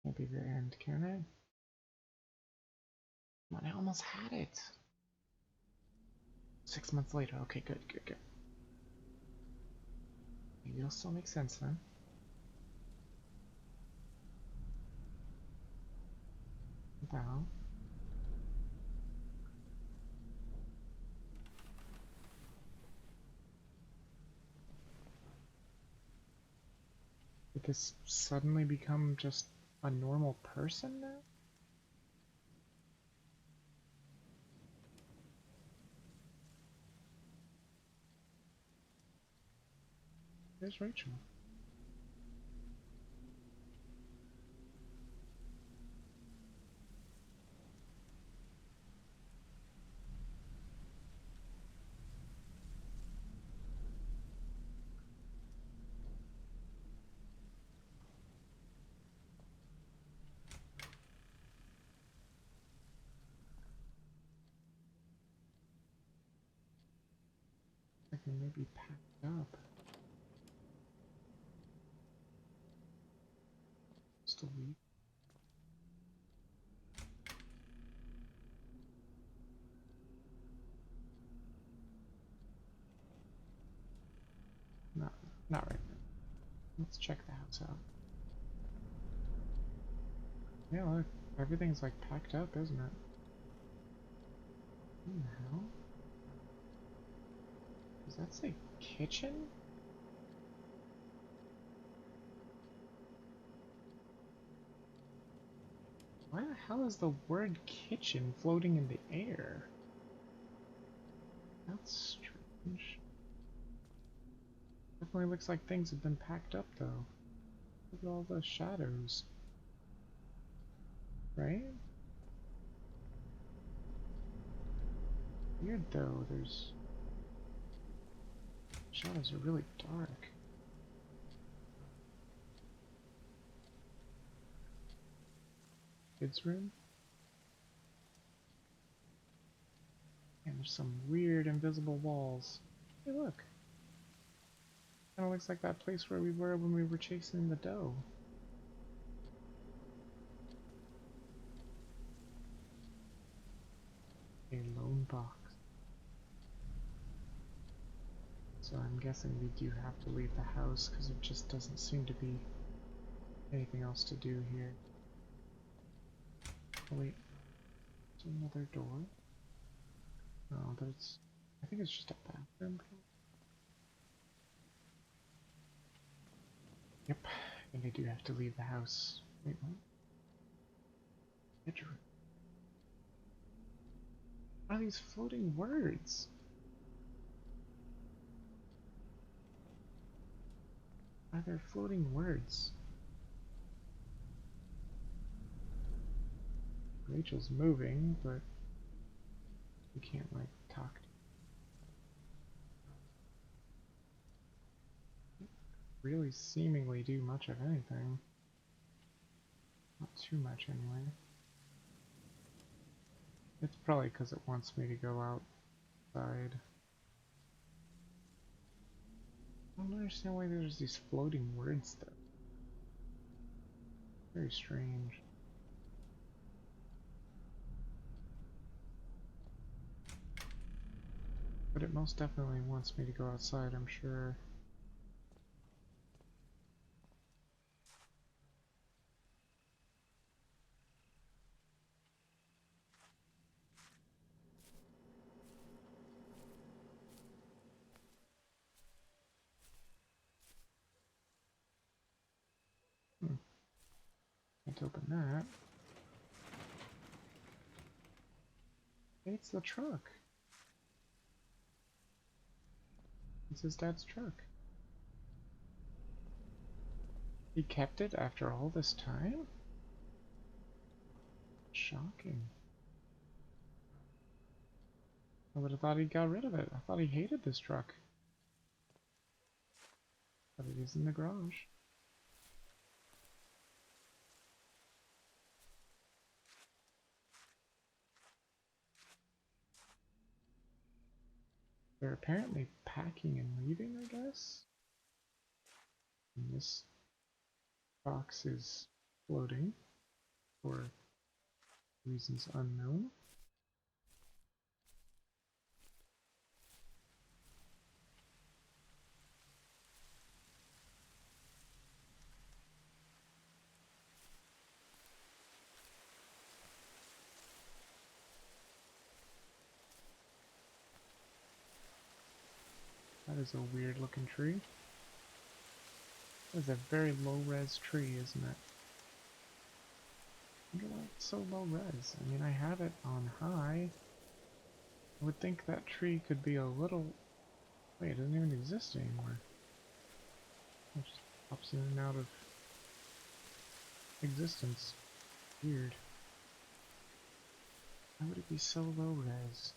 Speaker 1: Can't be the end, can it? Come on, I almost had it. 6 months later. Okay, good, good, good. Maybe it'll still make sense then. Down. this suddenly become just a normal person now? There's Rachel. I can maybe packed up. Still leave. Not, not right now. Let's check the house out. Yeah, look, everything's like packed up, isn't it? What the hell? Does that say kitchen? Why the hell is the word kitchen floating in the air? That's strange. Definitely looks like things have been packed up though. Look at all the shadows. Right? Weird though, there's... shadows are really dark. Kids' room? And there's some weird invisible walls. Hey look! Kinda looks like that place where we were when we were chasing the doe. A lone box. So I'm guessing we do have to leave the house because there just doesn't seem to be anything else to do here. Oh wait, there's another door. Oh, but it's... I think it's just a bathroom. Yep, I think I do have to leave the house. Wait, what? Bedroom. What are these floating words? Are there floating words? Rachel's moving, but we can't, like, talk to really seemingly do much of anything. Not too much, anyway. It's probably because it wants me to go outside. I don't understand why there's these floating words, though. Very strange. But it most definitely wants me to go outside, I'm sure. Hmm. Can't open that. It's the truck. It's his dad's truck. He kept it after all this time? Shocking. I would have thought he got rid of it. I thought he hated this truck. But it is in the garage. They're apparently packing and leaving, I guess? And this box is floating for reasons unknown. That is a weird looking tree. It's a very low-res tree, isn't it? I wonder why it's so low-res. I mean, I have it on high. I would think that tree could be a little... Wait, it doesn't even exist anymore. It just pops in and out of existence. Weird. Why would it be so low-res?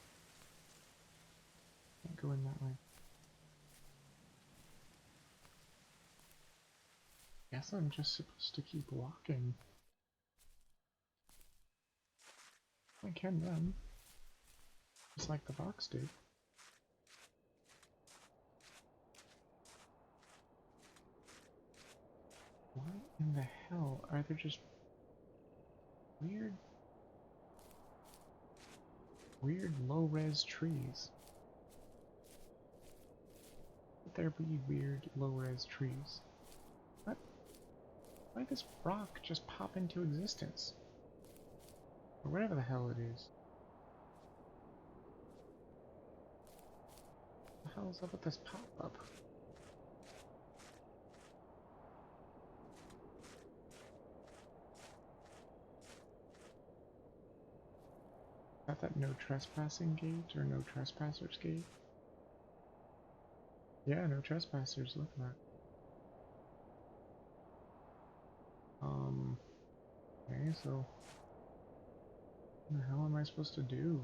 Speaker 1: Can't go in that way. Guess I'm just supposed to keep walking. I can run, just like the box did. Why in the hell are there just weird low-res trees? Would there be weird low-res trees? What? Why did this rock just pop into existence? Or whatever the hell it is. What the hell is up with this pop-up? Got that no trespassing gate or no trespassers gate? Yeah, no trespassers, look at that. Okay, so what the hell am I supposed to do?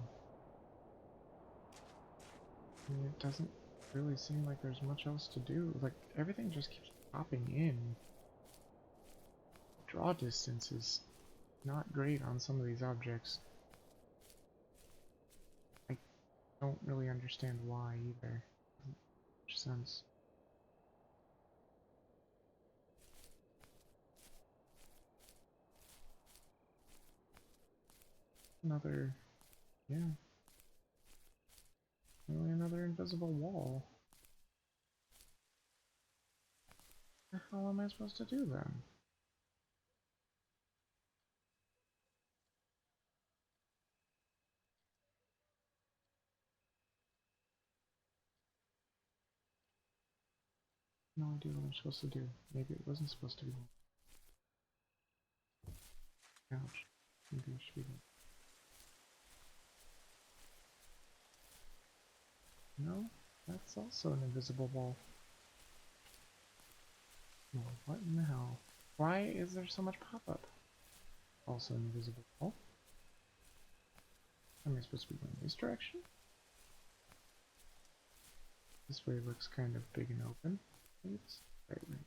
Speaker 1: I mean, it doesn't really seem like there's much else to do. Like, everything just keeps popping in. Draw distance is not great on some of these objects. I don't really understand why either. Doesn't make much sense. Another, yeah, really another invisible wall. What the hell am I supposed to do then? No idea what I'm supposed to do. Maybe it wasn't supposed to be. Ouch. Maybe I should be there. No, that's also an invisible wall. No, what in the hell? Why is there so much pop-up? Also an invisible wall. Am I supposed to be going this direction? This way looks kind of big and open. Maybe it's the right way.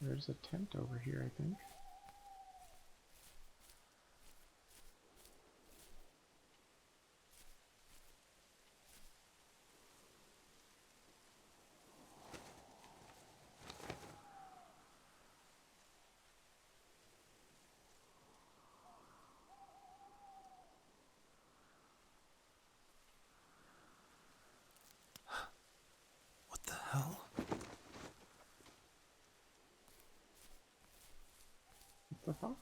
Speaker 1: There's a tent over here, I think.
Speaker 3: What the hell?
Speaker 1: It's the fox.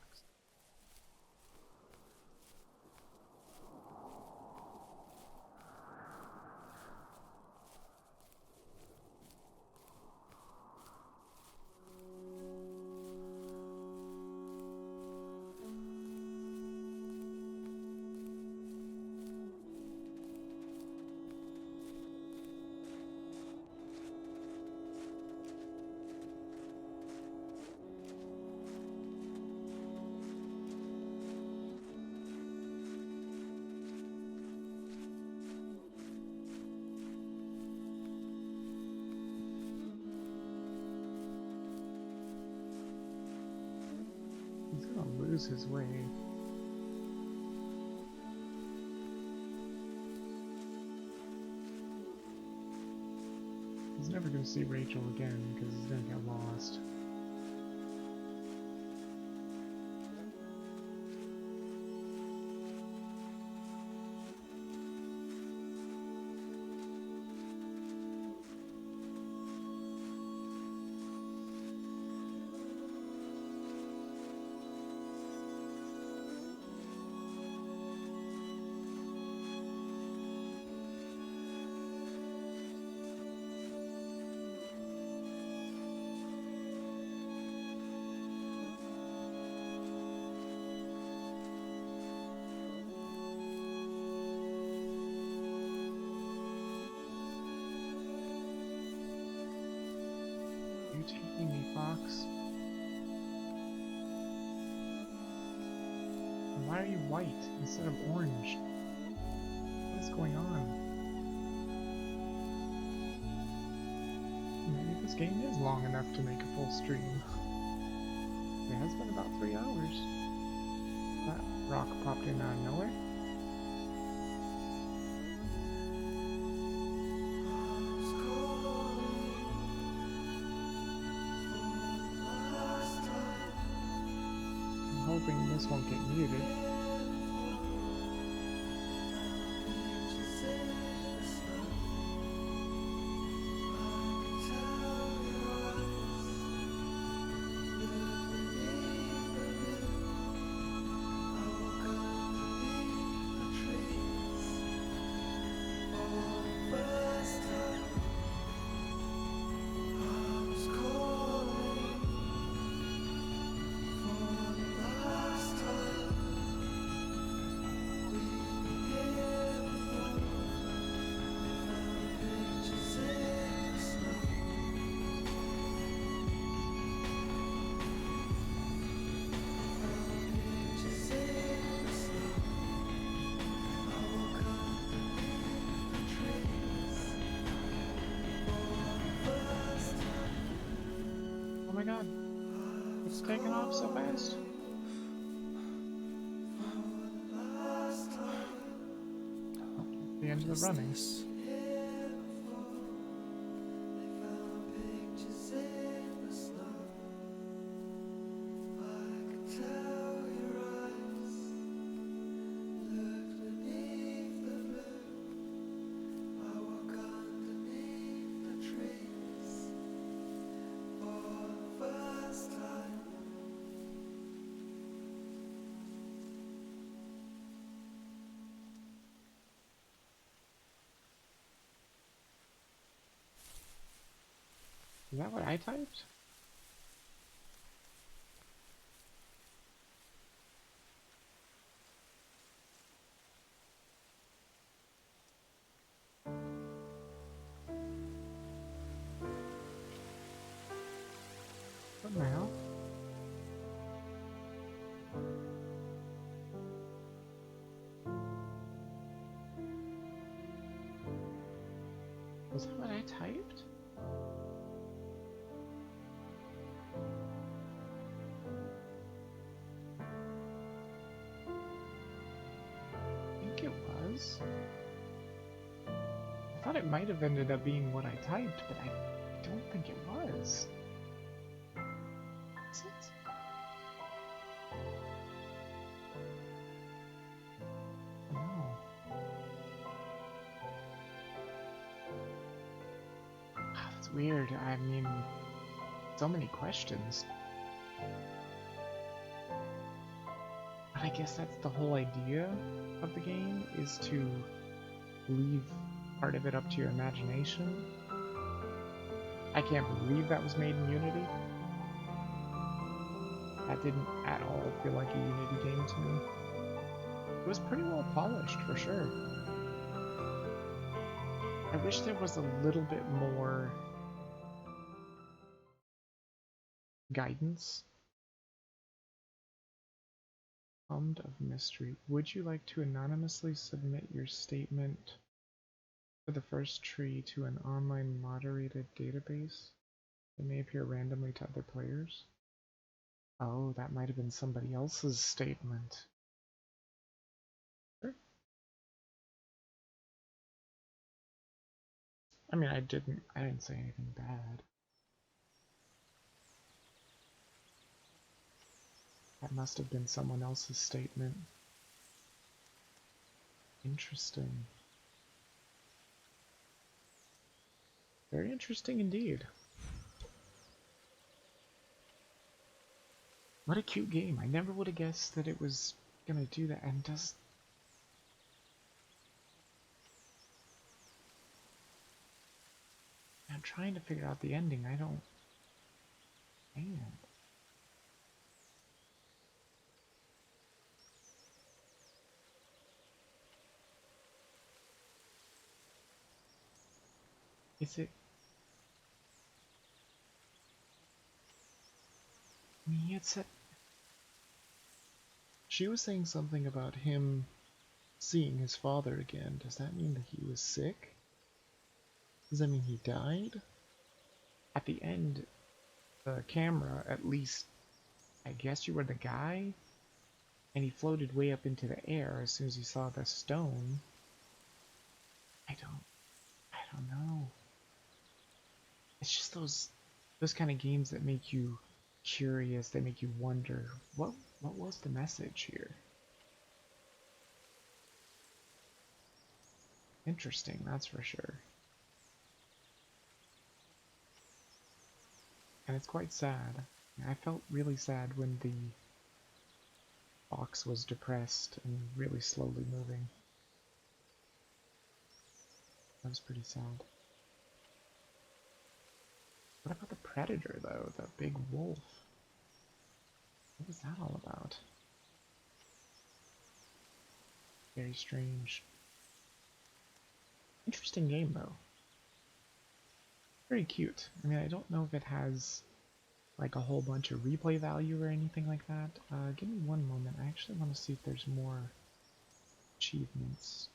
Speaker 1: He's gonna lose his way. He's never gonna see Rachel again because he's gonna get lost. rocks. And why are you white instead of orange? What is going on? Maybe this game is long enough to make a full stream. It has been about 3 hours. That rock popped in out of nowhere. I'm hoping this won't get muted. Oh my god, it's taking off so fast. Oh, the end of the running. Is that what I typed? What now? Was that what I typed? I think it was. I thought it might have ended up being what I typed, but I don't think it was. Is it? No. That's weird. I mean, so many questions. But I guess that's the whole idea of the game, is to leave part of it up to your imagination. I can't believe that was made in Unity. That didn't at all feel like a Unity game to me. It was pretty well polished, for sure. I wish there was a little bit more guidance. Fund of Mystery. Would you like to anonymously submit your statement for the first tree to an online moderated database? It may appear randomly to other players. Oh, that might have been somebody else's statement. Sure. I mean, I didn't say anything bad. That must have been someone else's statement. Interesting. Very interesting indeed. What a cute game. I never would have guessed that it was gonna do that, and does... I'm trying to figure out the ending. I don't... Man. Is it... it said she was saying something about him seeing his father again. Does that mean that he was sick? Does that mean he died? At the end, the camera, at least, I guess you were the guy, and he floated way up into the air as soon as he saw the stone. I don't know. It's just those kind of games that make you curious, that make you wonder what was the message here. Interesting, that's for sure. And it's quite sad. I felt really sad when the box was depressed and really slowly moving. That was pretty sad. What about the predator, though? The big wolf? What was that all about? Very strange. Interesting game, though. Very cute. I mean, I don't know if it has like a whole bunch of replay value or anything like that. Give me one moment. I actually want to see if there's more achievements.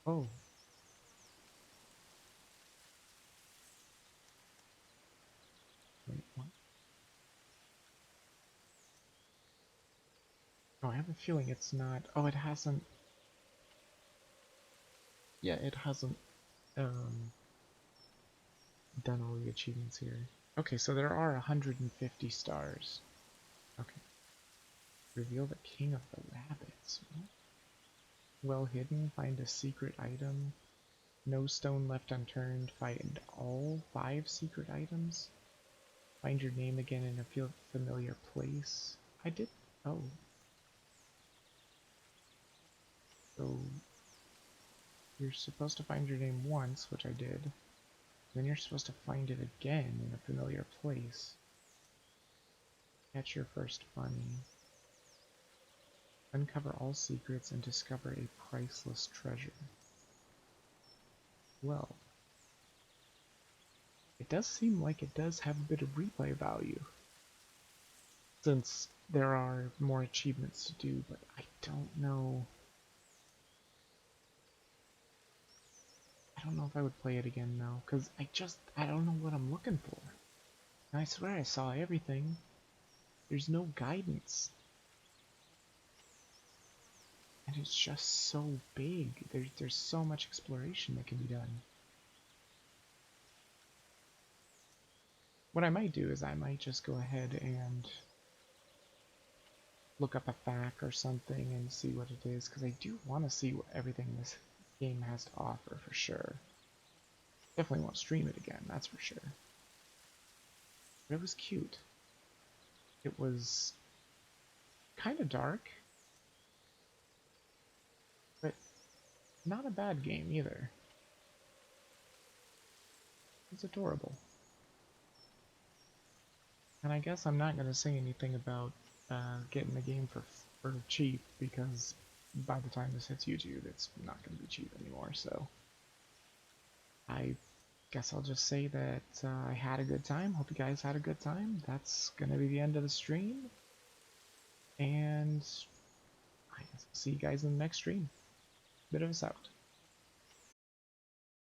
Speaker 1: Oh. Wait, what? Oh, I have a feeling it's not. Oh, it hasn't. Yeah, it hasn't um, done all the achievements here. Okay, so there are 150 stars. Okay. Reveal the king of the rabbits. What? Well hidden, find a secret item. No stone left unturned, find all 5 secret items. Find your name again in a familiar place. I did. Oh. So you're supposed to find your name once, which I did. Then you're supposed to find it again in a familiar place. Catch your first bunny. Uncover all secrets and discover a priceless treasure. Well, it does seem like it does have a bit of replay value, since there are more achievements to do, but I don't know. I don't know if I would play it again now, because I don't know what I'm looking for. And I swear I saw everything. There's no guidance. And it's just so big. There's so much exploration that can be done. What I might do is I might just go ahead and look up a FAQ or something and see what it is, because I do want to see what everything this game has to offer for sure. Definitely want to stream it again, that's for sure. But it was cute. It was kind of dark, but not a bad game either. It's adorable. And I guess I'm not going to say anything about getting the game for cheap, because by the time this hits YouTube, it's not going to be cheap anymore, so I guess I'll just say that I had a good time. Hope you guys had a good time. That's going to be the end of the stream, and I guess I'll see you guys in the next stream. Bit of us out.